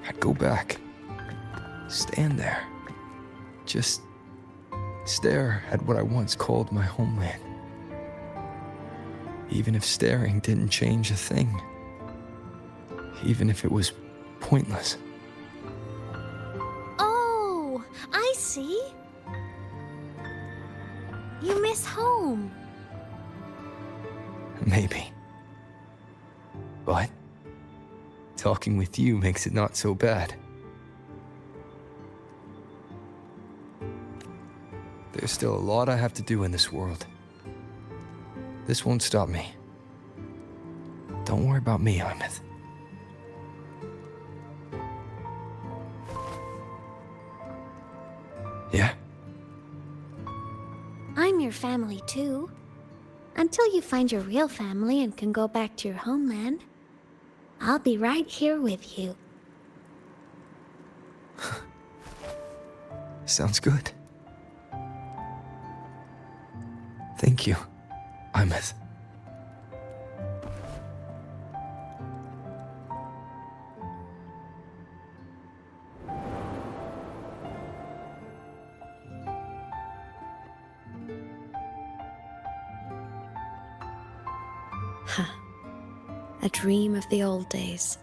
I'd go back, stand there, just stare at what I once called my homeland. Even if staring didn't change a thing. Even if it was pointless. Oh, I see. You miss home. Maybe. But talking with you makes it not so bad. There's still a lot I have to do in this world. This won't stop me. Don't worry about me, Aemeath. Yeah? I'm your family too. Until you find your real family and can go back to your homeland, I'll be right here with you. Sounds good. Thank you, Aemeath. A dream of the old days.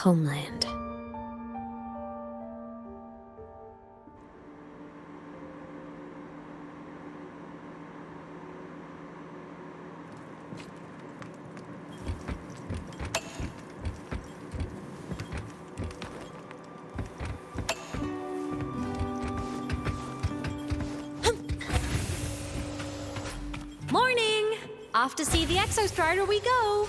Homeland. Morning! Off to see the Exostrider we go!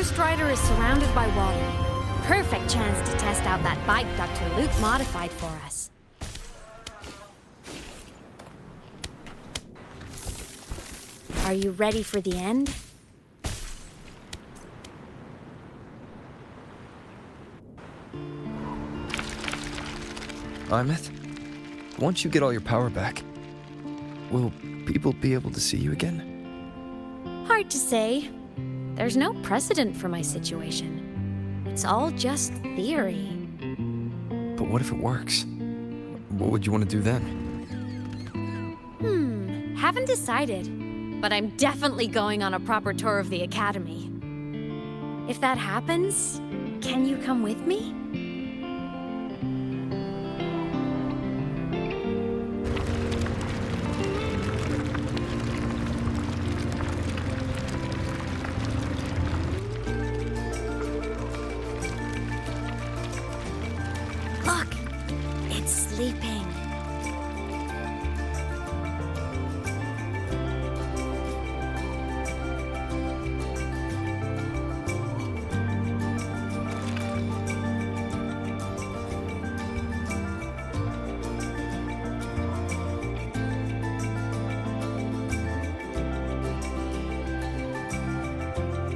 Strider is surrounded by water. Perfect chance to test out that bike Dr. Luke modified for us. Are you ready for the end? Aemeath, once you get all your power back, will people be able to see you again? Hard to say. There's no precedent for my situation. It's all just theory. But what if it works? What would you want to do then? Haven't decided. But I'm definitely going on a proper tour of the Academy. If that happens, can you come with me? it's sleeping.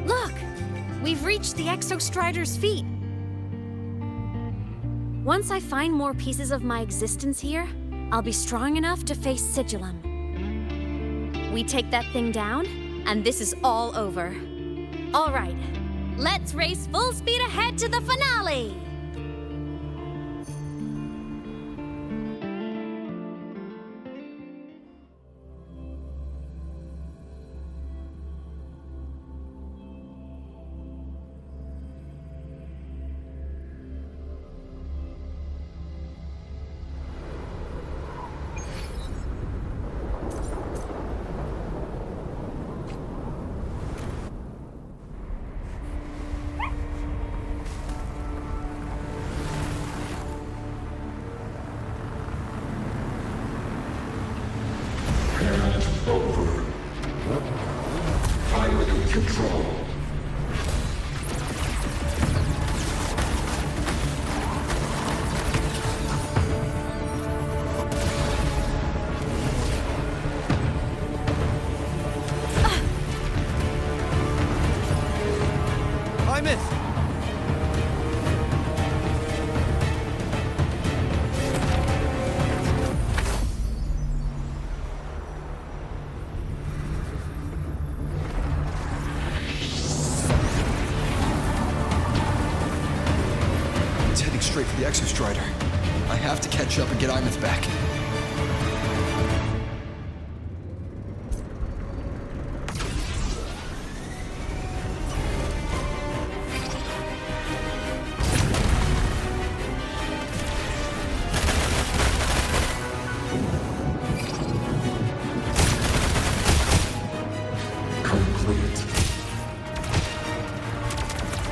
Look! We've reached the Exostrider's feet. Once I find more pieces of my existence here, I'll be strong enough to face Sigillum. We take that thing down, and this is all over. All right, let's race full speed ahead to the finale! Over. Pilot control. Aemeath! Straight for the Exostrider. I have to catch up and get Aemeath back. Complete.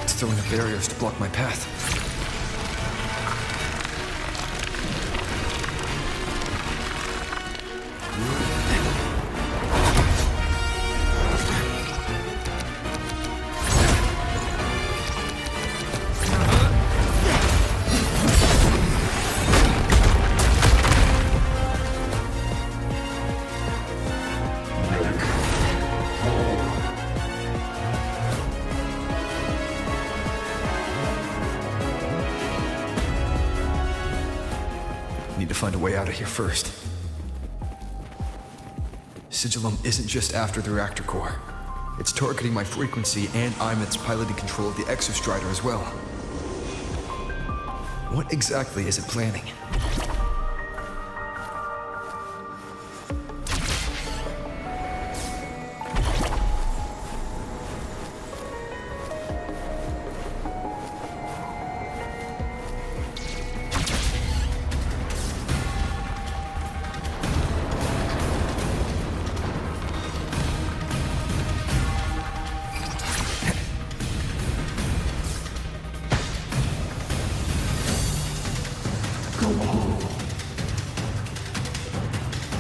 It's throwing up barriers to block my path. Need to find a way out of here first. Sigillum isn't just after the reactor core. It's targeting my frequency and Aemeath's piloted control of the Exostrider as well. What exactly is it planning?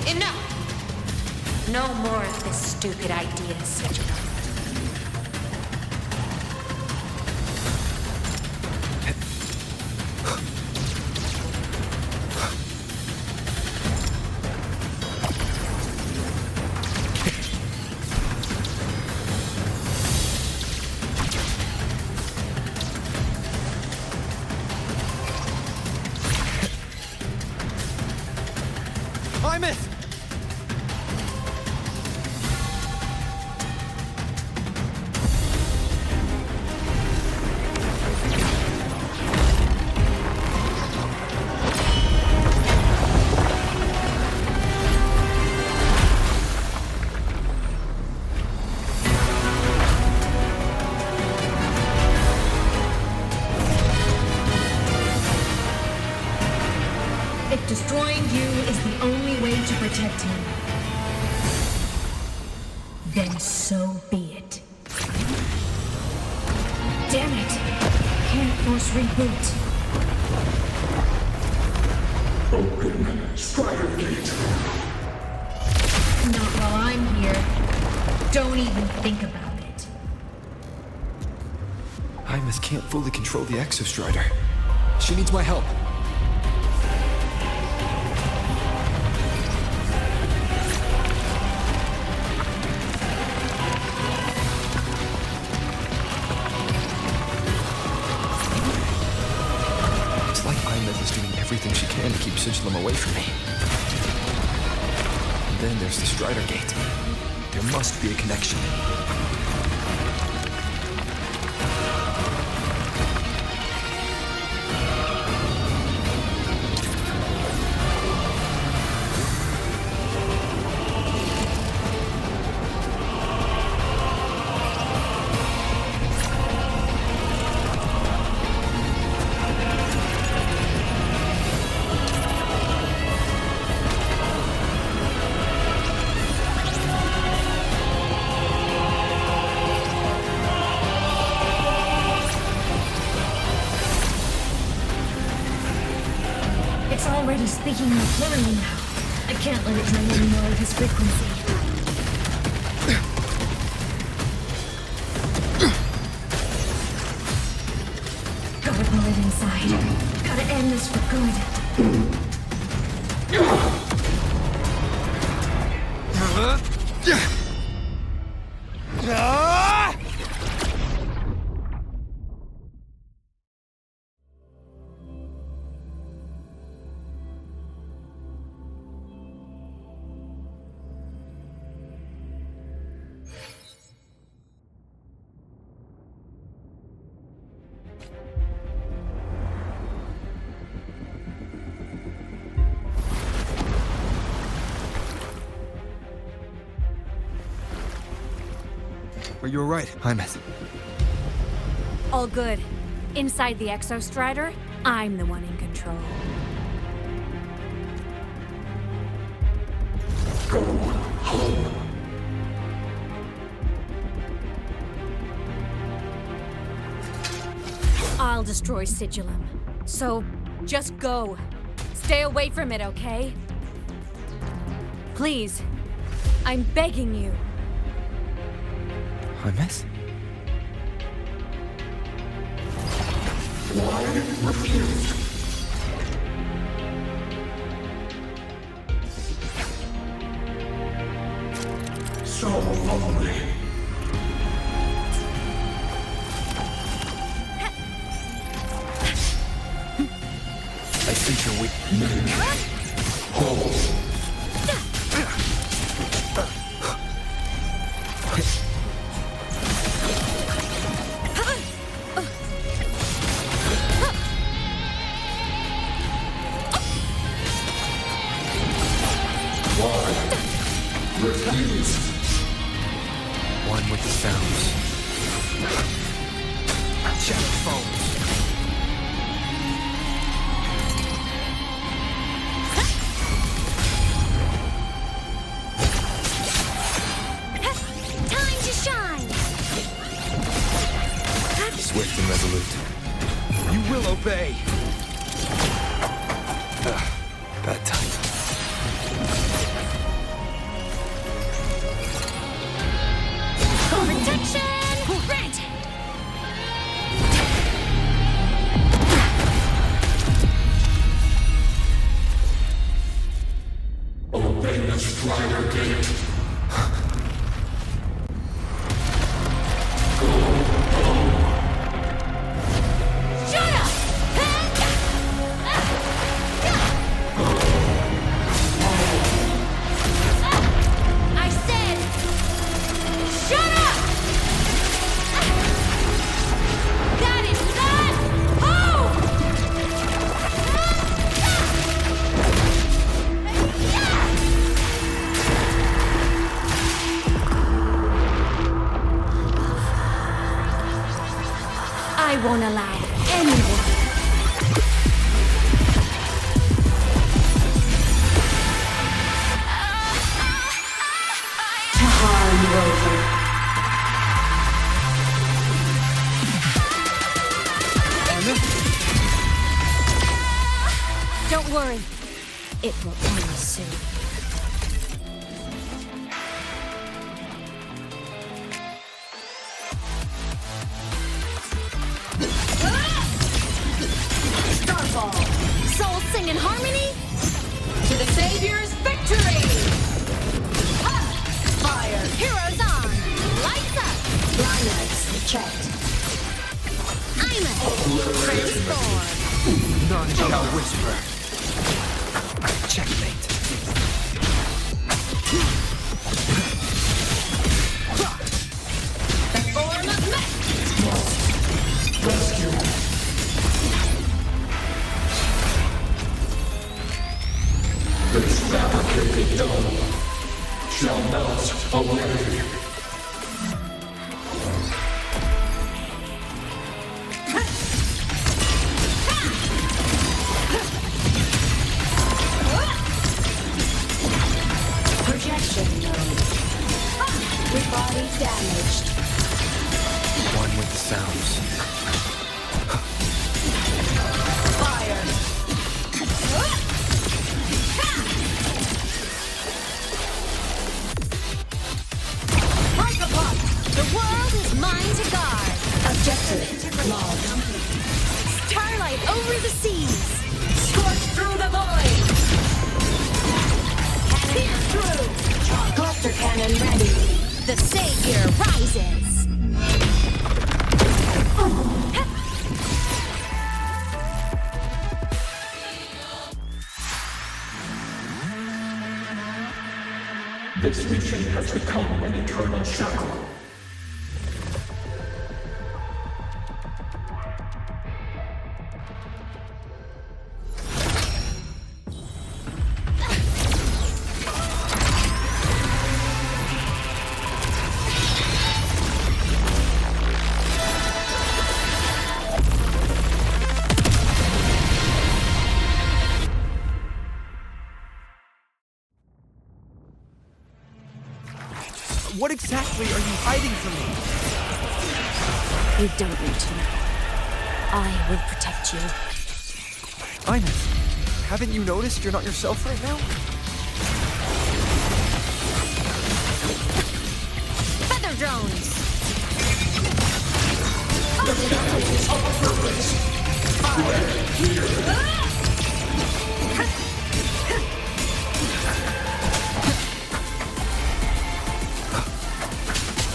Enough! No more of this stupid idea, Sigillum. Aemeath! If destroying you is the only way to protect him, then so be it. Damn it! Can't force reboot. Open Strider Gate. Not while I'm here. Don't even think about it. Aemeath can't fully control the Exostrider. She needs my help. It's like Aemeath is doing everything she can to keep Sigilum away from me. And then there's the Strider Gate. There must be a connection. It's already speaking more clearly now. I can't let it drain any more of his frequency. Gotta pull it inside. Gotta end this for good. But you're right, Aemeath. All good. Inside the Exostrider, I'm the one in control. Go home. I'll destroy Sigilum. So, just go. Stay away from it, okay? Please. I'm begging you. Aemeath? Why refused? So lonely. I think you're weak. Hold. Refused. One with the sounds. Check phones. Time to shine! Swift and resolute. You will obey. Bad time. Protection! Granted! Obey the Strider Gate. I won't allow anyone. Don't worry. It will end soon. Starfall! Souls sing in harmony? To the Savior's victory! Fire! Heroes on! Lights up! Blindlights checked. Aemeath! Transform! None shall whisper. Checkmate. The form of rescue. This fabricated dome shall melt away. Projection node. Your body's damaged. One with the sounds. Fire. Break apart! The world is mine to guard! Objective logged. Starlight over the seas! Scorch through the void. Pierce through. Cluster cannon ready. The Savior rises! This mission has become an eternal shackle. What exactly are you hiding from me? You don't need to know. I will protect you. Aemeath, haven't you noticed you're not yourself right now? Feather drones!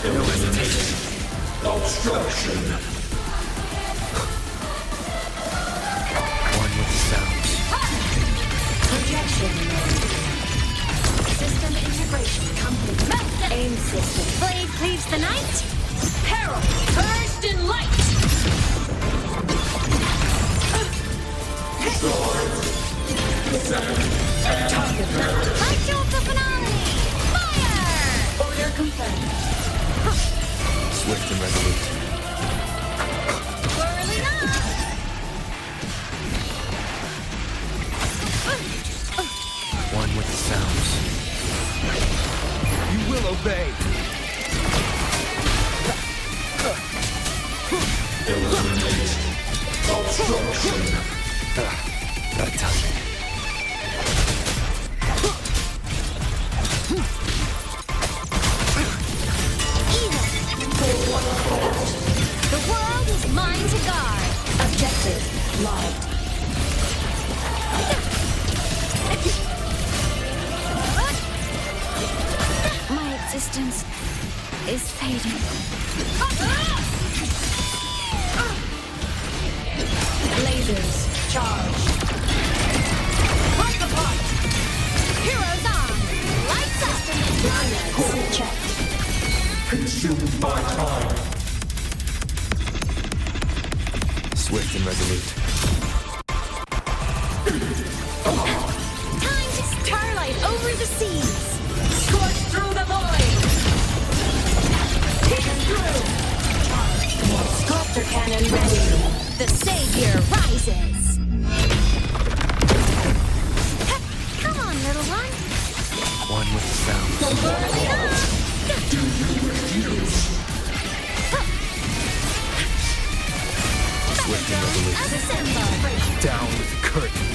Elimination. Obstruction. One with the sounds. Projection node. System integration complete. Aim system. Blade cleaves the night? Herald purged in light. Light up the finale! Fire! Order confirmed. Swift and resolute. Whirling up! One with the sounds. You will obey. Eliminate. Obstruction. That timing. The world is mine to guard! Objective logged. My existence is fading. Lasers charged. Break apart! Heroes on! Lights up! Blindlights checked. Consumed by time. Swift and resolute. Time to starlight over the seas! Scorch through the void. Pierce through. Cluster cannon ready. The Savior rises! Come on, little one! One with the sounds. Whirling up! Do you refuse? Swift and resolute. Assemble! Down with the curtain.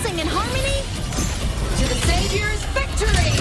sing in harmony? To the Savior's victory!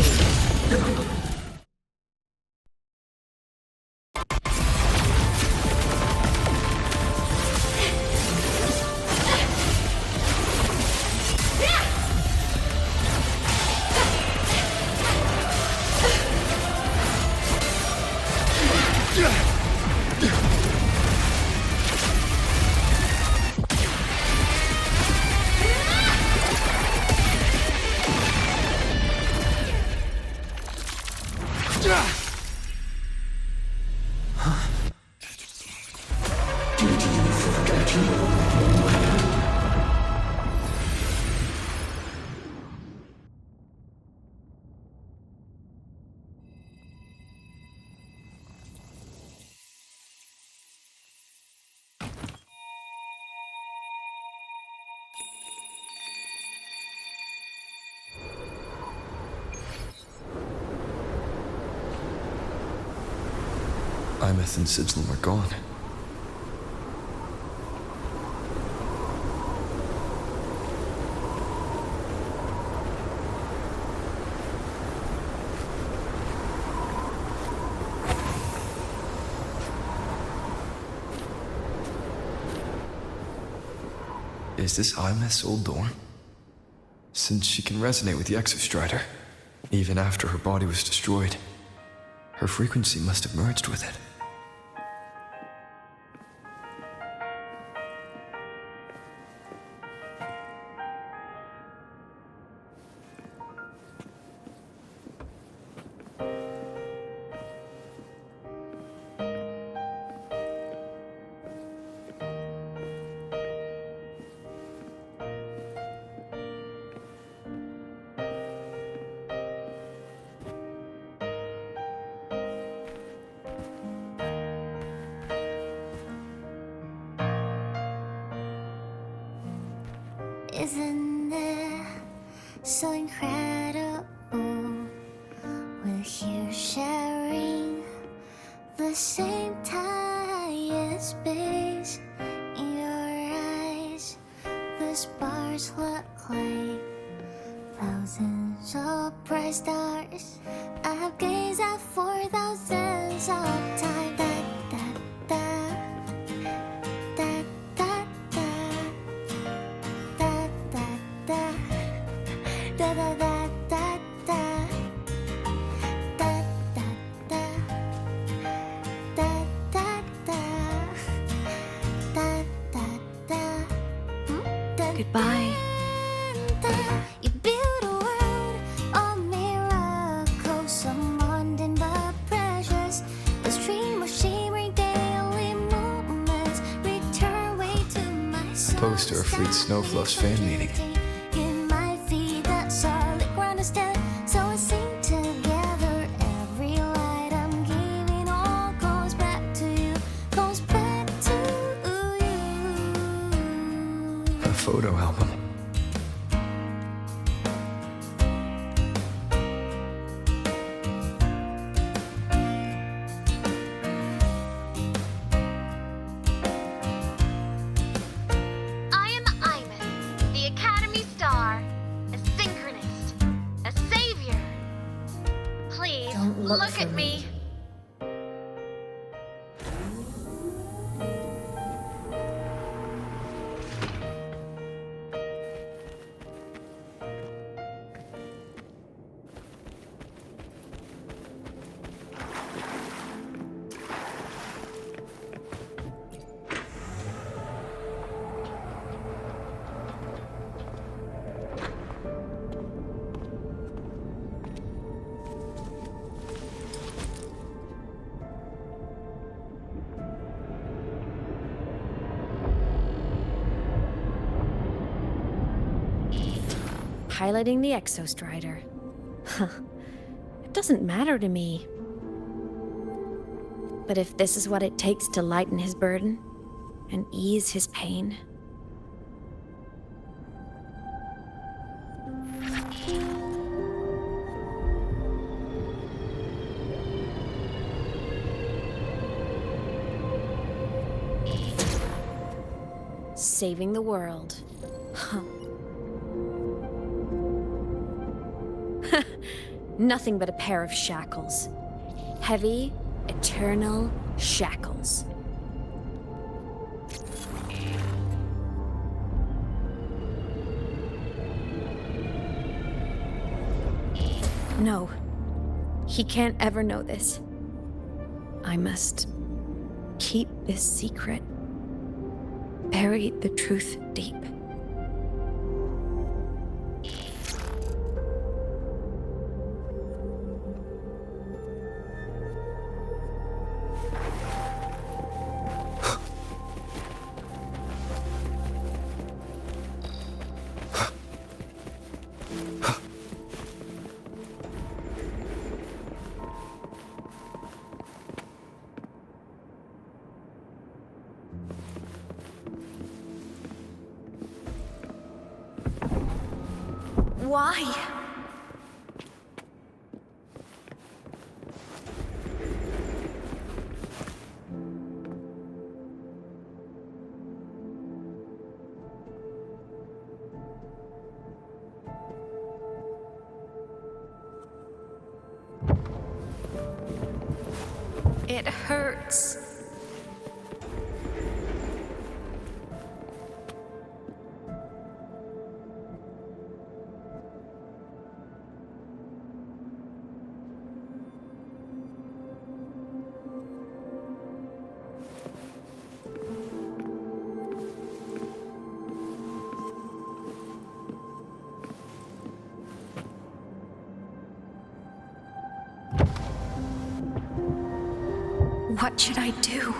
Aemeath and Sigilum are gone. Is this Aemeath's old door? Since she can resonate with the Exostrider, even after her body was destroyed, her frequency must have merged with it. Isn't it so incredible? We're here sharing the same time and space. In your eyes, the sparks look like thousands of bright stars. I've gazed at for thousands of times. Goodbye. You build a world of miracles, some mundane but precious. The stream of shimmering daily moments return way to my soul. Poster of Fleet Snowfluff's fan meeting. In my feet, that solid ground is dead, so I sing together. Every light I'm giving all goes back to you, goes back to you. A photo album. I am Aemeath, the Academy Star, a synchronist, a savior. Please, Don't look for at me. Piloting the Exostrider. Huh. It doesn't matter to me. But if this is what it takes to lighten his burden and ease his pain. Saving the world. Huh. Nothing but a pair of shackles. Heavy, eternal shackles. No. He can't ever know this. I must keep this secret. Bury the truth deep. Why? It hurts. What should I do?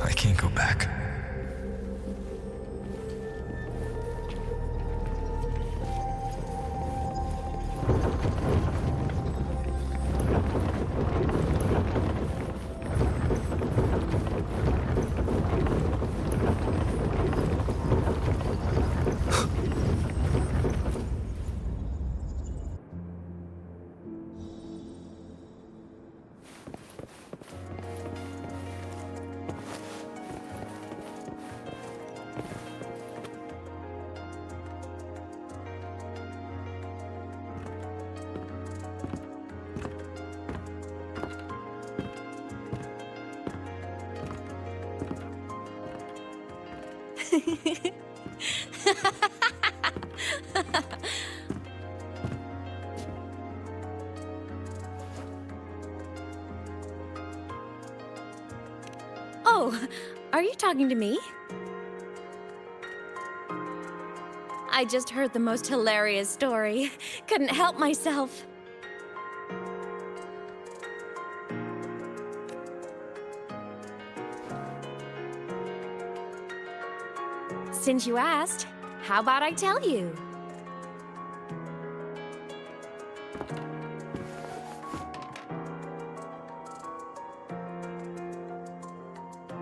I can't go back. Oh, are you talking to me? I just heard the most hilarious story. Couldn't help myself. Since you asked, how about I tell you?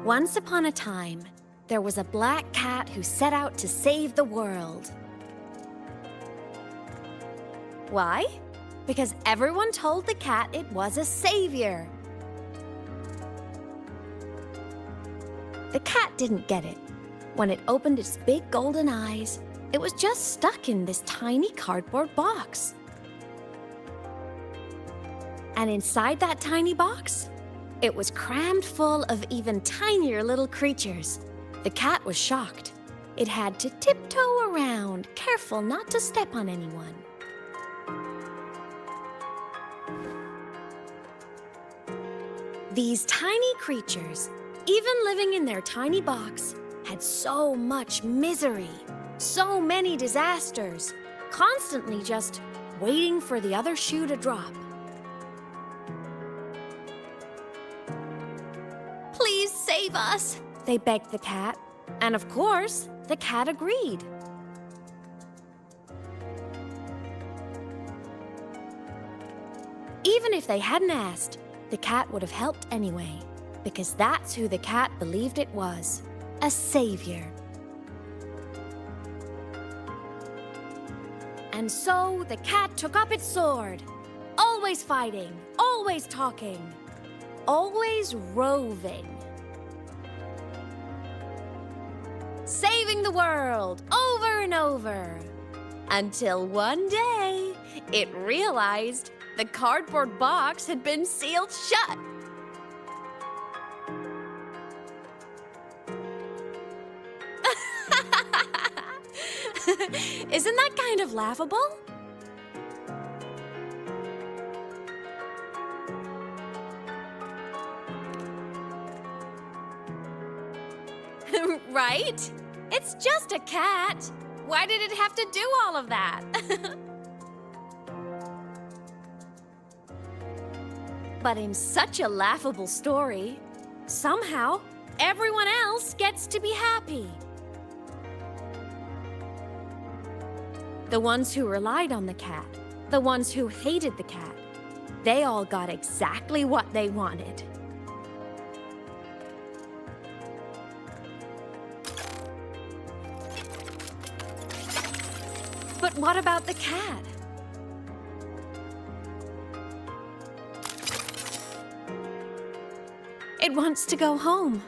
Once upon a time, there was a black cat who set out to save the world. Why? Because everyone told the cat it was a savior. The cat didn't get it. When it opened its big golden eyes, it was just stuck in this tiny cardboard box. And inside that tiny box, it was crammed full of even tinier little creatures. The cat was shocked. It had to tiptoe around, careful not to step on anyone. These tiny creatures, even living in their tiny box, had so much misery, so many disasters, constantly just waiting for the other shoe to drop. save us, they begged the cat. And of course, the cat agreed. Even if they hadn't asked, the cat would have helped anyway, because that's who the cat believed it was, a savior. And so the cat took up its sword, always fighting, always talking, always roving. Saving the world over and over. Until one day, it realized the cardboard box had been sealed shut. Isn't that kind of laughable? Right? It's just a cat. Why did it have to do all of that? But in such a laughable story, somehow everyone else gets to be happy. The ones who relied on the cat, the ones who hated the cat, they all got exactly what they wanted. But what about the cat? It wants to go home,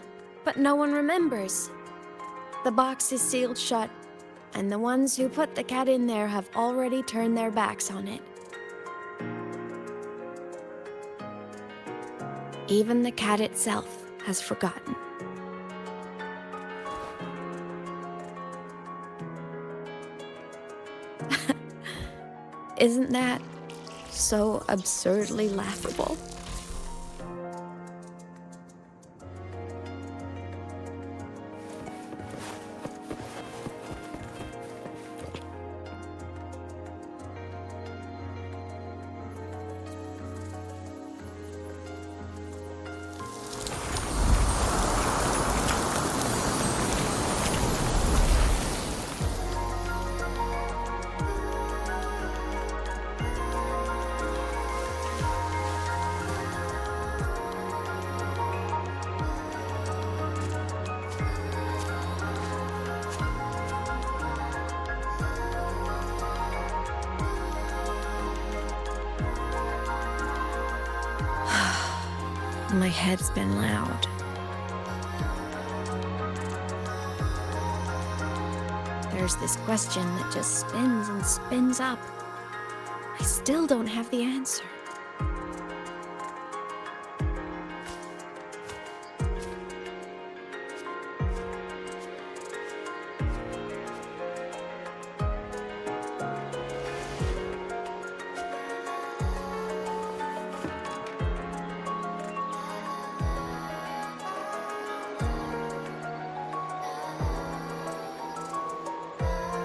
but no one remembers. The box is sealed shut, and the ones who put the cat in there have already turned their backs on it. Even the cat itself has forgotten. Isn't that so absurdly laughable? My head's been loud. There's this question that just spins and spins up. I still don't have the answer.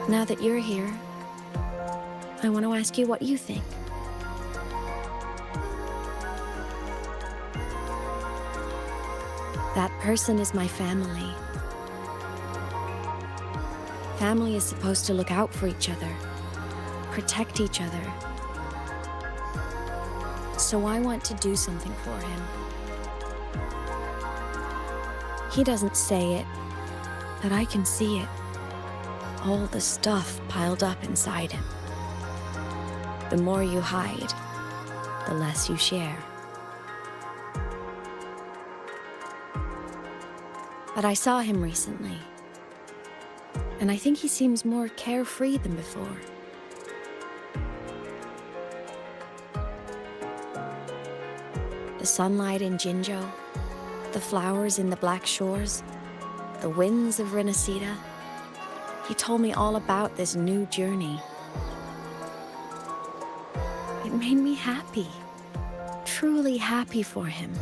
Now that you're here, I want to ask you what you think. That person is my family. Family is supposed to look out for each other, protect each other. So I want to do something for him. He doesn't say it, but I can see it. All the stuff piled up inside him. The more you hide, the less you share. But I saw him recently, and I think he seems more carefree than before. The sunlight in Jinzhou, the flowers in the Black Shores, the winds of Renacida. He told me all about this new journey. It made me happy, truly happy for him.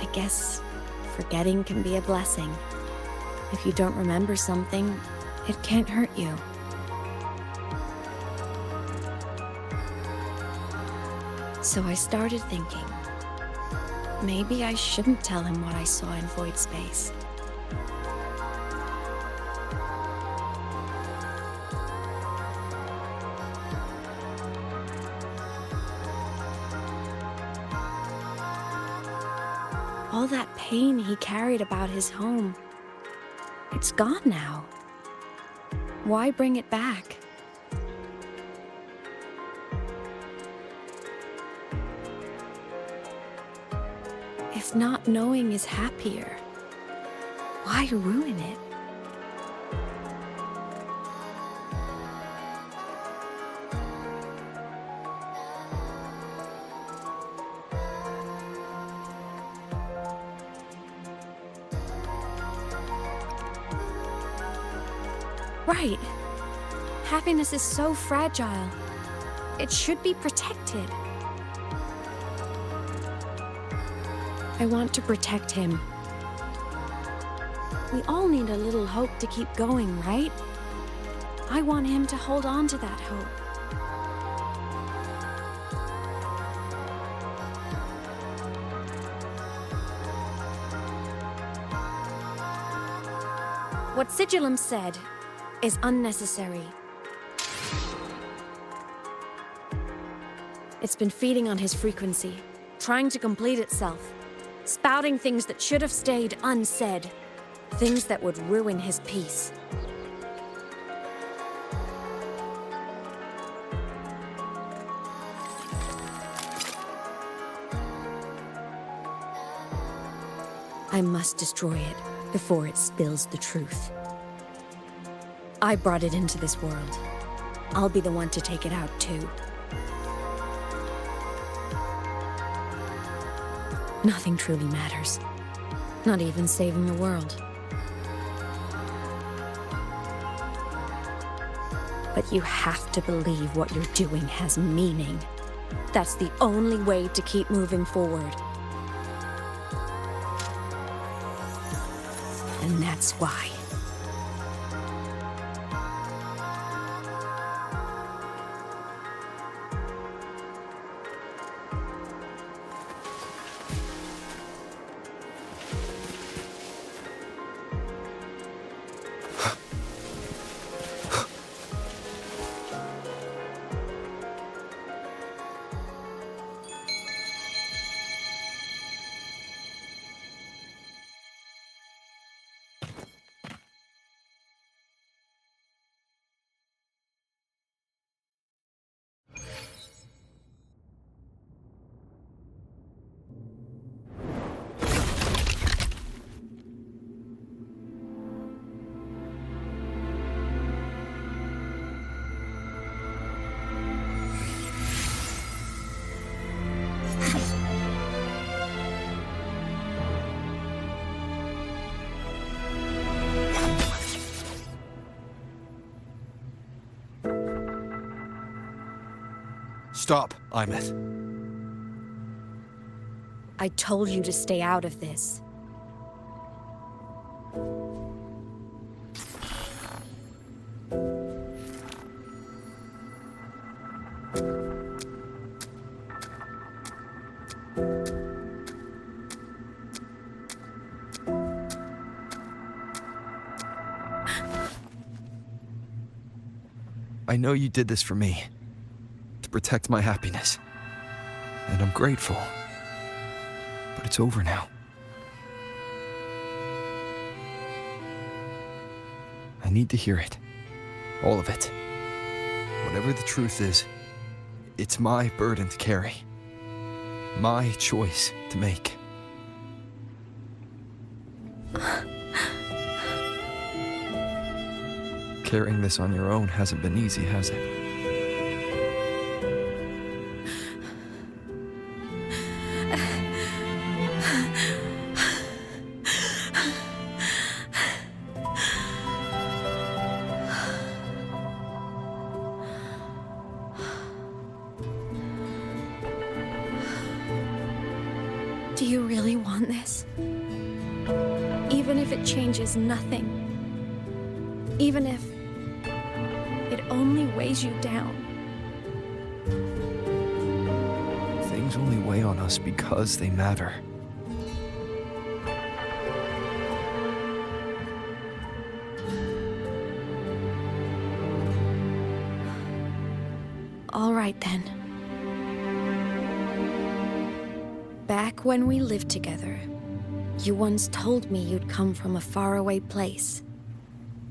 I guess forgetting can be a blessing. If you don't remember something, it can't hurt you. So I started thinking, Maybe I shouldn't tell him what I saw in void space. All that pain he carried about his home, it's gone now. Why bring it back? If not knowing is happier, why ruin it? Right. Happiness is so fragile. It should be protected. I want to protect him. We all need a little hope to keep going, right? I want him to hold on to that hope. What Sigillum said is unnecessary. It's been feeding on his frequency, trying to complete itself, spouting things that should have stayed unsaid, things that would ruin his peace. I must destroy it before it spills the truth. I brought it into this world. I'll be the one to take it out, too. Nothing truly matters. Not even saving the world. But you have to believe what you're doing has meaning. That's the only way to keep moving forward. And that's why. Stop, Aemeath. I told you to stay out of this. I know you did this for me. Protect my happiness. And I'm grateful. But it's over now. I need to hear it. All of it. Whatever the truth is, it's my burden to carry. My choice to make. Carrying this on your own hasn't been easy, has it? Do you really want this? Even if it changes nothing? Even if it only weighs you down? Things only weigh on us because they matter. All right then. Back when we lived together, you once told me you'd come from a faraway place,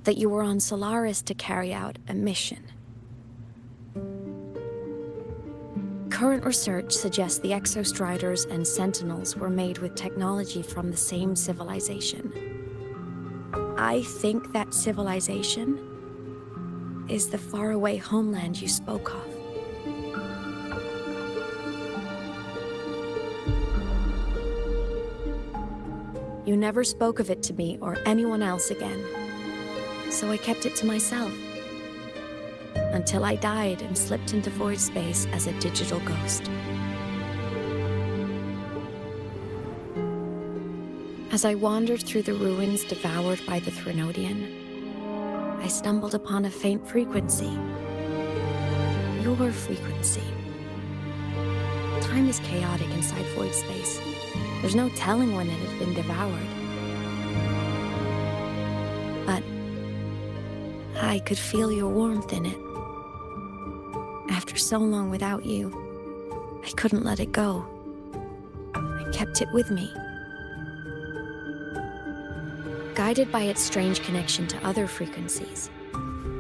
that you were on Solaris to carry out a mission. Current research suggests the Exostriders and Sentinels were made with technology from the same civilization. I think that civilization is the faraway homeland you spoke of. You never spoke of it to me or anyone else again, so I kept it to myself. Until I died and slipped into void space as a digital ghost. As I wandered through the ruins devoured by the Threnodian, I stumbled upon a faint frequency. Your frequency. Time is chaotic inside void space. There's no telling when it had been devoured. But I could feel your warmth in it. After so long without you, I couldn't let it go. I kept it with me. Guided by its strange connection to other frequencies,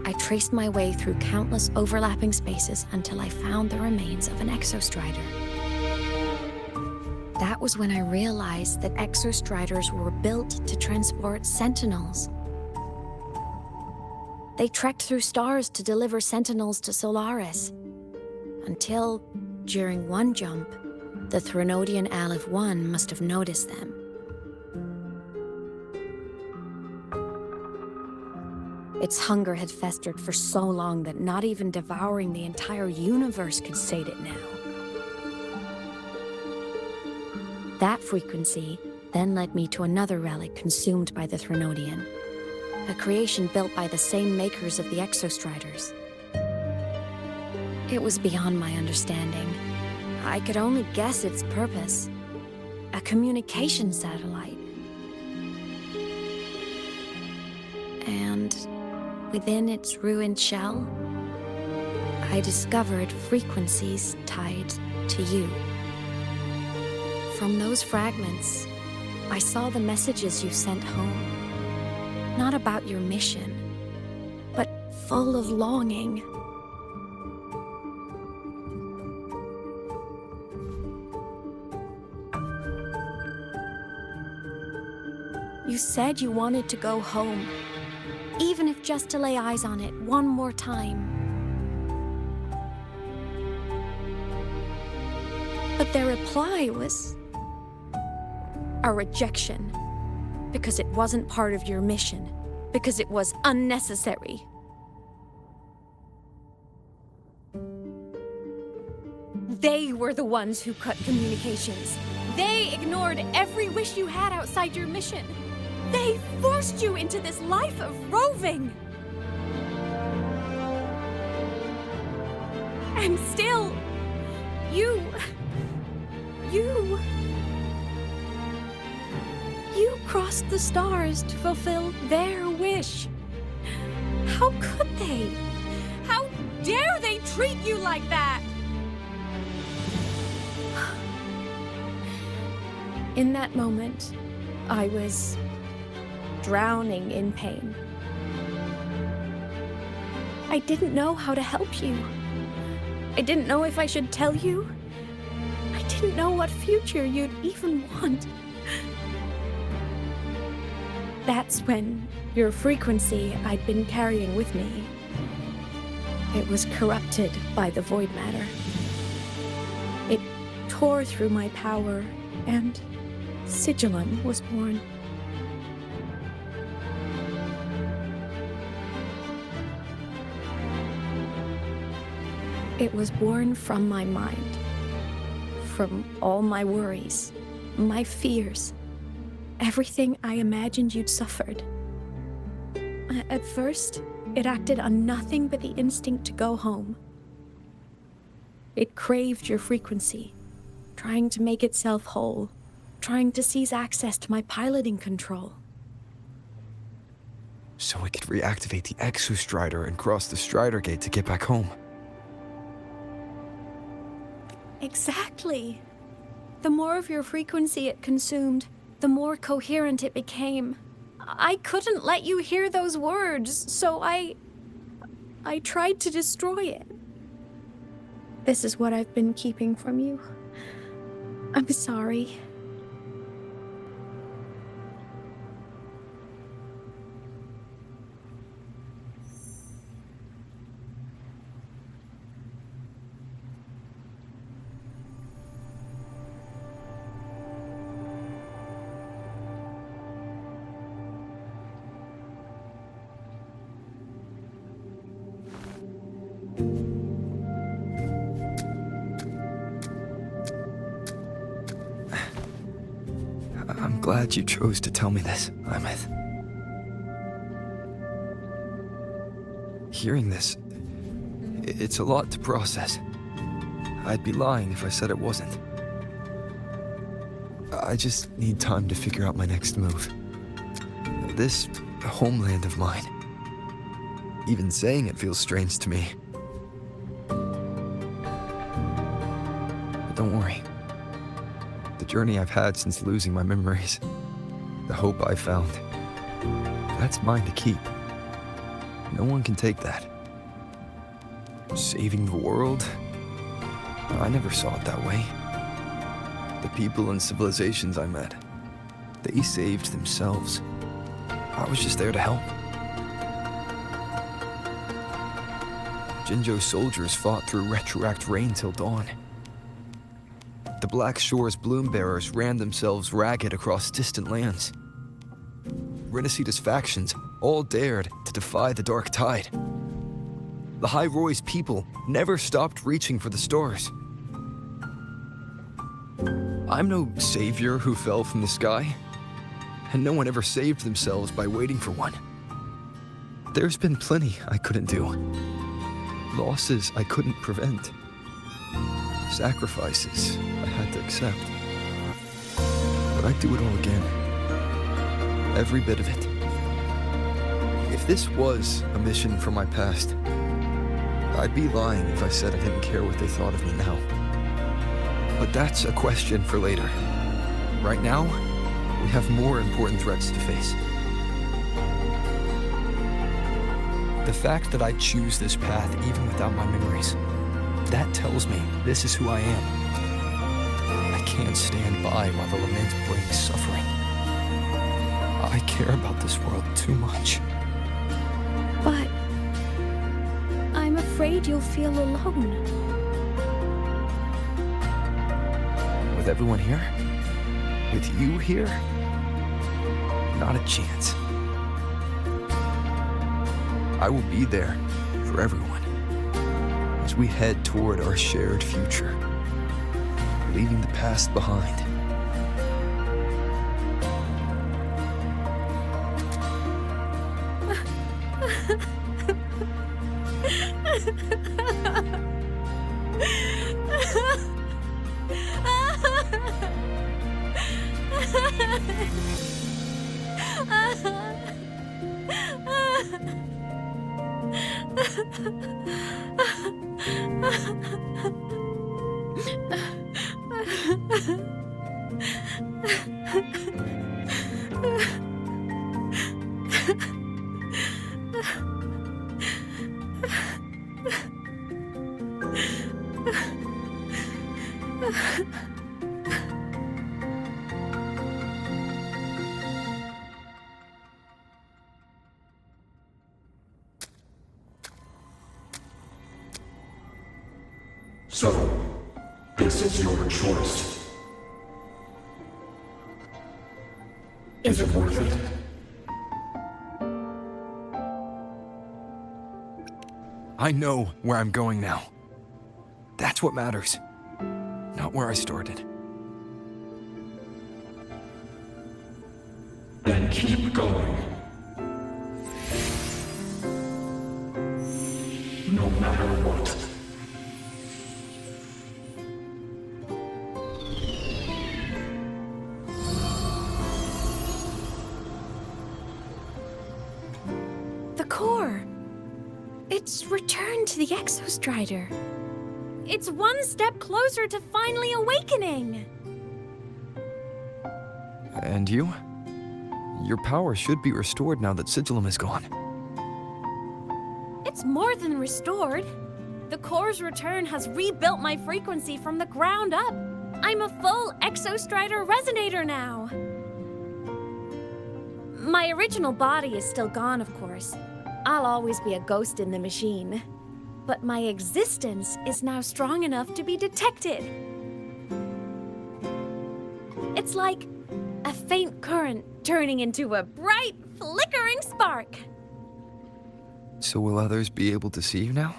I traced my way through countless overlapping spaces until I found the remains of an Exostrider. That was when I realized that Exostriders were built to transport Sentinels. They trekked through stars to deliver Sentinels to Solaris. Until, during one jump, the Threnodian Aleph 1 must have noticed them. Its hunger had festered for so long that not even devouring the entire universe could sate it now. That frequency then led me to another relic consumed by the Threnodian, a creation built by the same makers of the Exostriders. It was beyond my understanding. I could only guess its purpose. A communication satellite. And within its ruined shell, I discovered frequencies tied to you. From those fragments, I saw the messages you sent home. Not about your mission, but full of longing. You said you wanted to go home, even if just to lay eyes on it one more time. But their reply was a rejection, because it wasn't part of your mission, because it was unnecessary. They were the ones who cut communications. They ignored every wish you had outside your mission. They forced you into this life of roving. And still, you crossed the stars to fulfill their wish. How could they? How dare they treat you like that? In that moment, I was drowning in pain. I didn't know how to help you. I didn't know if I should tell you. I didn't know what future you'd even want. That's when your frequency I'd been carrying with me, it was corrupted by the void matter. It tore through my power, and Sigillum was born. It was born from my mind, from all my worries, my fears, everything I imagined you'd suffered. At first, it acted on nothing but the instinct to go home. It craved your frequency, trying to make itself whole, trying to seize access to my piloting control. So I could reactivate the Exostrider and cross the Strider Gate to get back home. Exactly. The more of your frequency it consumed, the more coherent it became. I couldn't let you hear those words, so I tried to destroy it. This is what I've been keeping from you. I'm sorry. I'm glad you chose to tell me this, Aemeath. Hearing this, it's a lot to process. I'd be lying if I said it wasn't. I just need time to figure out my next move. This homeland of mine, even saying it feels strange to me. But don't worry. The journey I've had since losing my memories, the hope I found, that's mine to keep. No one can take that. Saving the world? I never saw it that way. The people and civilizations I met, they saved themselves. I was just there to help. Jinzhou soldiers fought through retroact rain till dawn. The Black Shore's bloom bearers ran themselves ragged across distant lands. Rinasita's factions all dared to defy the dark tide. Lahai-roi's people never stopped reaching for the stars. I'm no savior who fell from the sky, and no one ever saved themselves by waiting for one. There's been plenty I couldn't do. Losses I couldn't prevent. Sacrifices I had to accept. But I'd do it all again. Every bit of it. If this was a mission from my past, I'd be lying if I said I didn't care what they thought of me now. But that's a question for later. Right now, we have more important threats to face. The fact that I choose this path even without my memories, that tells me this is who I am. I can't stand by while the lament brings suffering. I care about this world too much. But I'm afraid you'll feel alone. With everyone here? With you here? Not a chance. I will be there for everyone as we head toward our shared future, leaving the past behind. So, this is your choice. Is it worth it? I know where I'm going now. That's what matters. Not where I started. Then keep going. No matter what. The core. It's returned to the Exostrider. It's one step closer to finally awakening. And you? Your power should be restored now that Sigillum is gone. It's more than restored. The core's return has rebuilt my frequency from the ground up. I'm a full Exostrider resonator now. My original body is still gone, of course. I'll always be a ghost in the machine. But my existence is now strong enough to be detected. It's like a faint current turning into a bright, flickering spark. So will others be able to see you now?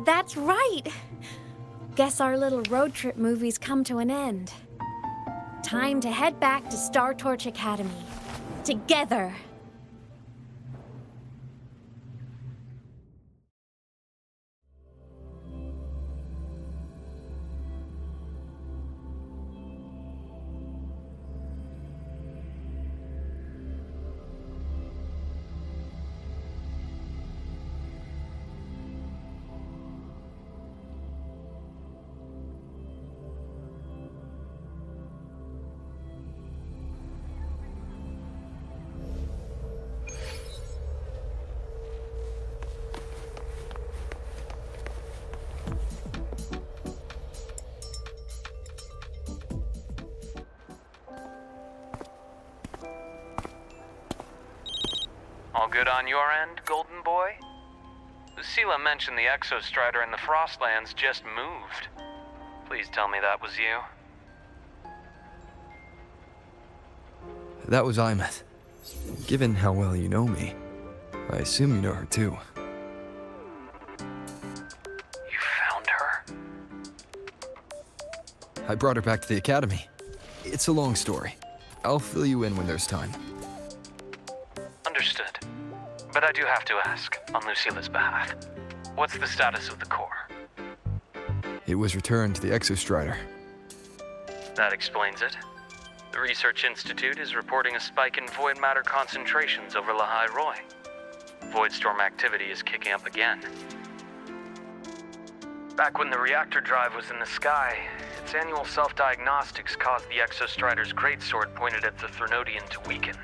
That's right. Guess our little road trip movie's come to an end. Time to head back to Star Torch Academy. Together. All good on your end, Golden Boy? Lucilla mentioned the Exostrider in the Frostlands just moved. Please tell me that was you. That was Aemeath. Given how well you know me, I assume you know her too. You found her? I brought her back to the academy. It's a long story. I'll fill you in when there's time. Understood. But I do have to ask, on Lucilla's behalf, what's the status of the core? It was returned to the Exostrider. That explains it. The Research Institute is reporting a spike in void matter concentrations over lahai-roi. Voidstorm activity is kicking up again. Back when the reactor drive was in the sky, its annual self-diagnostics caused the Exostrider's greatsword pointed at the Threnodian to weaken.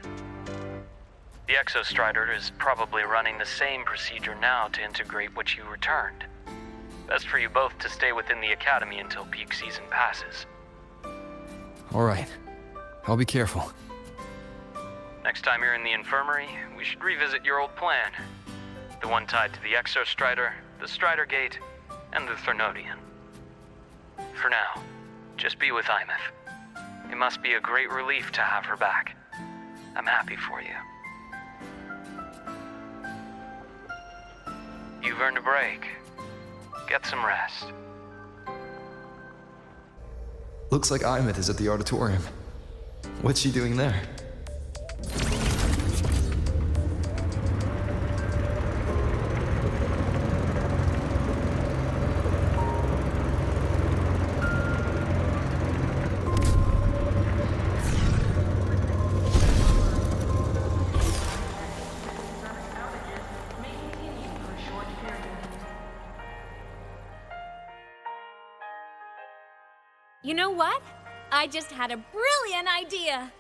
The Exostrider is probably running the same procedure now to integrate what you returned. Best for you both to stay within the Academy until peak season passes. All right. I'll be careful. Next time you're in the infirmary, we should revisit your old plan. The one tied to the Exostrider, the Strider Gate, and the Threnodian. For now, just be with Aemeath. It must be a great relief to have her back. I'm happy for you. You've earned a break. Get some rest. Looks like Aemeath is at the auditorium. What's she doing there? You know what? I just had a brilliant idea.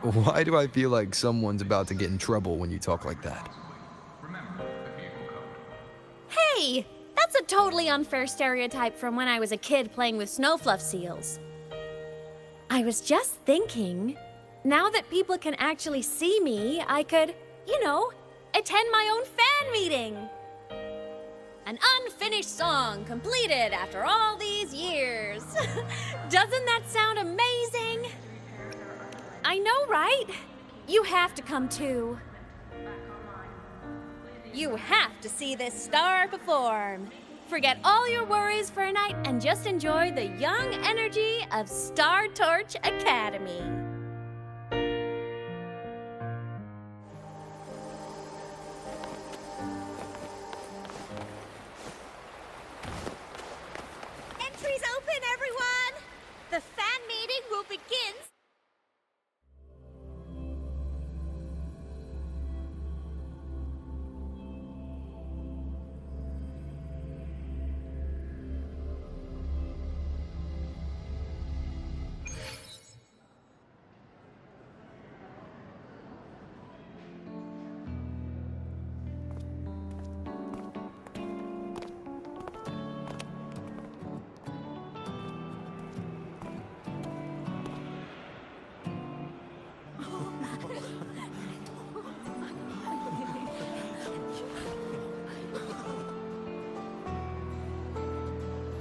Why do I feel like someone's about to get in trouble when you talk like that? Hey, that's a totally unfair stereotype from when I was a kid playing with snowfluff seals. I was just thinking, now that people can actually see me, I could, attend my own fan meeting. An unfinished song completed after all these years. Doesn't that sound amazing? I know, right? You have to come too. You have to see this star perform. Forget all your worries for a night and just enjoy the young energy of Star Torch Academy. Entries open, everyone! The fan meeting will begin.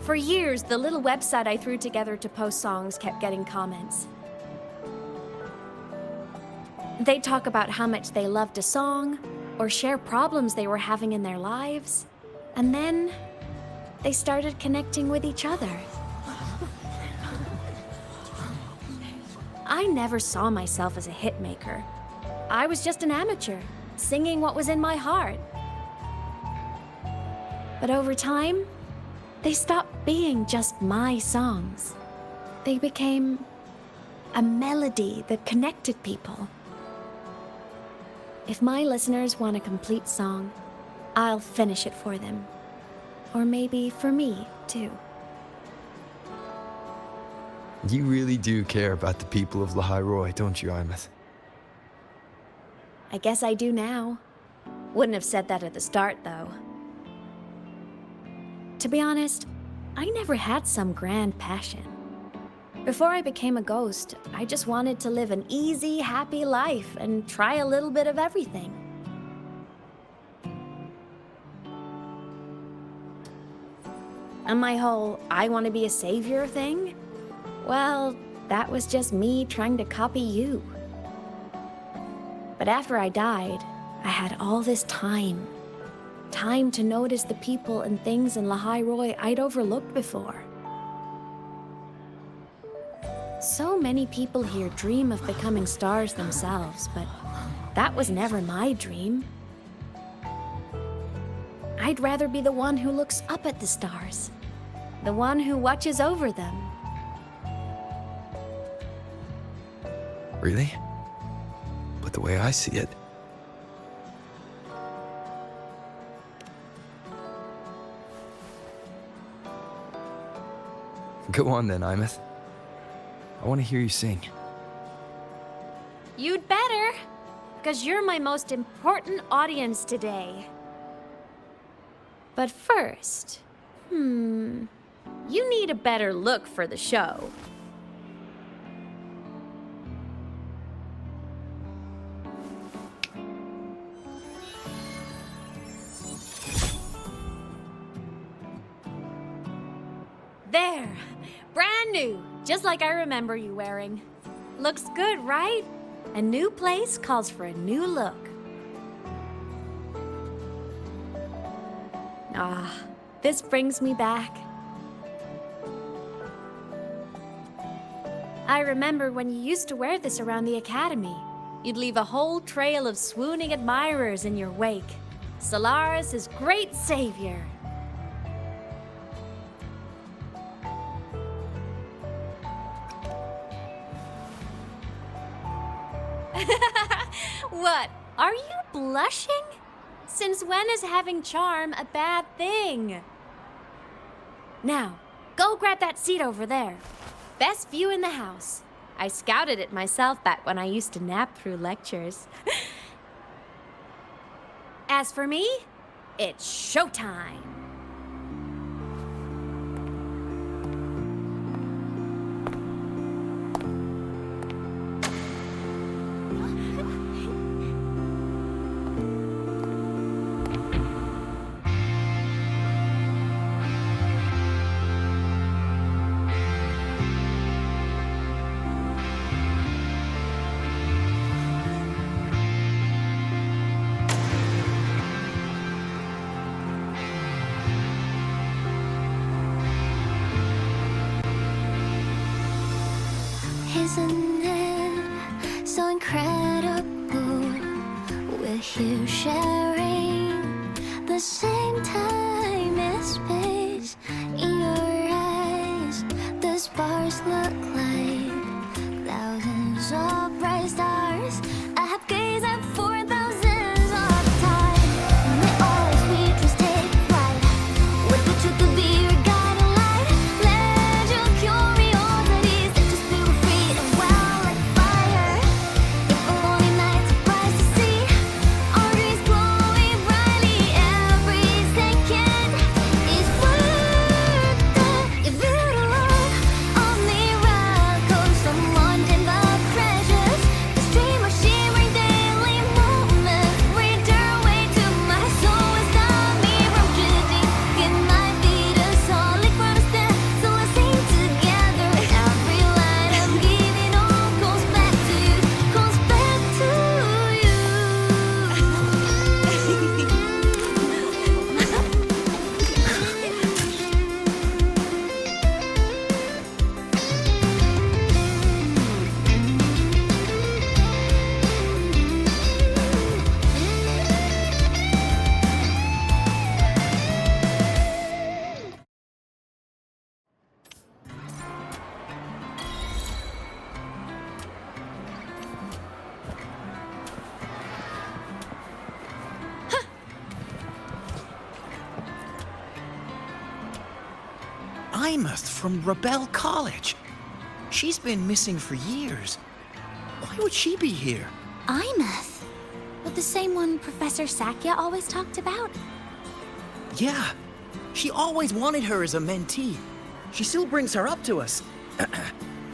For years, the little website I threw together to post songs kept getting comments. They'd talk about how much they loved a song, or share problems they were having in their lives. And then they started connecting with each other. I never saw myself as a hit maker. I was just an amateur, singing what was in my heart. But over time, they stopped being just my songs. They became a melody that connected people. If my listeners want a complete song, I'll finish it for them. Or maybe for me, too. You really do care about the people of lahai-roi, don't you, Aemeath? I guess I do now. Wouldn't have said that at the start, though. To be honest, I never had some grand passion. Before I became a ghost, I just wanted to live an easy, happy life and try a little bit of everything. And my whole I want to be a savior thing? Well, that was just me trying to copy you. But after I died, I had all this time. Time to notice the people and things in lahai-roi I'd overlooked before. So many people here dream of becoming stars themselves, but that was never my dream. I'd rather be the one who looks up at the stars, the one who watches over them. Really? But the way I see it, go on then, Aemeath. I want to hear you sing. You'd better, because you're my most important audience today. But first, you need a better look for the show. There, brand new, just like I remember you wearing. Looks good, right? A new place calls for a new look. Ah, this brings me back. I remember when you used to wear this around the academy. You'd leave a whole trail of swooning admirers in your wake. Solaris' great savior. What? Are you blushing? Since when is having charm a bad thing? Now, go grab that seat over there. Best view in the house. I scouted it myself back when I used to nap through lectures. As for me, it's showtime. Isn't it so incredible? We're here sharing the same time and space. In your eyes, the sparks look like thousands of bright stars. I have gazed at for thousands of time, and they always features take flight. With the truth to be your guiding light, let your curiosity set your spirit free and well like fire. If a lonely night surprised to see our dreams glow Aemeath from Rebel College. She's been missing for years. Why would she be here? Aemeath? But the same one Professor Sakya always talked about? Yeah, she always wanted her as a mentee. She still brings her up to us.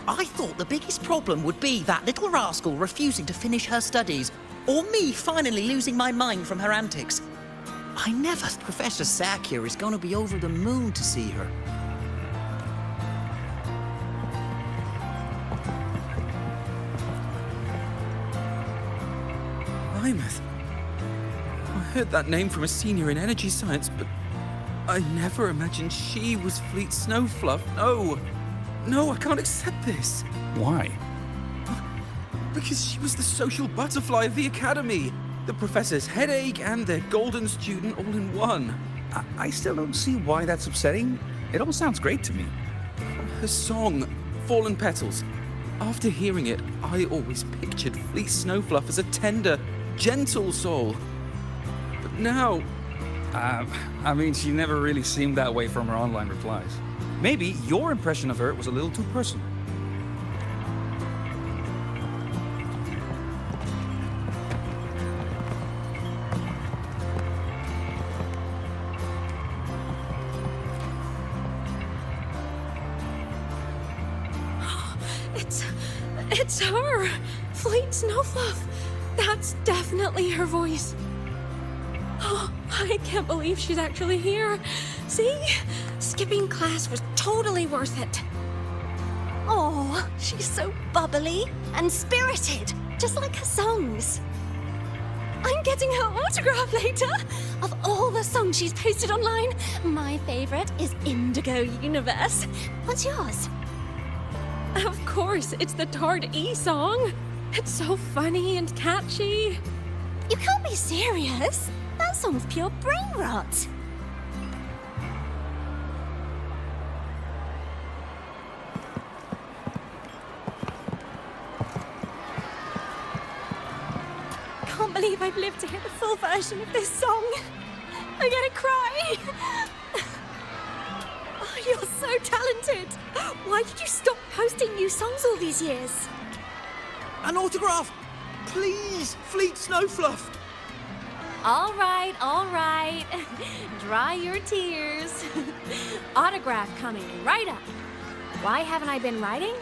I thought the biggest problem would be that little rascal refusing to finish her studies, or me finally losing my mind from her antics. I never thought Professor Sakya is going to be over the moon to see her. Aemeath. I heard that name from a senior in energy science, but I never imagined she was Fleet Snowfluff. No, I can't accept this. Why? Because she was the social butterfly of the academy, the professor's headache and their golden student all in one. I still don't see why that's upsetting. It all sounds great to me. Her song, Fallen Petals. After hearing it, I always pictured Fleet Snowfluff as a tender, gentle soul. But now... I mean, she never really seemed that way from her online replies. Maybe your impression of her was a little too personal. It's her! Fleet Snowfluff! That's definitely her voice. Oh, I can't believe she's actually here. See? Skipping class was totally worth it. Oh, she's so bubbly and spirited, just like her songs. I'm getting her autograph later. Of all the songs she's posted online, my favorite is Indigo Universe. What's yours? Of course, it's the Tard E song. It's so funny and catchy. You can't be serious. That song's pure brain rot. Can't believe I've lived to hear the full version of this song. I'm gonna cry. Oh, you're so talented. Why did you stop posting new songs all these years? An autograph! Please, Fleet Snowfluff! All right. Dry your tears. Autograph coming right up. Why haven't I been writing?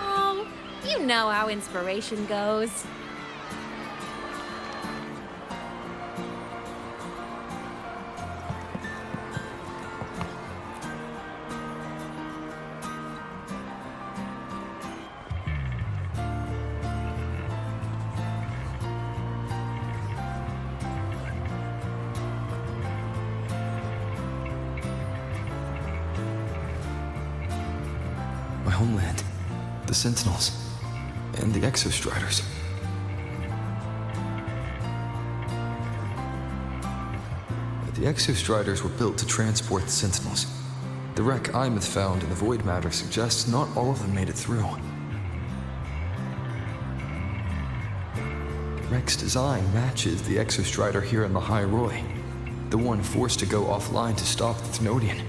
Oh, you know how inspiration goes. My homeland, the Sentinels, and the Exostriders. The Exostriders were built to transport the Sentinels. The wreck Aemeath found in the Void Matter suggests not all of them made it through. The wreck's design matches the Exostrider here in lahai-roi, the one forced to go offline to stop the Thenodian.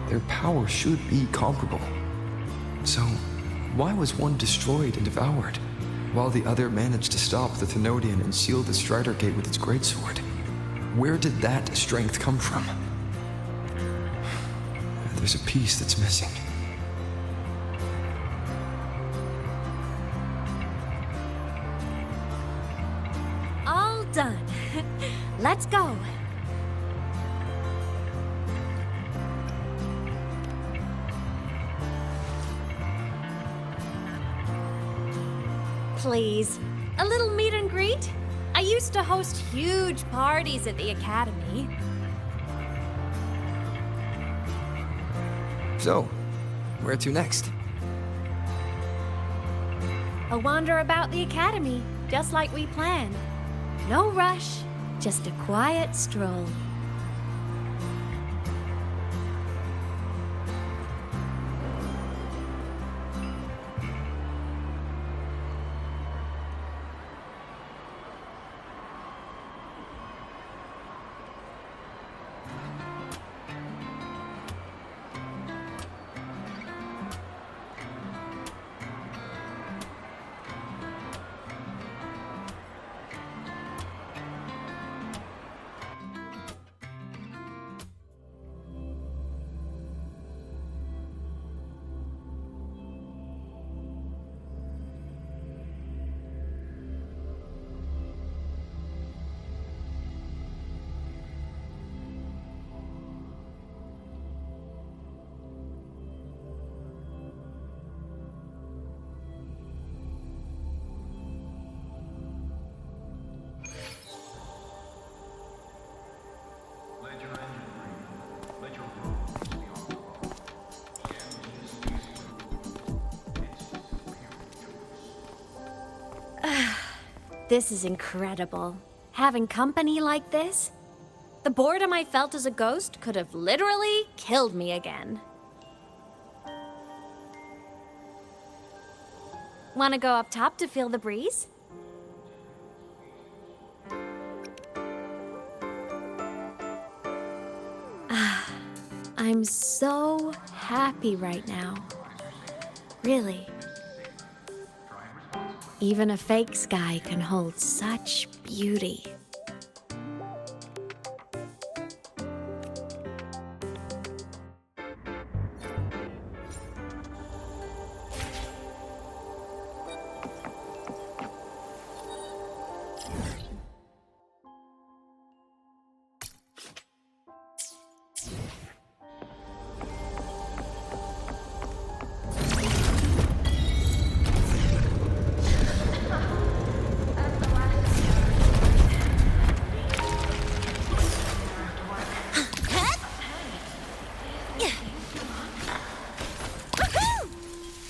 Their power should be comparable. So, why was one destroyed and devoured, while the other managed to stop the Thenodian and seal the Strider Gate with its greatsword? Where did that strength come from? There's a piece that's missing. All done. Let's go. Please, a little meet and greet? I used to host huge parties at the academy. So, where to next? A wander about the academy, just like we planned. No rush, just a quiet stroll. This is incredible. Having company like this? The boredom I felt as a ghost could have literally killed me again. Want to go up top to feel the breeze? I'm so happy right now. Really. Even a fake sky can hold such beauty.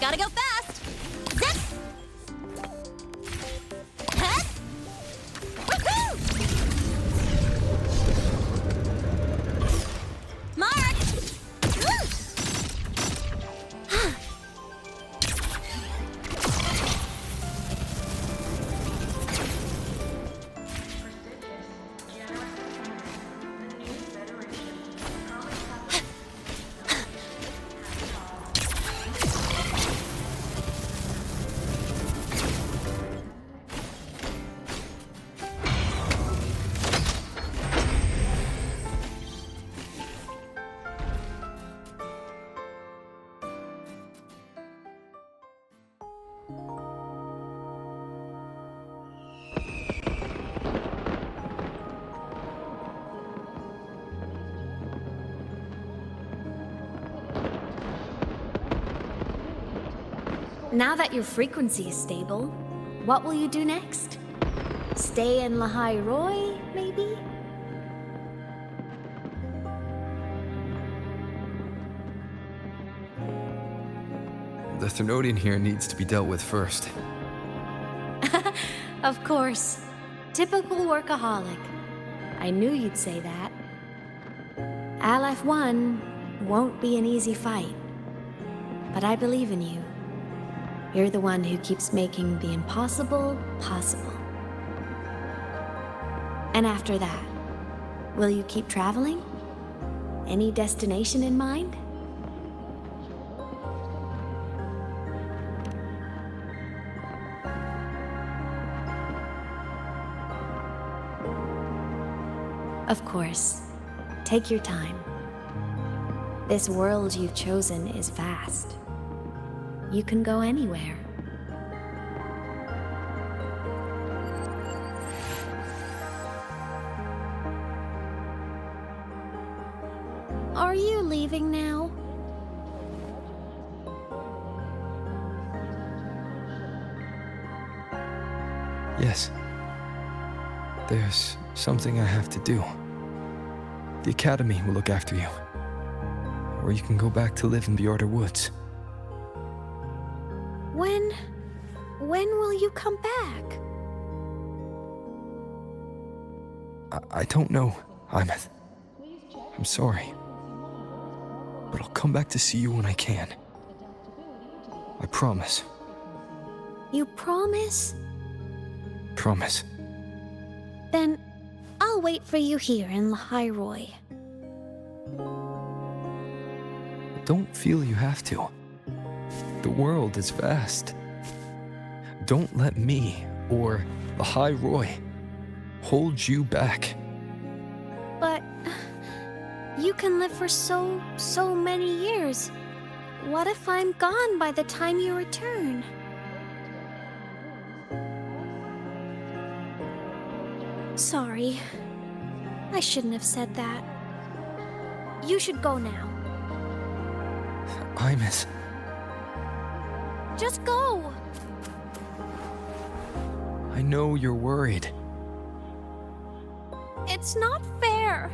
Gotta go fast! Zip! Head! Woohoo! Mark! Now that your frequency is stable, what will you do next? Stay in lahai-roi, maybe? The Threnodian here needs to be dealt with first. Of course. Typical workaholic. I knew you'd say that. LF1 won't be an easy fight. But I believe in you. You're the one who keeps making the impossible possible. And after that, will you keep traveling? Any destination in mind? Of course. Take your time. This world you've chosen is vast. You can go anywhere. Are you leaving now? Yes. There's something I have to do. The Academy will look after you. Or you can go back to live in the Bjorder Woods. When will you come back? I don't know, Aemeath. I'm sorry. But I'll come back to see you when I can. I promise. You promise? Promise. Then I'll wait for you here in lahai-roi. Don't feel you have to. The world is vast. Don't let me or lahai-roi hold you back. But you can live for so many years. What if I'm gone by the time you return? Sorry. I shouldn't have said that. You should go now. Aemeath. Just go! I know you're worried. It's not fair.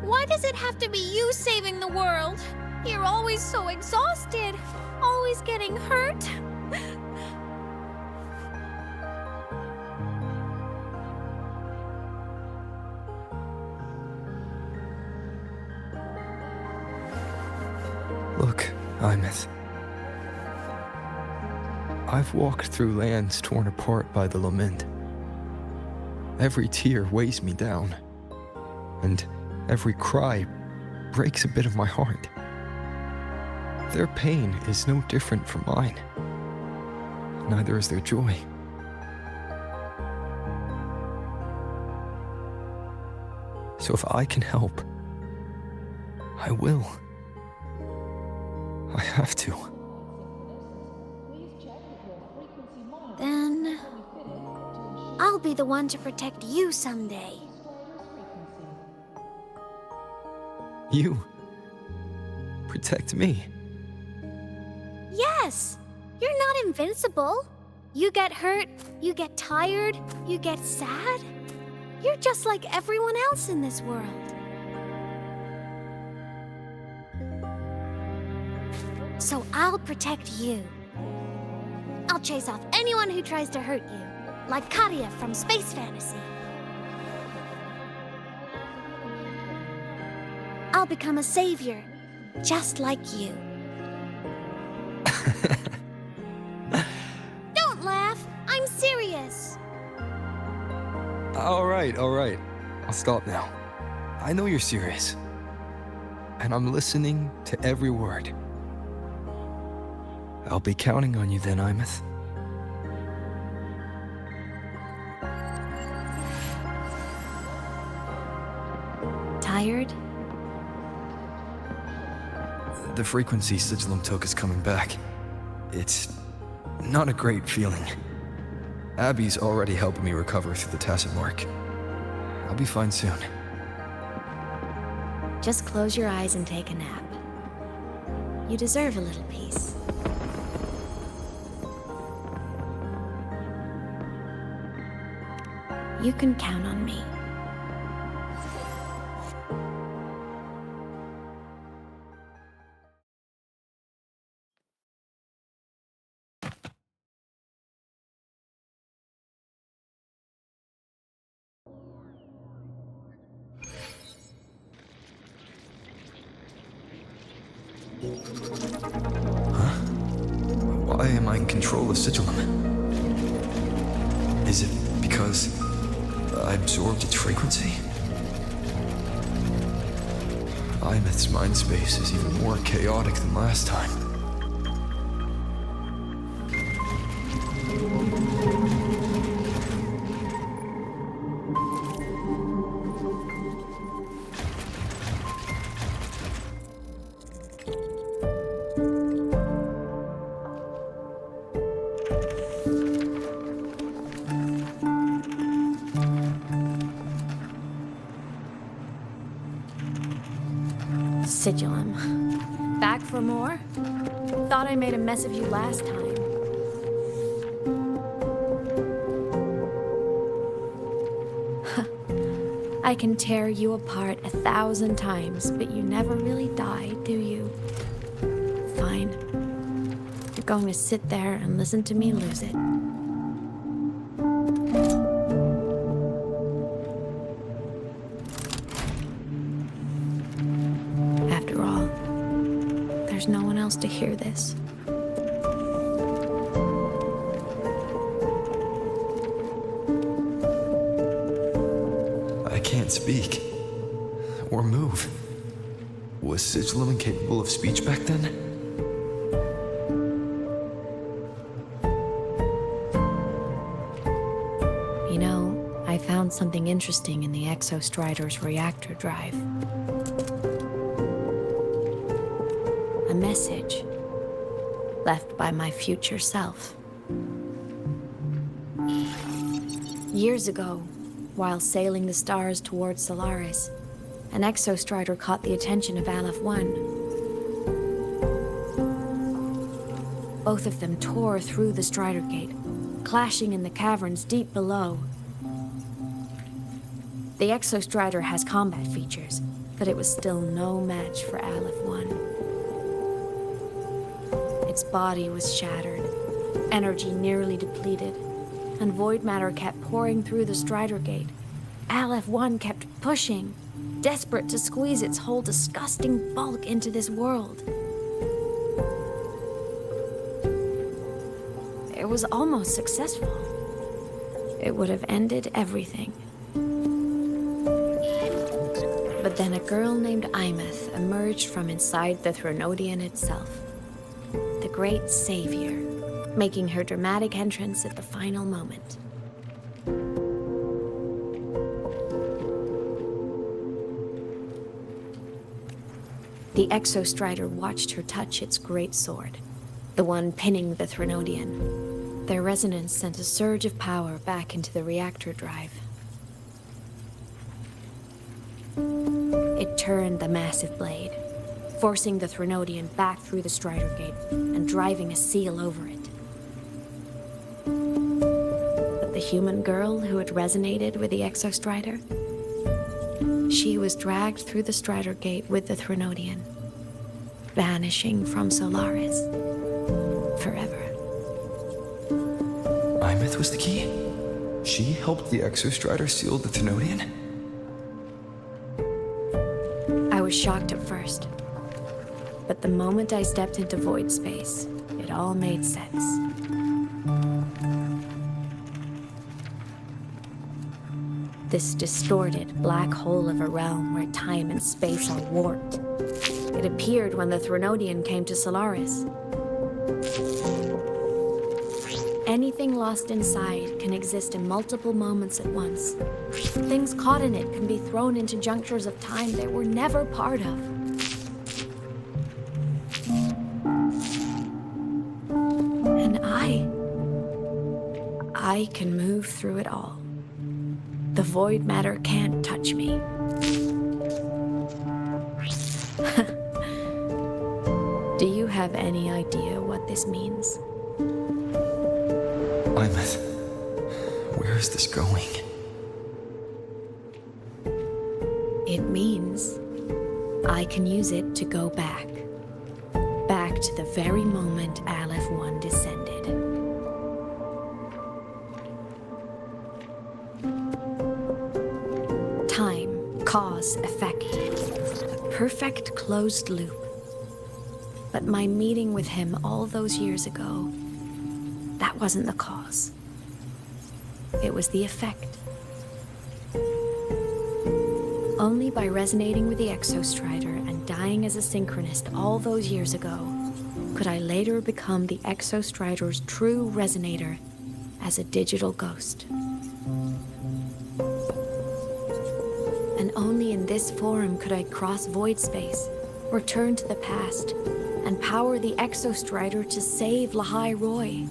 Why does it have to be you saving the world? You're always so exhausted, always getting hurt. Look, Aemeath. I've walked through lands torn apart by the lament. Every tear weighs me down, and every cry breaks a bit of my heart. Their pain is no different from mine. Neither is their joy. So if I can help, I will. I have to. Then I'll be the one to protect you someday. You protect me. Yes! You're not invincible. You get hurt, you get tired, you get sad. You're just like everyone else in this world. So I'll protect you. I'll chase off anyone who tries to hurt you, like Katia from Space Fantasy. I'll become a savior, just like you. Don't laugh, I'm serious. All right. I'll stop now. I know you're serious. And I'm listening to every word. I'll be counting on you then, Aemeath. Tired? The frequency Sigillum took is coming back. It's not a great feeling. Abby's already helping me recover through the tacit mark. I'll be fine soon. Just close your eyes and take a nap. You deserve a little peace. You can count on me. Why am I in control of Sigillum? Is it because I absorbed its frequency? Aemeath's mind space is even more chaotic than last time. Sigillum. Back for more? Thought I made a mess of you last time. I can tear you apart 1,000 times, but you never really die, do you? Fine. You're going to sit there and listen to me lose it. After all, there's no one else to hear this. I can't speak. Or move. Was Sigillum incapable of speech back then? You know, I found something interesting in the Exostrider's reactor drive. A message left by my future self. Years ago, while sailing the stars towards Solaris, an Exostrider caught the attention of Aleph 1. Both of them tore through the Strider Gate, clashing in the caverns deep below. The Exostrider has combat features, but it was still no match for Aleph 1. Its body was shattered, energy nearly depleted, and void matter kept pouring through the Strider Gate. Aleph 1 kept pushing, desperate to squeeze its whole disgusting bulk into this world. It was almost successful. It would have ended everything. But then a girl named Aemeath emerged from inside the Threnodian itself. The great savior, making her dramatic entrance at the final moment. The Exostrider watched her touch its great sword, the one pinning the Threnodian. Their resonance sent a surge of power back into the reactor drive. It turned the massive blade, forcing the Threnodian back through the Strider Gate and driving a seal over it. But the human girl who had resonated with the Exostrider, she was dragged through the Strider Gate with the Threnodian, vanishing from Solaris forever. Aemeath was the key? She helped the Exostrider seal the Threnodian? I was shocked at first, but the moment I stepped into void space, it all made sense. This distorted black hole of a realm where time and space are warped. It appeared when the Threnodian came to Solaris. Anything lost inside can exist in multiple moments at once. Things caught in it can be thrown into junctures of time they were never part of. And I can move through it all. The void matter can't touch me. Do you have any idea what this means? Aemeath, where is this going? It means I can use it to go back. Back to the very moment Aleph 1 descended. Time, cause, effect. A perfect closed loop. But my meeting with him all those years ago, that wasn't the cause. It was the effect. Only by resonating with the Exostrider and dying as a synchronist all those years ago, could I later become the Exostrider's true resonator as a digital ghost. And only in this form could I cross void space, return to the past, and power the Exostrider to save lahai-roi.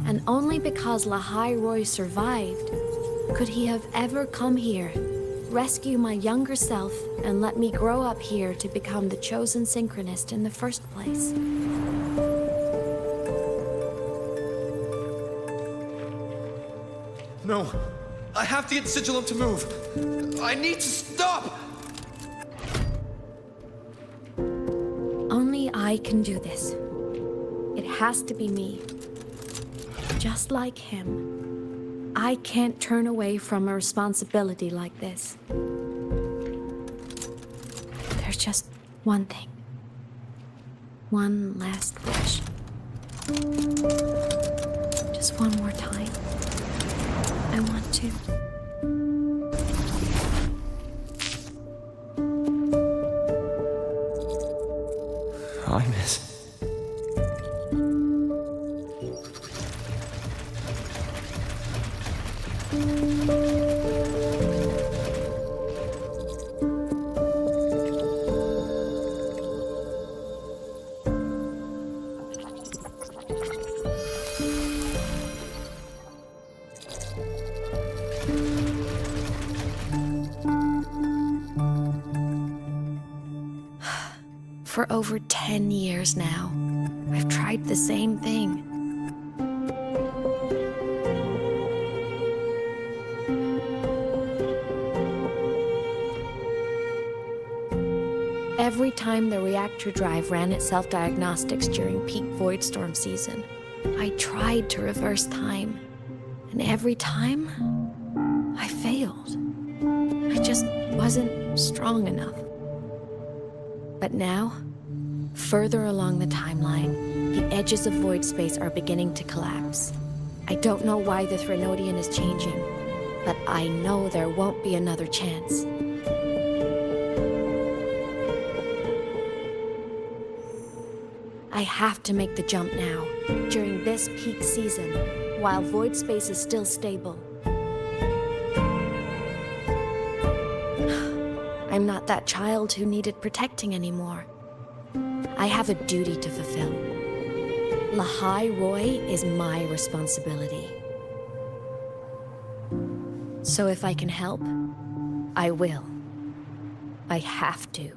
And only because lahai-roi survived could he have ever come here, rescue my younger self, and let me grow up here to become the chosen synchronist in the first place. No, I have to get the Sigillum to move. I need to stop! Only I can do this. It has to be me. Just like him, I can't turn away from a responsibility like this. There's just one thing. One last wish. Just one more time. I want to. Aemeath. For over 10 years now, I've tried the same thing. Every time the reactor drive ran its self-diagnostics during peak void storm season, I tried to reverse time. And every time, I failed. I just wasn't strong enough. But now, further along the timeline, the edges of void space are beginning to collapse. I don't know why the Threnodian is changing, but I know there won't be another chance. I have to make the jump now, during this peak season, while void space is still stable. I'm not that child who needed protecting anymore. I have a duty to fulfill. Lahai-roi is my responsibility. So if I can help, I will. I have to.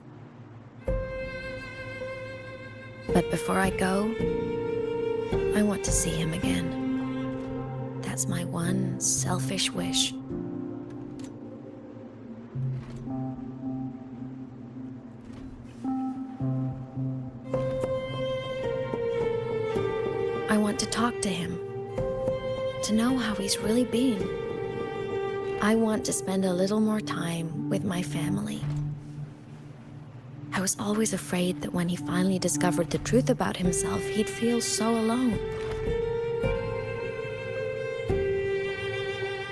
But before I go, I want to see him again. That's my one selfish wish. I want to talk to him, to know how he's really been. I want to spend a little more time with my family. I was always afraid that when he finally discovered the truth about himself, he'd feel so alone.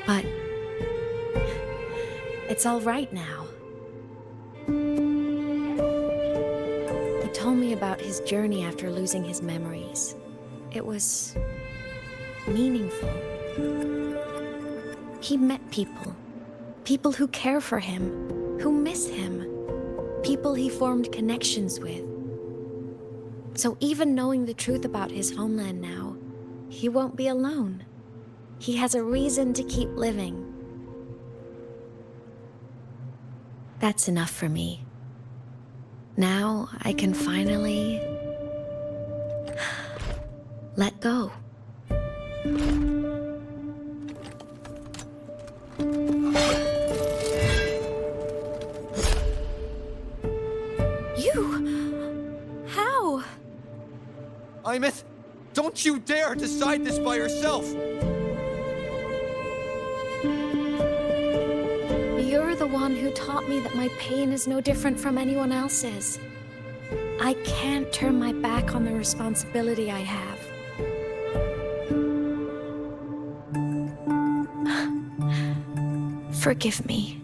But it's all right now. He told me about his journey after losing his memories. It was meaningful. He met people. People who care for him, who miss him. People he formed connections with. So even knowing the truth about his homeland now, he won't be alone. He has a reason to keep living. That's enough for me. Now I can finally let go. How? Aemeath, don't you dare decide this by yourself! You're the one who taught me that my pain is no different from anyone else's. I can't turn my back on the responsibility I have. Forgive me.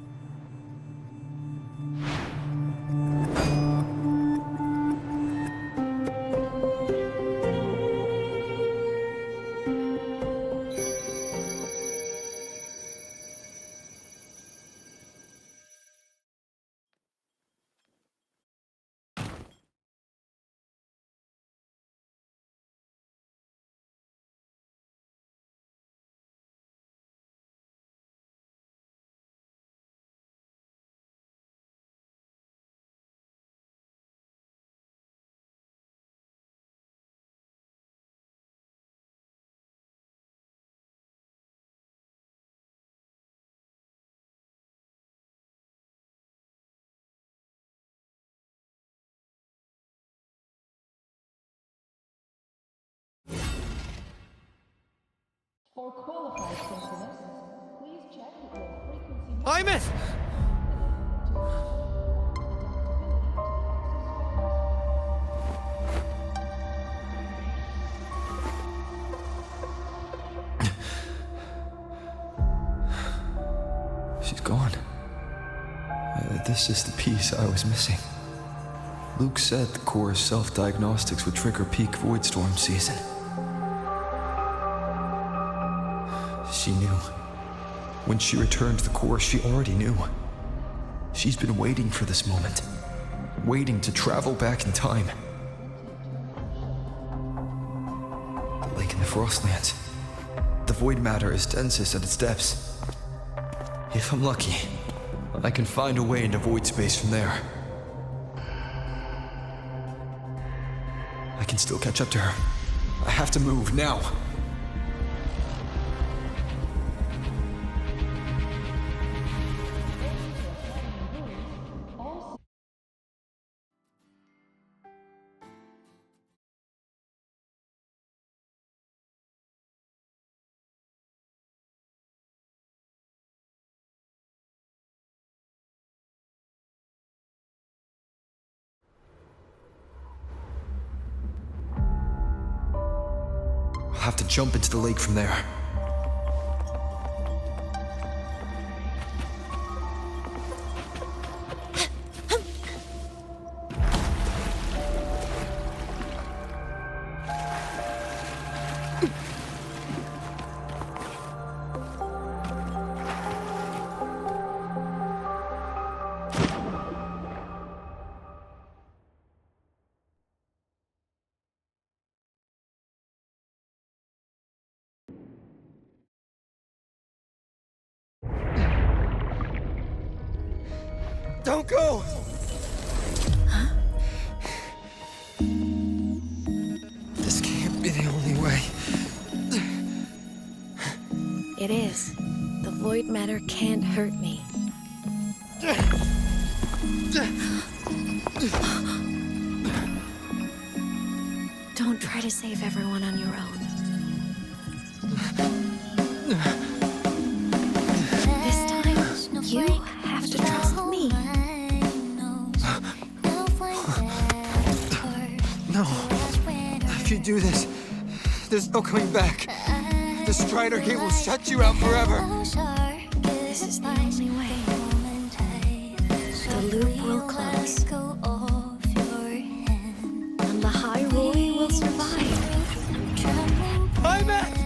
For qualified synchronists, please check that your frequency... Aemeath! She's gone. This is the piece I was missing. Luke said the core's self-diagnostics would trigger peak void storm season. She knew. When she returned to the core, she already knew. She's been waiting for this moment. Waiting to travel back in time. The lake in the Frostlands. The void matter is densest at its depths. If I'm lucky, I can find a way into void space from there. I can still catch up to her. I have to move now. have to jump into the lake from there. Don't go! Huh? This can't be the only way. It is. The void matter can't hurt me. Don't try to save everyone on your own. This time, you have to trust me. No. If you do this, there's no coming back. The Strider Gate will shut you out forever. This is the only way. The loop will close. And lahai-roi will survive. Aemeath!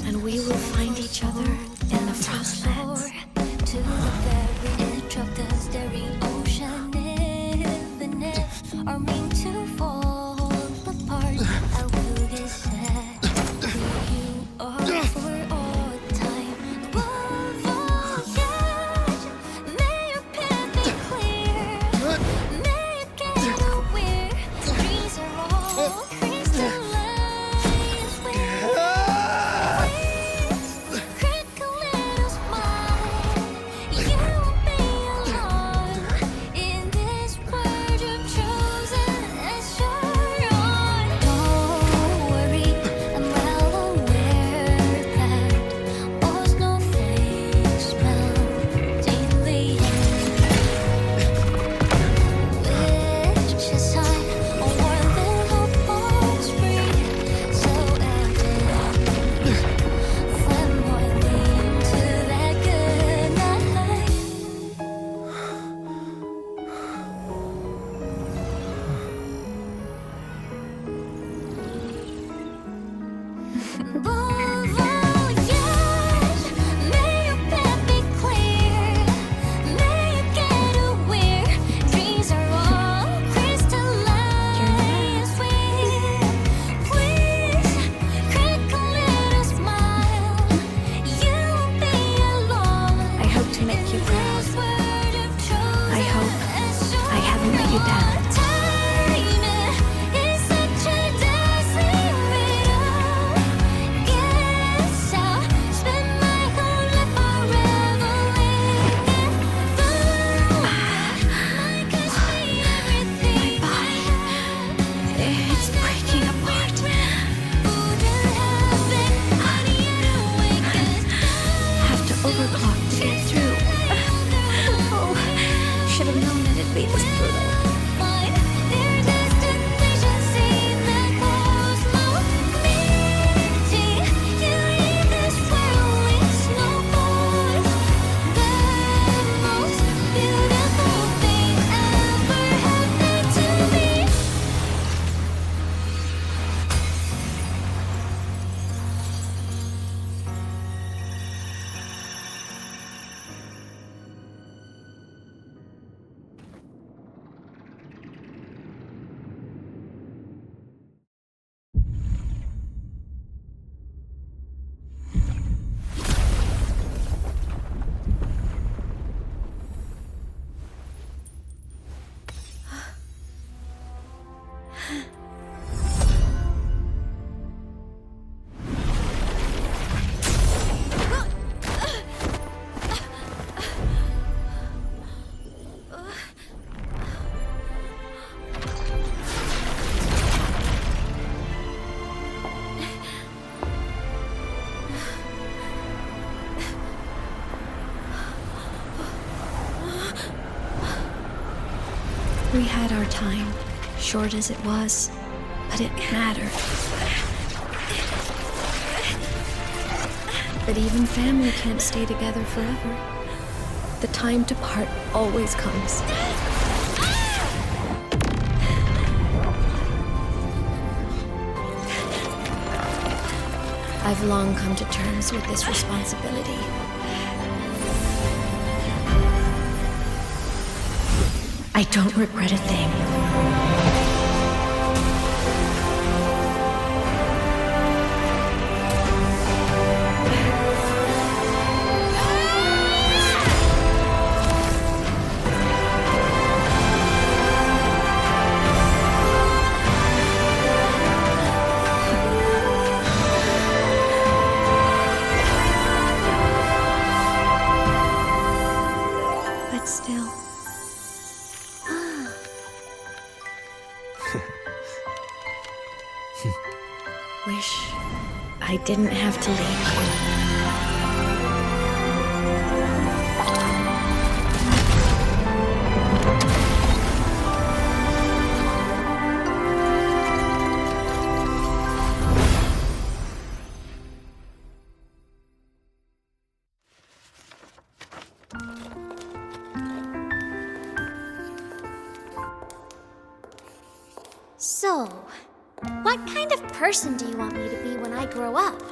And we will find each other in the Frostlands. To the very edge of the starry ocean, even if our mean to fall apart, I will get sad who you are for all time. Above all, yet, may your path be clear. May you get aware dreams are all crystallized. We had our time, short as it was, but it mattered. But even family can't stay together forever. The time to part always comes. I've long come to terms with this responsibility. I don't regret a thing. But still. Wish I didn't have to leave you. So, what kind of person do you want me to be when I grow up?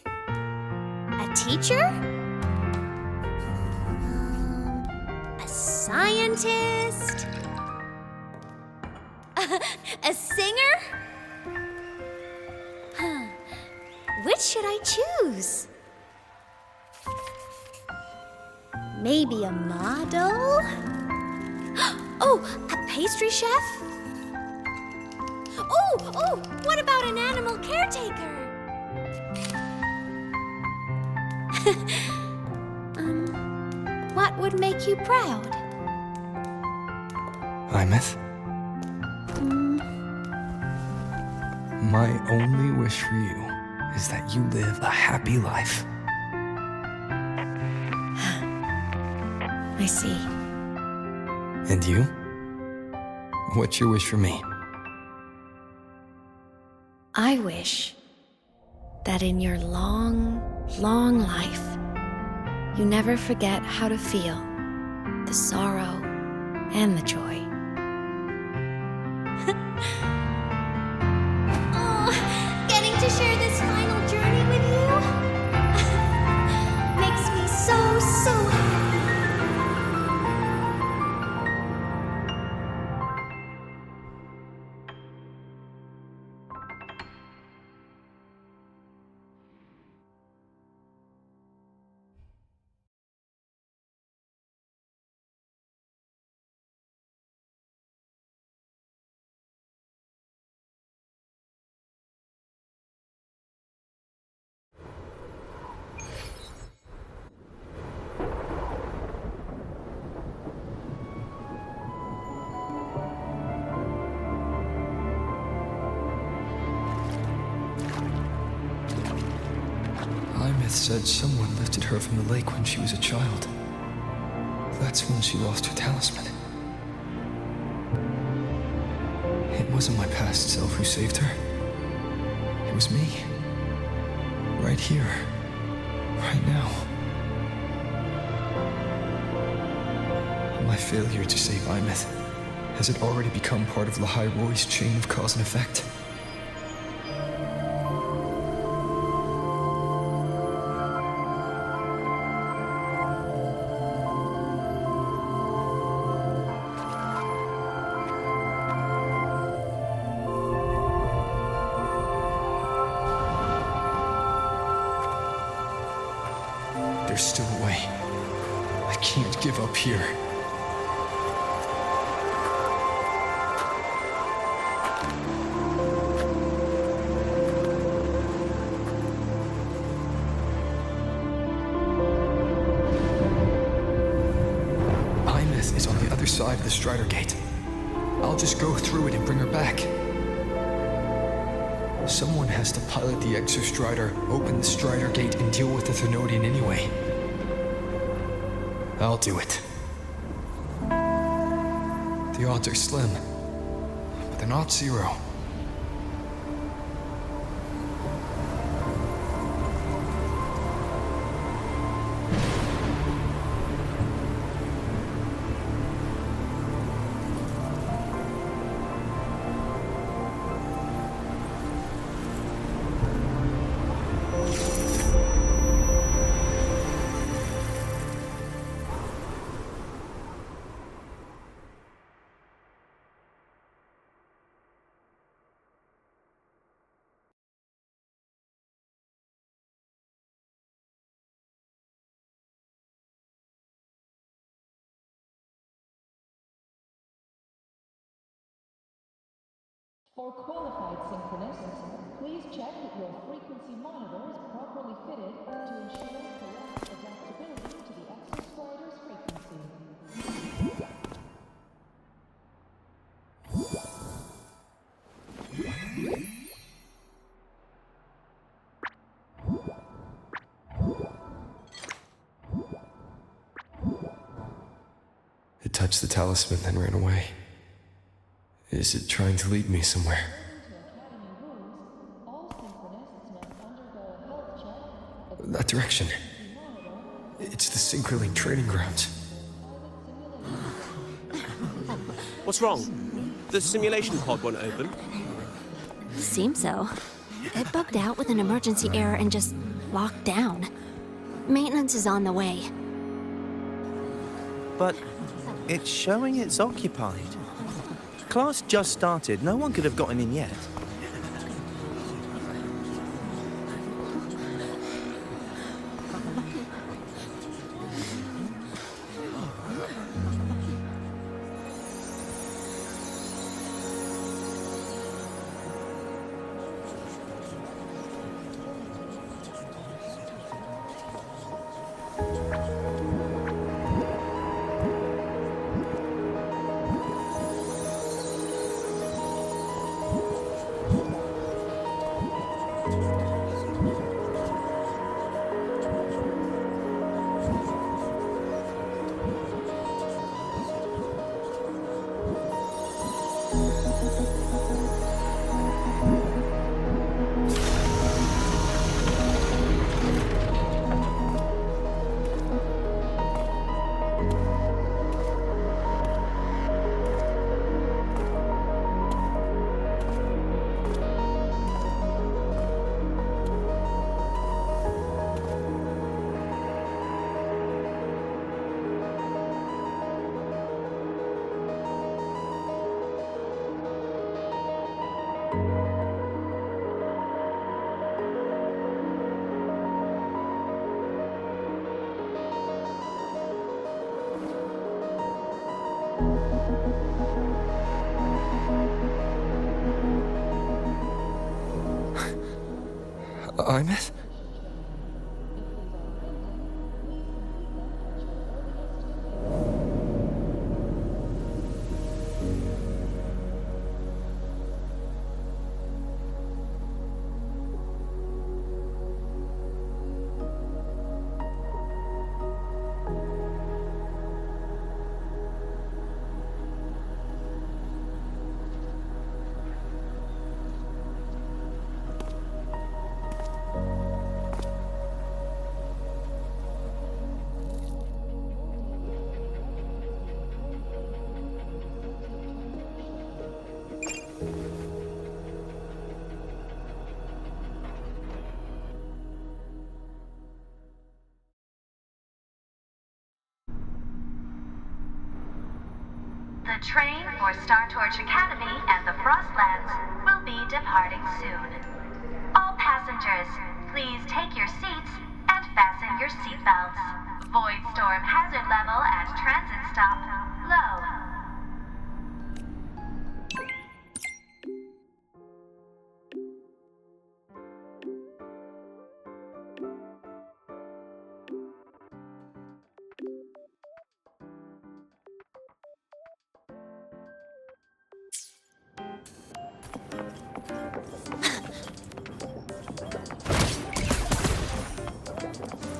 A teacher? A scientist? A singer? Huh. Which should I choose? Maybe a model? Oh, a pastry chef? Oh, what about an animal caretaker? What would make you proud? Aemeath? My only wish for you is that you live a happy life. I see. And you? What's your wish for me? I wish that in your long, long life, you never forget how to feel the sorrow and the joy. Oh, getting to share this final journey with you makes me so happy. Aemeath said someone lifted her from the lake when she was a child. That's when she lost her talisman. It wasn't my past self who saved her. It was me. Right here. Right now. My failure to save Aemeath, has it already become part of lahai-roi's chain of cause and effect? There's still a way. I can't give up here. Aemeath is on the other side of the Strider Gate. I'll just go through it and bring her back. Someone has to pilot the Exostrider, open the Strider Gate, and deal with the Thernoidian anyway. I'll do it. The odds are slim, but they're not zero. For qualified synchronists, please check that your frequency monitor is properly fitted to ensure correct adaptability to the exostrider's frequency. It touched the talisman, then ran away. Is it trying to lead me somewhere? That direction. It's the Synchrolink training grounds. What's wrong? The simulation pod won't open? Seems so. It bugged out with an emergency error and just locked down. Maintenance is on the way. But it's showing it's occupied. Class just started. No one could have gotten in yet. Aemeath? The train for Startorch Academy and the Frostlands will be departing soon. All passengers, please take your seats and fasten your seatbelts. Void storm hazard level at transit stop low.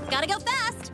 Gotta go fast!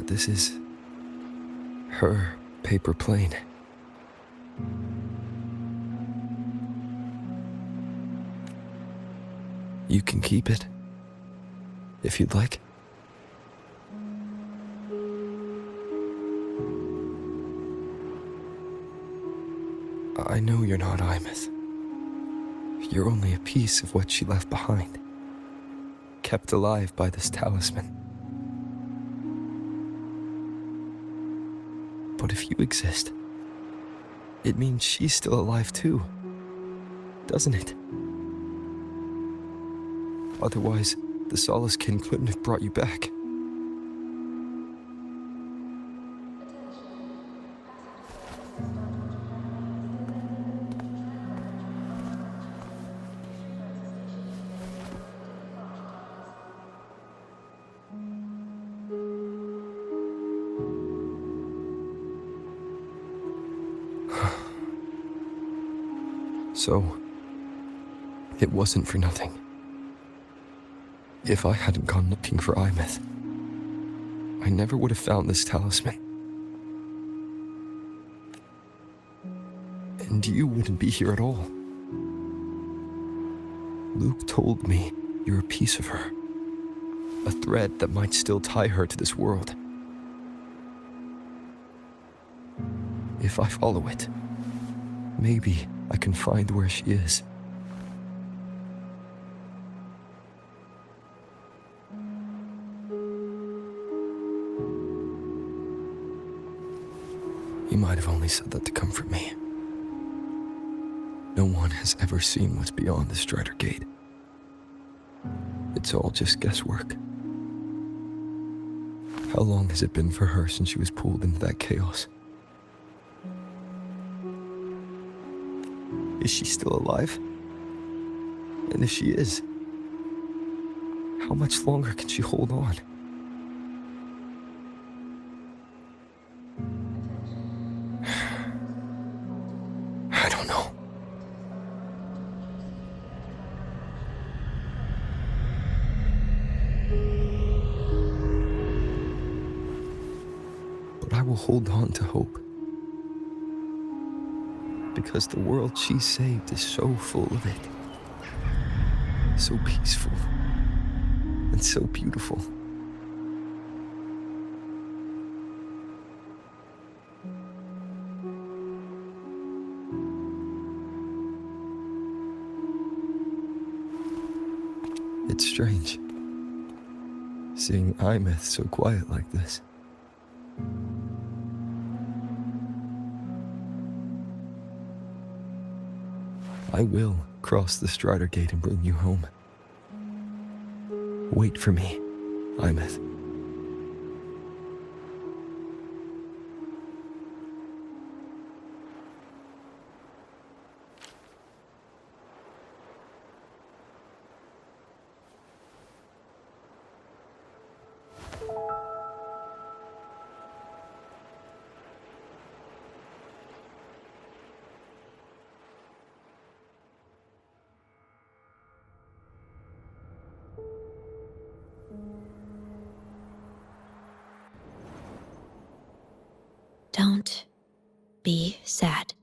This is her paper plane. You can keep it. if you'd like. I know you're not Aemeath. You're only a piece of what she left behind, kept alive by this talisman. But if you exist, it means she's still alive too, doesn't it? Otherwise, the Solace Kin couldn't have brought you back. So, it wasn't for nothing. If I hadn't gone looking for Aemeath, I never would have found this talisman. And you wouldn't be here at all. Luke told me you're a piece of her, a thread that might still tie her to this world. If I follow it, maybe I can find where she is. You might have only said that to comfort me. No one has ever seen what's beyond the Strider Gate. It's all just guesswork. How long has it been for her since she was pulled into that chaos? Is she still alive? And if she is, how much longer can she hold on? I don't know. But I will hold on to hope. Because the world she saved is so full of it. So peaceful. And so beautiful. It's strange, seeing Aemeath so quiet like this. I will cross the Strider Gate and bring you home. Wait for me, Aemeath. Don't be sad.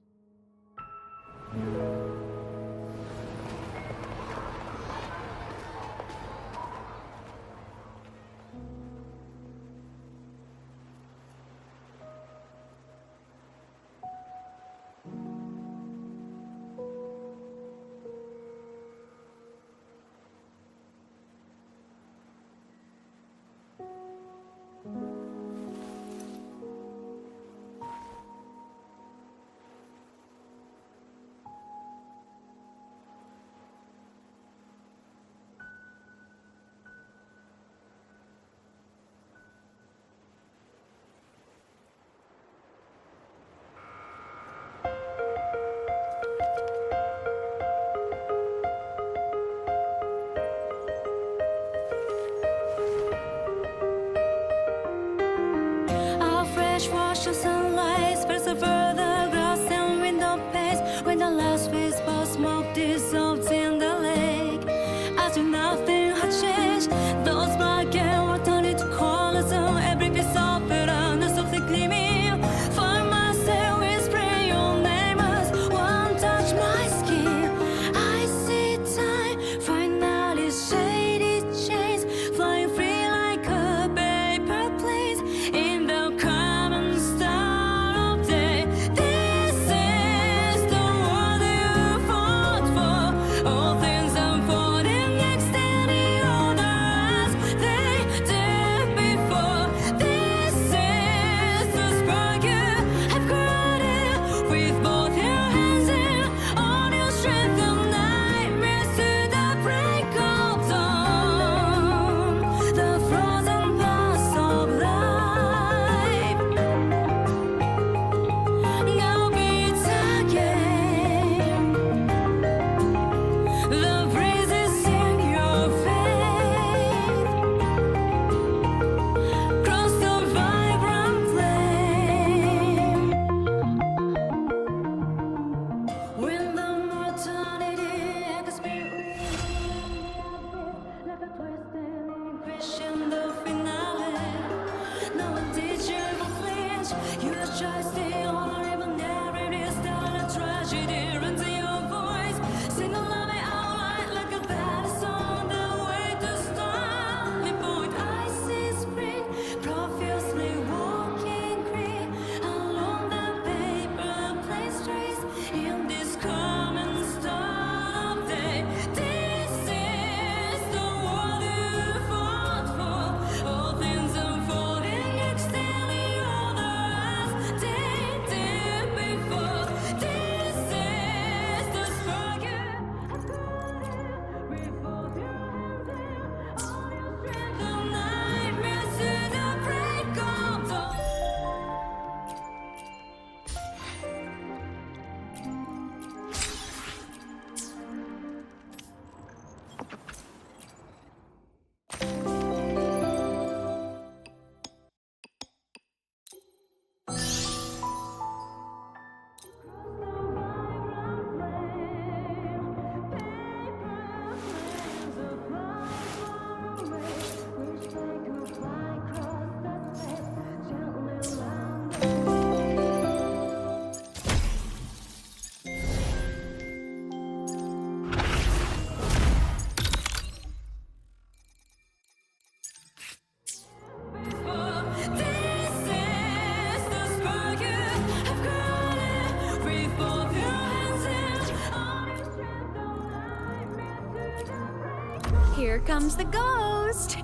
Wash the sunlight, spreads over the grass and window panes. When the last whisper of smoke dissolves in the lake, as if nothing had changed, those black and water into colors on every piece of it, and softly gleaming. For myself, we spray your name as one touch my skin. I see time finally shaded chains flying Here comes the ghost.